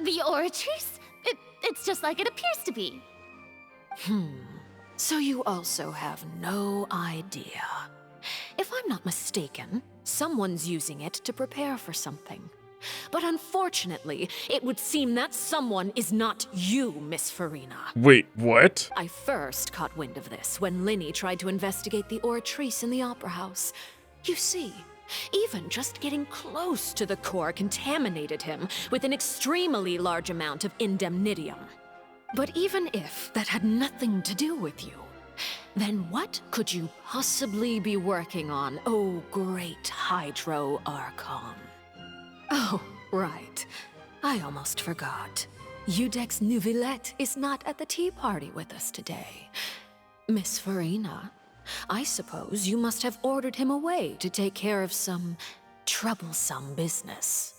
The Oratrice? It's just like it appears to be. So you also have no idea. If I'm not mistaken, someone's using it to prepare for something. But unfortunately, it would seem that someone is not you, Miss Farina. Wait, what? I first caught wind of this when Linny tried to investigate the Oratrice in the Opera House. You see, even just getting close to the core contaminated him with an extremely large amount of indemnitium. But even if that had nothing to do with you, then what could you possibly be working on, oh great Hydro Archon? Oh, right. I almost forgot. Udex Nouvillette is not at the tea party with us today. Miss Farina, I suppose you must have ordered him away to take care of some troublesome business.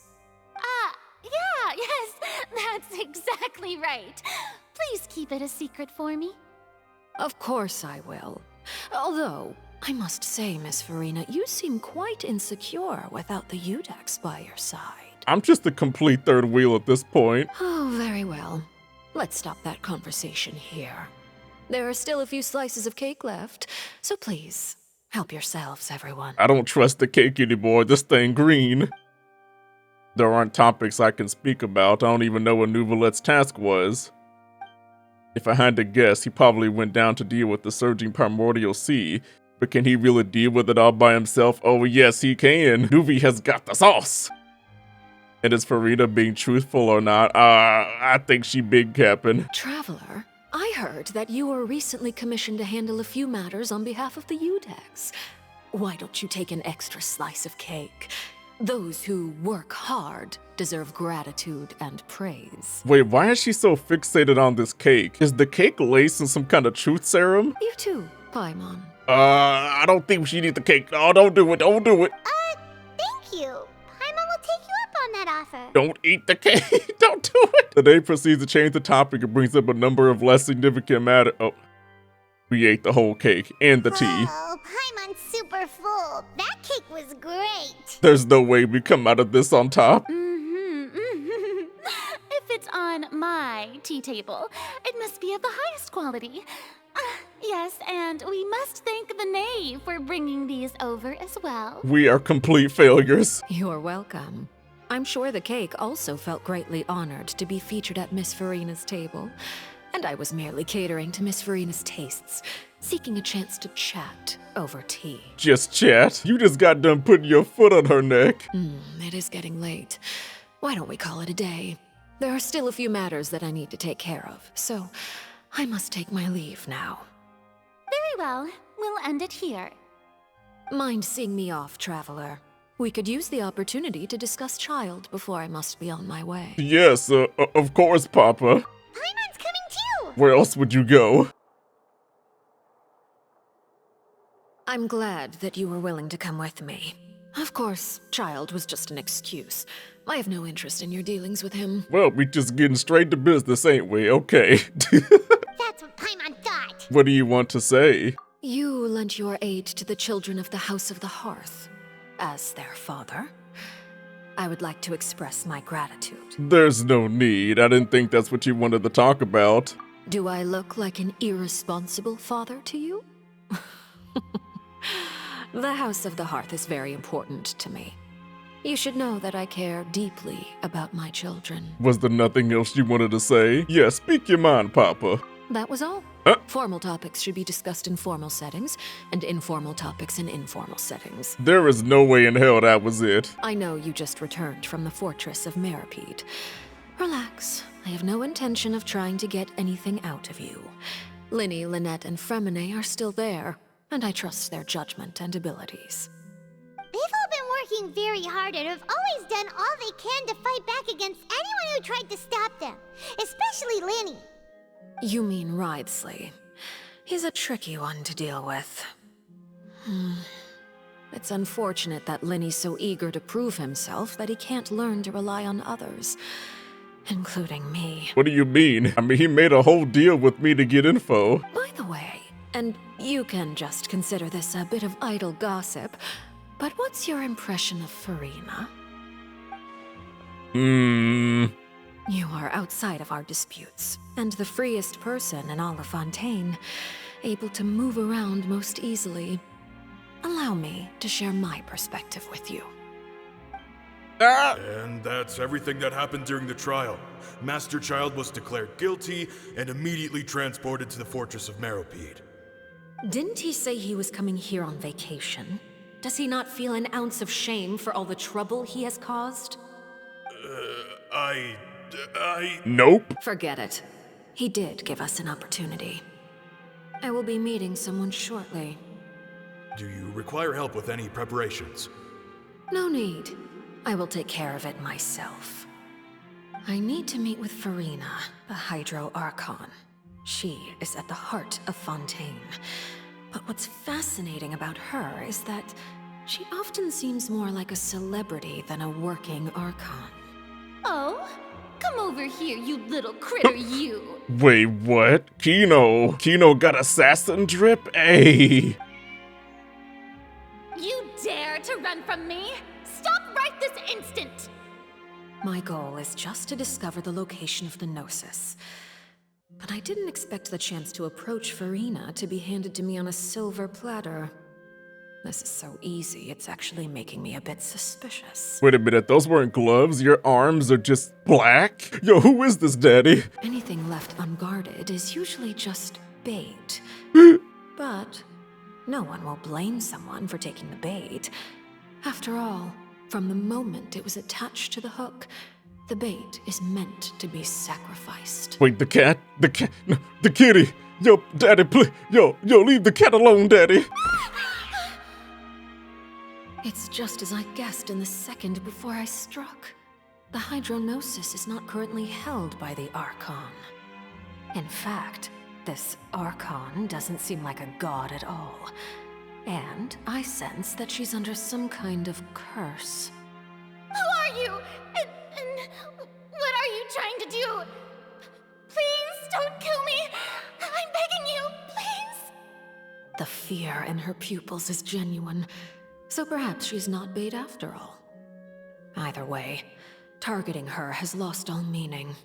Yes, that's exactly right. Please keep it a secret for me. Of course I will. Although, I must say, Miss Farina, you seem quite insecure without the Udex by your side. I'm just a complete third wheel at this point. Oh, very well. Let's stop that conversation here. There are still a few slices of cake left, so please, help yourselves, everyone. I don't trust the cake anymore. This thing green. There aren't topics I can speak about. I don't even know what Nouvillette's task was. If I had to guess, he probably went down to deal with the surging primordial sea. But can he really deal with it all by himself? Oh yes, he can. Nuvi has got the sauce. And is Farina being truthful or not? I think she big capping. Traveler, I heard that you were recently commissioned to handle a few matters on behalf of the Udex. Why don't you take an extra slice of cake? Those who work hard deserve gratitude and praise. Wait, why is she so fixated on this cake? Is the cake laced in some kind of truth serum? You too, Paimon. I don't think she needs the cake. Oh, don't do it, don't do it. Thank you. Paimon will take you up on that offer. Don't eat the cake, don't do it. The day proceeds to change the topic and brings up a number of less significant matters. Oh, we ate the whole cake and the tea. Oh, Paimon's super full. That cake was great. There's no way we come out of this on top. If it's on my tea table, it must be of the highest quality. Yes, and we must thank the knave for bringing these over as well. We are complete failures. You're welcome. I'm sure the cake also felt greatly honored to be featured at Miss Farina's table. And I was merely catering to Miss Farina's tastes, seeking a chance to chat over tea. Just chat? You just got done putting your foot on her neck. It is getting late. Why don't we call it a day? There are still a few matters that I need to take care of, so I must take my leave now. Very well. We'll end it here. Mind seeing me off, traveler? We could use the opportunity to discuss Child before I must be on my way. Yes, of course, Papa. Paimon's coming too! Where else would you go? I'm glad that you were willing to come with me. Of course, Child was just an excuse. I have no interest in your dealings with him. Well, we just getting straight to business, ain't we? Okay. That's what Paimon thought. What do you want to say? You lent your aid to the children of the House of the Hearth. As their father, I would like to express my gratitude. There's no need. I didn't think that's what you wanted to talk about. Do I look like an irresponsible father to you? The House of the Hearth is very important to me. You should know that I care deeply about my children. Was there nothing else you wanted to say? Yeah, speak your mind, Papa. That was all. Formal topics should be discussed in formal settings, and informal topics in informal settings. There is no way in hell that was it. I know you just returned from the fortress of Meripede. Relax. I have no intention of trying to get anything out of you. Linny, Lynette, and Fremine are still there, and I trust their judgment and abilities. They've all been working very hard and have always done all they can to fight back against anyone who tried to stop them, especially Linny. You mean Wriothesley. He's a tricky one to deal with. It's unfortunate that Linny's so eager to prove himself that he can't learn to rely on others, including me. What do you mean? I mean, he made a whole deal with me to get info. By the way, and you can just consider this a bit of idle gossip, but what's your impression of Farina? You are outside of our disputes, and the freest person in all of Fontaine, able to move around most easily. Allow me to share my perspective with you. And that's everything that happened during the trial. Master Child was declared guilty and immediately transported to the Fortress of Meripede. Didn't he say he was coming here on vacation? Does he not feel an ounce of shame for all the trouble he has caused? Nope. Forget it. He did give us an opportunity. I will be meeting someone shortly. Do you require help with any preparations? No need. I will take care of it myself. I need to meet with Farina, the Hydro Archon. She is at the heart of Fontaine. But what's fascinating about her is that she often seems more like a celebrity than a working Archon. Oh? Come over here, you little critter, you! Wait, what? Kino? Kino got assassin drip? Hey! You dare to run from me? Stop right this instant! My goal is just to discover the location of the Gnosis. But I didn't expect the chance to approach Farina to be handed to me on a silver platter. This is so easy, it's actually making me a bit suspicious. Wait a minute, those weren't gloves? Your arms are just black? Yo, who is this, Daddy? Anything left left unguarded is usually just bait. But no one will blame someone for taking the bait. After all, from the moment it was attached to the hook, the bait is meant to be sacrificed. Wait, the cat? No, the kitty! Yo, daddy, please! Yo, leave the cat alone, daddy! It's just as I guessed in the second before I struck. The hydronosis is not currently held by the Archon. In fact, this Archon doesn't seem like a god at all. And I sense that she's under some kind of curse. Who are you? And what are you trying to do? Please don't kill me. I'm begging you, please. The fear in her pupils is genuine, so perhaps she's not bait after all. Either way, targeting her has lost all meaning.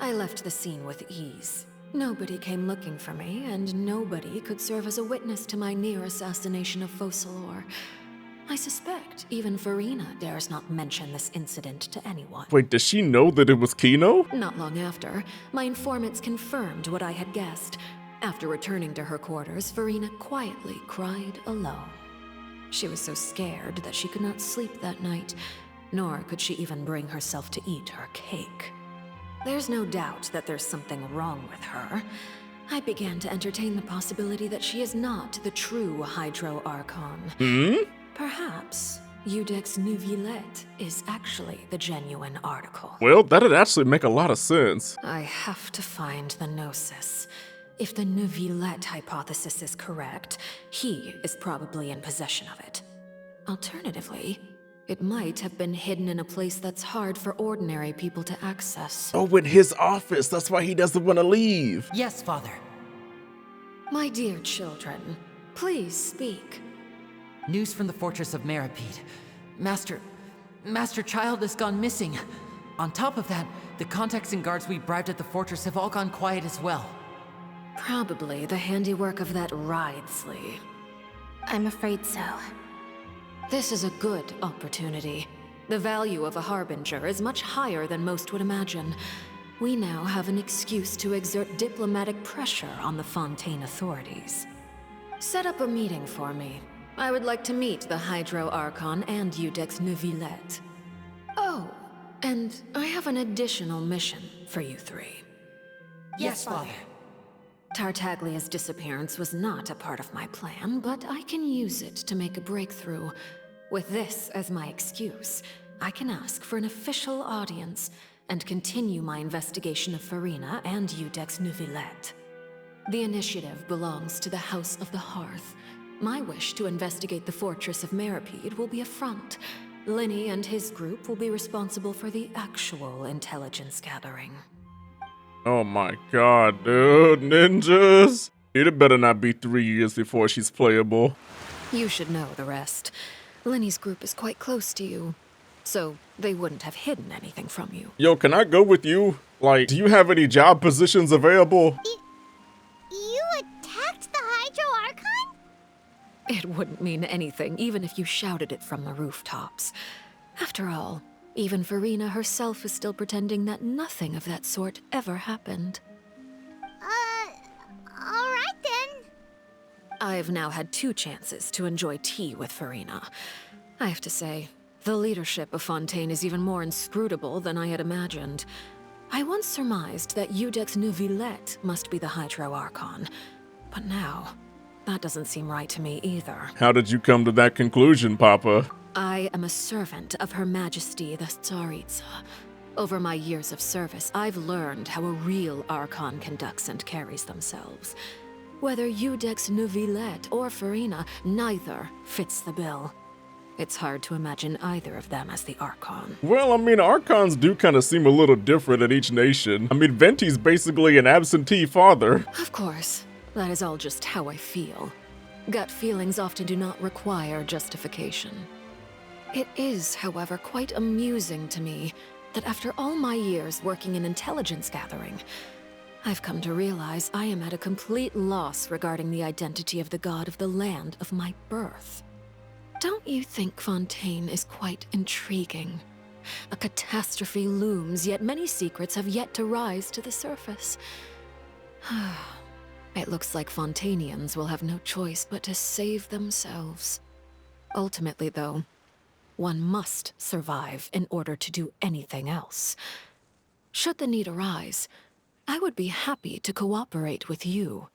I left the scene with ease. Nobody came looking for me, and nobody could serve as a witness to my near assassination of Focalor. I suspect even Farina dares not mention this incident to anyone. Wait, does she know that it was Kino? Not long after, my informants confirmed what I had guessed. After returning to her quarters, Farina quietly cried alone. She was so scared that she could not sleep that night, nor could she even bring herself to eat her cake. There's no doubt that there's something wrong with her. I began to entertain the possibility that she is not the true Hydro Archon. Perhaps Iudex Neuvillette is actually the genuine article. Well, that'd actually make a lot of sense. I have to find the Gnosis. If the Neuvillette hypothesis is correct, he is probably in possession of it. Alternatively, it might have been hidden in a place that's hard for ordinary people to access. Oh, in his office. That's why he doesn't want to leave. Yes, Father. My dear children, please speak. News from the fortress of Meripede. Master Child has gone missing. On top of that, the contacts and guards we bribed at the fortress have all gone quiet as well. Probably the handiwork of that Ridesley. I'm afraid so. This is a good opportunity. The value of a Harbinger is much higher than most would imagine. We now have an excuse to exert diplomatic pressure on the Fontaine authorities. Set up a meeting for me. I would like to meet the Hydro Archon and Iudex Neuvillette. Oh, and I have an additional mission for you three. Yes, Father. Tartaglia's disappearance was not a part of my plan, but I can use it to make a breakthrough. With this as my excuse, I can ask for an official audience and continue my investigation of Farina and Iudex Neuvillette. The initiative belongs to the House of the Hearth. My wish to investigate the fortress of Meripede will be a front. Linny and his group will be responsible for the actual intelligence gathering. Oh my god, dude. Ninjas! It better not be 3 years before she's playable. You should know the rest. Linny's group is quite close to you, so they wouldn't have hidden anything from you. Yo, can I go with you? Like, do you have any job positions available? You attacked the Hydro Archon? It wouldn't mean anything, even if you shouted it from the rooftops. After all, even Farina herself is still pretending that nothing of that sort ever happened. Alright then. I've now had 2 chances to enjoy tea with Farina. I have to say, the leadership of Fontaine is even more inscrutable than I had imagined. I once surmised that Iudex Neuvillette must be the Hydro Archon, but now, that doesn't seem right to me either. How did you come to that conclusion, Papa? I am a servant of Her Majesty the Tsaritsa. Over my years of service, I've learned how a real Archon conducts and carries themselves. Whether Iudex Neuvillette or Farina, neither fits the bill. It's hard to imagine either of them as the Archon. Well, I mean, Archons do kind of seem a little different in each nation. I mean, Venti's basically an absentee father. Of course, that is all just how I feel. Gut feelings often do not require justification. It is, however, quite amusing to me that after all my years working in intelligence gathering, I've come to realize I am at a complete loss regarding the identity of the god of the land of my birth. Don't you think Fontaine is quite intriguing? A catastrophe looms, yet many secrets have yet to rise to the surface. It looks like Fontanians will have no choice but to save themselves. Ultimately, though, one must survive in order to do anything else. Should the need arise, I would be happy to cooperate with you.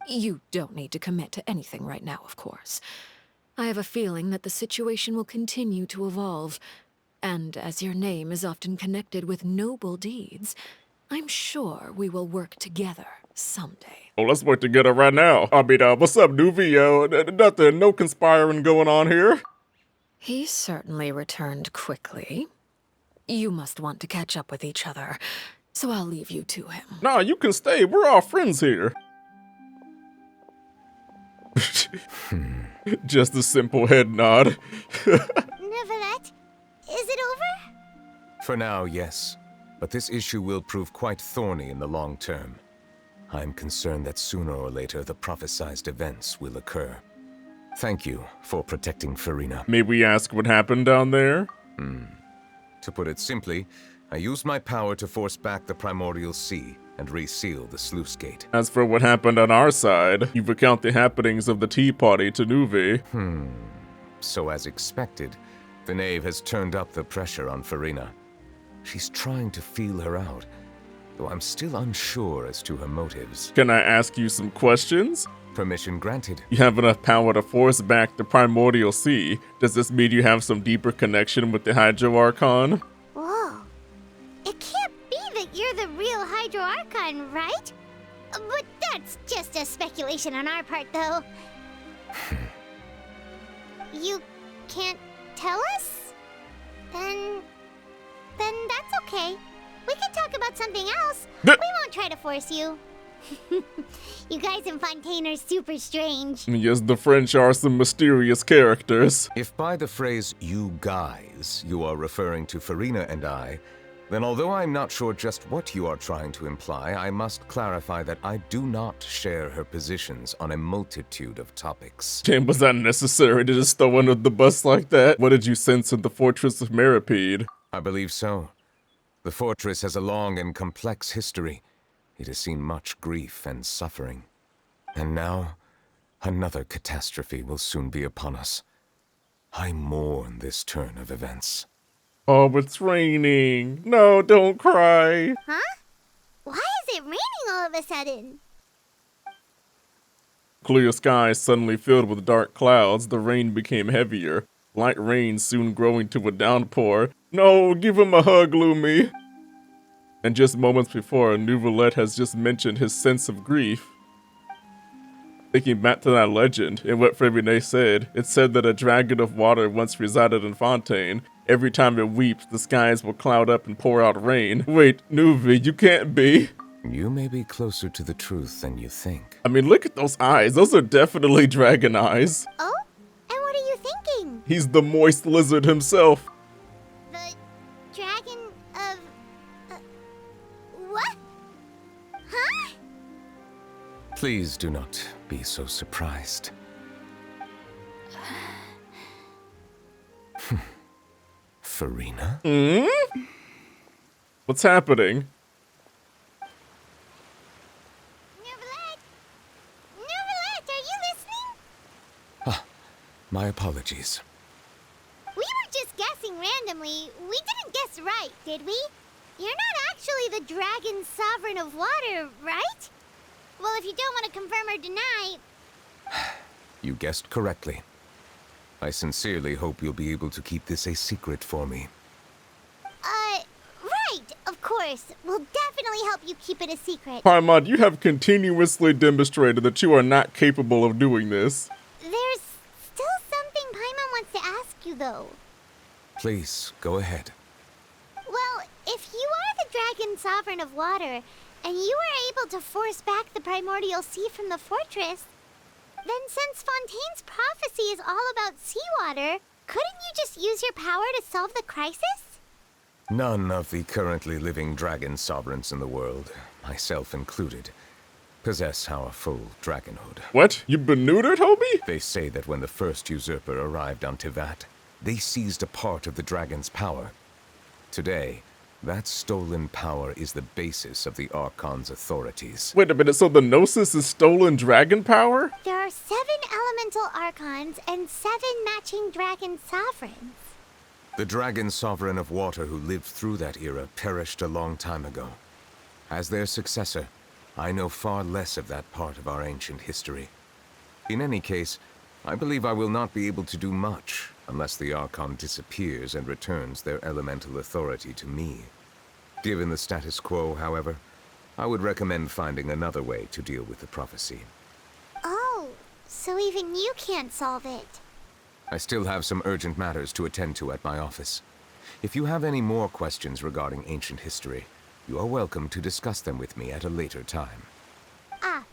You don't need to commit to anything right now, of course. I have a feeling that the situation will continue to evolve, and as your name is often connected with noble deeds, I'm sure we will work together someday. Oh, let's work together right now. I mean, what's up, Nuvi? Nothing, no conspiring going on here. He certainly returned quickly. You must want to catch up with each other, so I'll leave you to him. Nah, you can stay. We're all friends here. Just a simple head nod. Neuvillette, is it over? For now, yes. But this issue will prove quite thorny in the long term. I'm concerned that sooner or later the prophesized events will occur. Thank you for protecting Farina. May we ask what happened down there? To put it simply, I used my power to force back the primordial sea and reseal the sluice gate. As for what happened on our side, you recount the happenings of the tea party to Nuvi. So as expected, the knave has turned up the pressure on Farina. She's trying to feel her out, though I'm still unsure as to her motives. Can I ask you some questions? Permission granted. You have enough power to force back the primordial sea. Does this mean you have some deeper connection with the Hydro Archon? Whoa. It can't be that you're the real Hydro Archon, right? But that's just a speculation on our part, though. You can't tell us? Then that's okay. We can talk about something else. We won't try to force you. You guys in Fontaine are super strange. Yes, the French are some mysterious characters. If by the phrase "you guys" you are referring to Farina and I, then although I'm not sure just what you are trying to imply, I must clarify that I do not share her positions on a multitude of topics. Damn, was that necessary to just throw under the bus like that? What did you sense in the Fortress of Meripede? I believe so. The fortress has a long and complex history. It has seen much grief and suffering. And now, another catastrophe will soon be upon us. I mourn this turn of events. Oh, it's raining. No, don't cry. Huh? Why is it raining all of a sudden? Clear skies suddenly filled with dark clouds. The rain became heavier. Light rain soon growing to a downpour. No, give him a hug, Lumi. And just moments before, Neuvillette has just mentioned his sense of grief. Thinking back to that legend, and what Frevine said, it said that a dragon of water once resided in Fontaine. Every time it weeps, the skies will cloud up and pour out rain. Wait, Nuvi, you can't be. You may be closer to the truth than you think. I mean, look at those eyes. Those are definitely dragon eyes. Oh? And what are you thinking? He's the moist lizard himself. The dragon of... what? Huh? Please do not be so surprised. Farina? What's happening? Neuvillette, are you listening? My apologies. We were just guessing randomly. We didn't guess right, did we? You're not actually the dragon sovereign of water, right? Well, if you don't want to confirm or deny... You guessed correctly. I sincerely hope you'll be able to keep this a secret for me. Right, of course. We'll definitely help you keep it a secret. Paimon, you have continuously demonstrated that you are not capable of doing this. There's still something Paimon wants to ask you, though. Please, go ahead. Well, if you are the dragon sovereign of water, and you were able to force back the primordial sea from the fortress, then since Fontaine's prophecy is all about seawater, couldn't you just use your power to solve the crisis? None of the currently living dragon sovereigns in the world, myself included, possess our full dragonhood. What? You've been neutered, homie? They say that when the first usurper arrived on Tivat, they seized a part of the dragon's power. Today, that stolen power is the basis of the Archon's authorities. Wait a minute, so the Gnosis is stolen dragon power? There are 7 elemental archons and 7 matching dragon sovereigns. The dragon sovereign of water who lived through that era perished a long time ago. As their successor, I know far less of that part of our ancient history. In any case, I believe I will not be able to do much unless the Archon disappears and returns their elemental authority to me. Given the status quo, however, I would recommend finding another way to deal with the prophecy. Oh, so even you can't solve it. I still have some urgent matters to attend to at my office. If you have any more questions regarding ancient history, you are welcome to discuss them with me at a later time.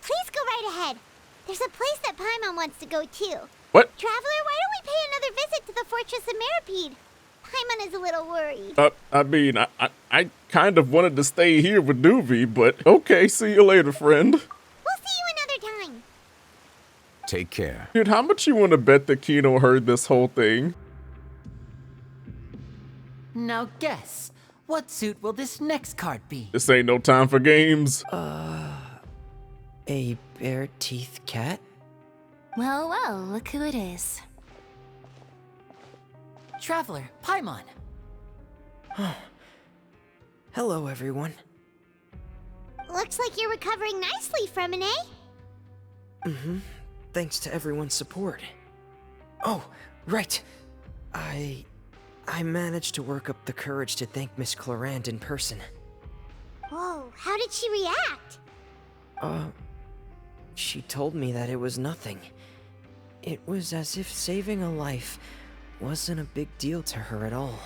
Please go right ahead. There's a place that Paimon wants to go too. What? Traveler, why don't we pay another visit to the Fortress of Meripede? Paimon is a little worried. I mean, I kind of wanted to stay here with Nuvi, but okay, see you later, friend. We'll see you another time. Take care. Dude, how much you want to bet that Kino heard this whole thing? Now guess, what suit will this next card be? This ain't no time for games. A bare-teeth cat? Well, well, look who it is. Traveler, Paimon. Hello, everyone. Looks like you're recovering nicely from it, eh? Thanks to everyone's support. Oh, right. I managed to work up the courage to thank Miss Clarant in person. Whoa, how did she react? She told me that it was nothing. It was as if saving a life wasn't a big deal to her at all.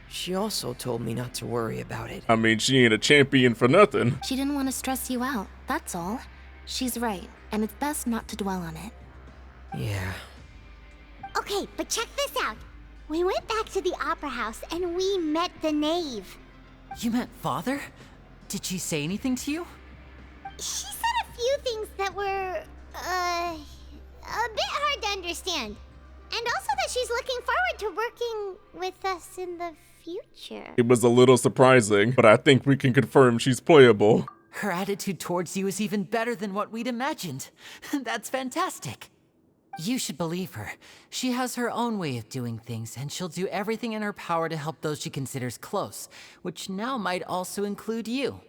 She also told me not to worry about it. I mean, she ain't a champion for nothing. She didn't want to stress you out, that's all. She's right, and it's best not to dwell on it. Yeah. Okay, but check this out. We went back to the opera house and we met the knave. You met Father? Did she say anything to you? She said a few things that were, a bit hard to understand. And also that she's looking forward to working with us in the future. It was a little surprising, but I think we can confirm she's playable. Her attitude towards you is even better than what we'd imagined. That's fantastic. You should believe her. She has her own way of doing things, and she'll do everything in her power to help those she considers close, which now might also include you.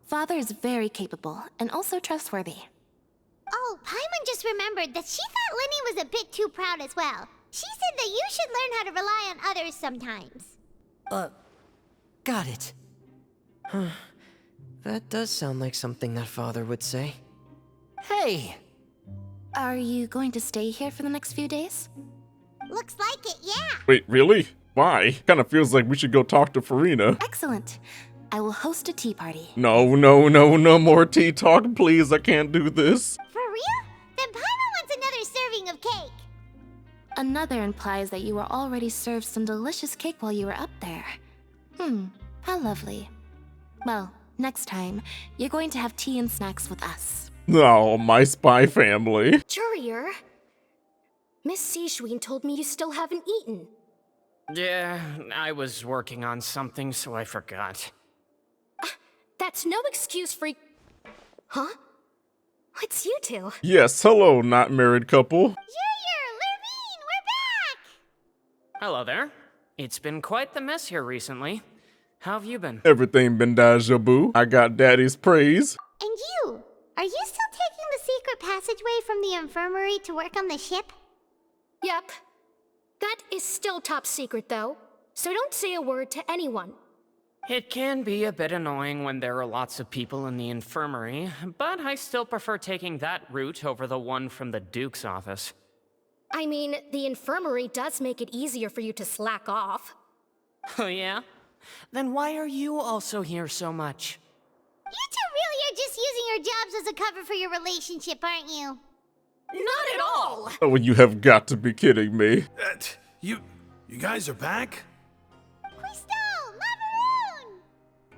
Father is very capable, and also trustworthy. Oh, Paimon just remembered that she thought Lenny was a bit too proud as well. She said that you should learn how to rely on others sometimes. Got it. That does sound like something that Father would say. Hey! Are you going to stay here for the next few days? Looks like it, yeah. Wait, really? Why? Kinda feels like we should go talk to Farina. Excellent. I will host a tea party. No more tea talk, please. I can't do this. For real? Then Paimon wants another serving of cake. Another implies that you were already served some delicious cake while you were up there. How lovely. Well, next time, you're going to have tea and snacks with us. Oh, my spy family. Jurier, Miss Sijween told me you still haven't eaten. Yeah, I was working on something, so I forgot. That's no excuse for... Huh? It's you two. Yes, hello, not married couple. Jurier, Lurvine, we're back! Hello there. It's been quite the mess here recently. How have you been? Everything been deja vu. I got daddy's praise. And you? Are you still taking the secret passageway from the infirmary to work on the ship? Yep. That is still top secret, though. So don't say a word to anyone. It can be a bit annoying when there are lots of people in the infirmary, but I still prefer taking that route over the one from the Duke's office. I mean, the infirmary does make it easier for you to slack off. Oh yeah? Then why are you also here so much? You two really are just using your jobs as a cover for your relationship, aren't you? Not at all! Oh, you have got to be kidding me. You guys are back? Crystal! Macaroon!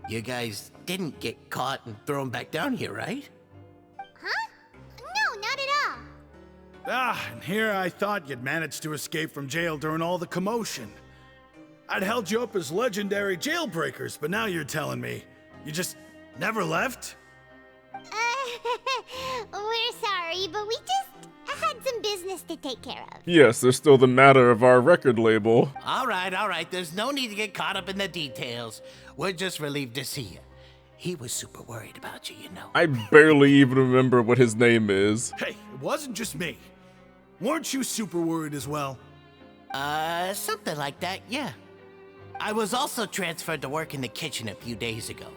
You guys didn't get caught and thrown back down here, right? Huh? No, not at all. And here I thought you'd managed to escape from jail during all the commotion. I'd held you up as legendary jailbreakers, but now you're telling me you just never left? We're sorry, but we just had some business to take care of. Yes, there's still the matter of our record label. All right. There's no need to get caught up in the details. We're just relieved to see you. He was super worried about you, you know. I barely even remember what his name is. Hey, it wasn't just me. Weren't you super worried as well? Something like that, yeah. I was also transferred to work in the kitchen a few days ago.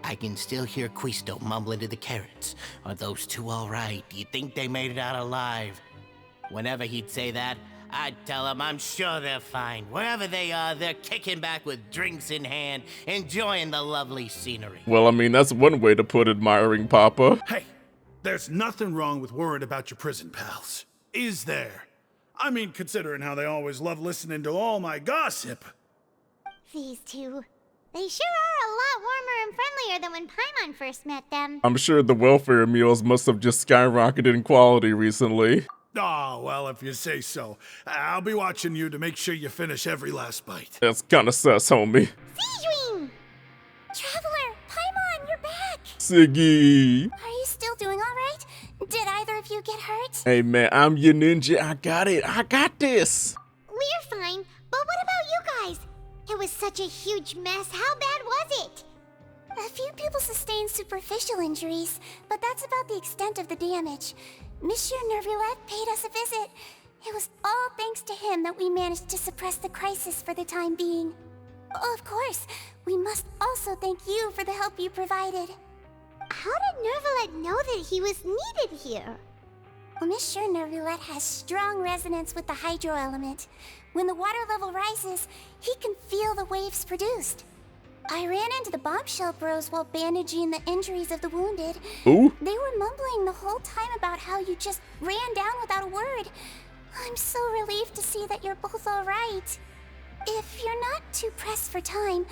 I can still hear Quisto mumbling to the carrots. Are those two all right? Do you think they made it out alive? Whenever he'd say that, I'd tell him I'm sure they're fine. Wherever they are, they're kicking back with drinks in hand, enjoying the lovely scenery. Well, I mean, that's one way to put admiring Papa. Hey, there's nothing wrong with worrying about your prison pals, is there? I mean, considering how they always love listening to all my gossip. These two, they sure are a lot warmer and friendlier than when Paimon first met them. I'm sure the welfare meals must have just skyrocketed in quality recently. Oh, well, if you say so. I'll be watching you to make sure you finish every last bite. That's kinda sus, homie. Sigewing! Traveler, Paimon, you're back! Siggy! Are you still doing all right? Did either of you get hurt? Hey man, I'm your ninja. I got it. I got this. We're fine, but what about you guys? It was such a huge mess. How bad was it? A few people sustained superficial injuries, but that's about the extent of the damage. Monsieur Nervillette paid us a visit. It was all thanks to him that we managed to suppress the crisis for the time being. Of course, we must also thank you for the help you provided. How did Nervillette know that he was needed here? Well, Monsieur Nervillette has strong resonance with the hydro element. When the water level rises, he can feel the waves produced. I ran into the bombshell bros while bandaging the injuries of the wounded. Ooh. They were mumbling the whole time about how you just ran down without a word. I'm so relieved to see that you're both all right. If you're not too pressed for time,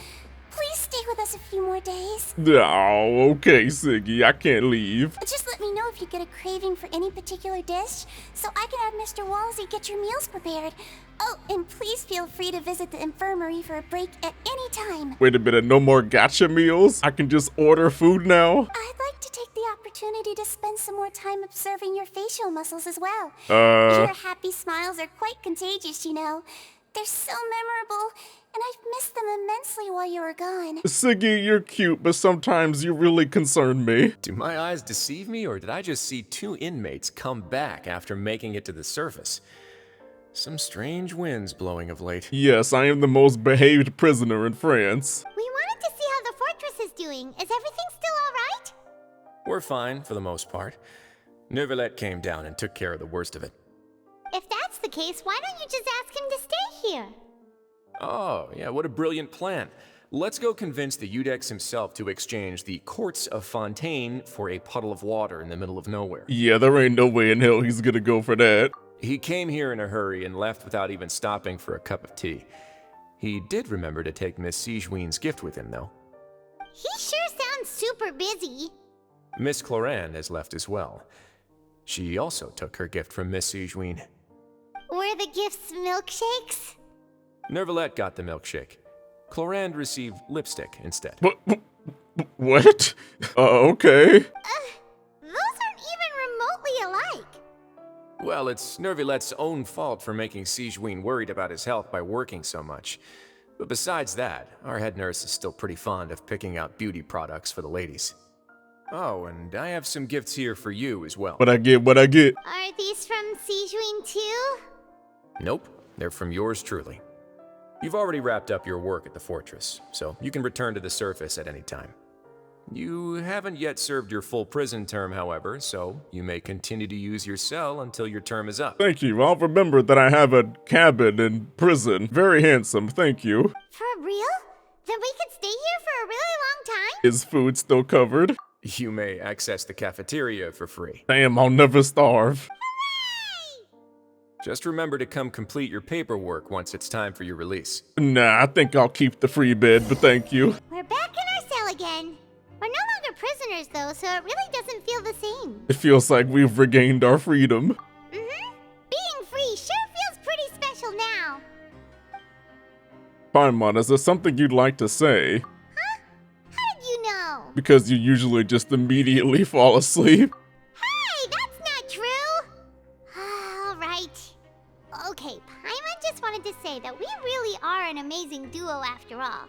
please stay with us a few more days. Oh, okay, Siggy. I can't leave. Just let me know if you get a craving for any particular dish, so I can have Mr. Walsey get your meals prepared. Oh, and please feel free to visit the infirmary for a break at any time. Wait a minute, no more gacha meals? I can just order food now? I'd like to take the opportunity to spend some more time observing your facial muscles as well. Your happy smiles are quite contagious, you know. They're so memorable, and I've missed them immensely while you were gone. Siggy, you're cute, but sometimes you really concern me. Do my eyes deceive me, or did I just see two inmates come back after making it to the surface? Some strange winds blowing of late. Yes, I am the most behaved prisoner in France. We wanted to see how the fortress is doing. Is everything still all right? We're fine, for the most part. Neuvillette came down and took care of the worst of it. If that's the case, why don't you just ask him to stay here? Oh, yeah, what a brilliant plan. Let's go convince the Udex himself to exchange the Courts of Fontaine for a puddle of water in the middle of nowhere. Yeah, there ain't no way in hell he's gonna go for that. He came here in a hurry and left without even stopping for a cup of tea. He did remember to take Miss Sigewin's gift with him, though. He sure sounds super busy. Miss Clorand has left as well. She also took her gift from Miss Sigewin. Were the gifts milkshakes? Neuvillette got the milkshake. Clorand received lipstick instead. What? Okay. Those aren't even remotely alike. Well, it's Neuvillette's own fault for making Sigewin worried about his health by working so much. But besides that, our head nurse is still pretty fond of picking out beauty products for the ladies. Oh, and I have some gifts here for you as well. What I get? Are these from Sigewin too? Nope, they're from yours truly. You've already wrapped up your work at the fortress, so you can return to the surface at any time. You haven't yet served your full prison term, however, so you may continue to use your cell until your term is up. Thank you. I'll remember that I have a cabin in prison. Very handsome, thank you. For real? Then we could stay here for a really long time? Is food still covered? You may access the cafeteria for free. Damn, I'll never starve. Just remember to come complete your paperwork once it's time for your release. Nah, I think I'll keep the free bed, but thank you. We're back in our cell again. We're no longer prisoners though, so it really doesn't feel the same. It feels like we've regained our freedom. Being free sure feels pretty special now. Paimon, is there something you'd like to say? How did you know? Because you usually just immediately fall asleep. Hey, that's not true! Alright. Okay, Paimon just wanted to say that we really are an amazing duo after all.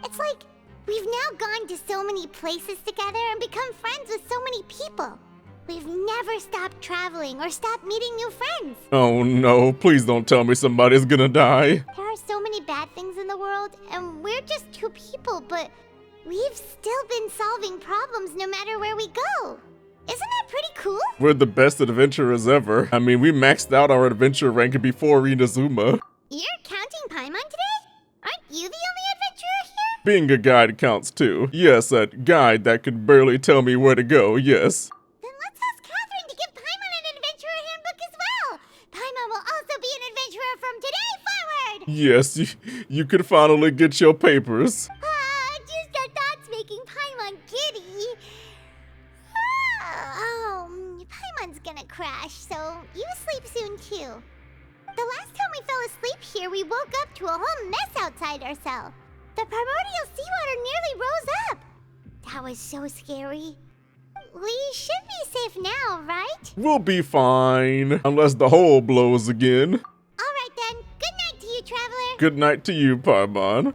It's like, we've now gone to so many places together and become friends with so many people. We've never stopped traveling or stopped meeting new friends. Oh no, please don't tell me somebody's gonna die. There are so many bad things in the world, and we're just two people, but we've still been solving problems no matter where we go. Isn't that pretty cool? We're the best adventurers ever. I mean, we maxed out our adventure rank before Inazuma. You're counting Paimon today? Aren't you the only adventurer here? Being a guide counts too. Yes, a guide that could barely tell me where to go, yes. Then let's ask Catherine to give Paimon an adventurer handbook as well. Paimon will also be an adventurer from today forward. Yes, you could finally get your papers. Just our thoughts making Paimon giddy. Paimon's gonna crash, so you sleep soon too. The last time we fell asleep here, we woke up to a whole mess outside our cell. The primordial seawater nearly rose up. That was so scary. We should be safe now, right? We'll be fine, unless the hole blows again. Alright then, good night to you, Traveler. Good night to you, Paimon.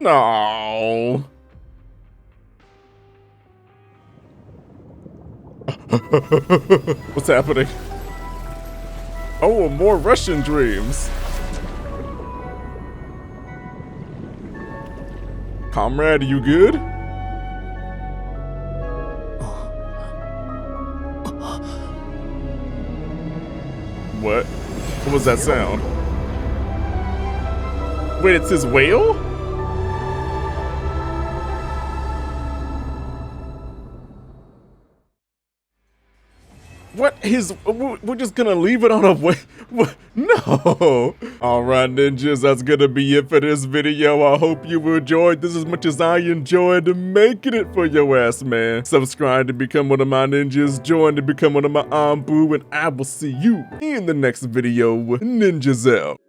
No. What's happening? Oh, more Russian dreams. Comrade, you good? What? What was that sound? Wait, it's his whale? What? We're just gonna leave it on a way? No! Alright, ninjas, that's gonna be it for this video. I hope you enjoyed this as much as I enjoyed making it for your ass, man. Subscribe to become one of my ninjas, join to become one of my Anbu, and I will see you in the next video. Ninjas out.